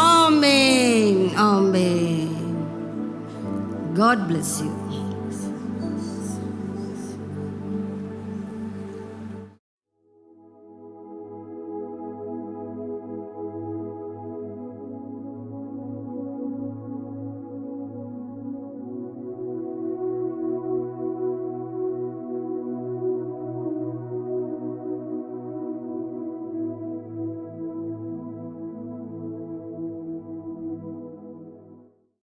ஆமென் ஆமென். God bless you.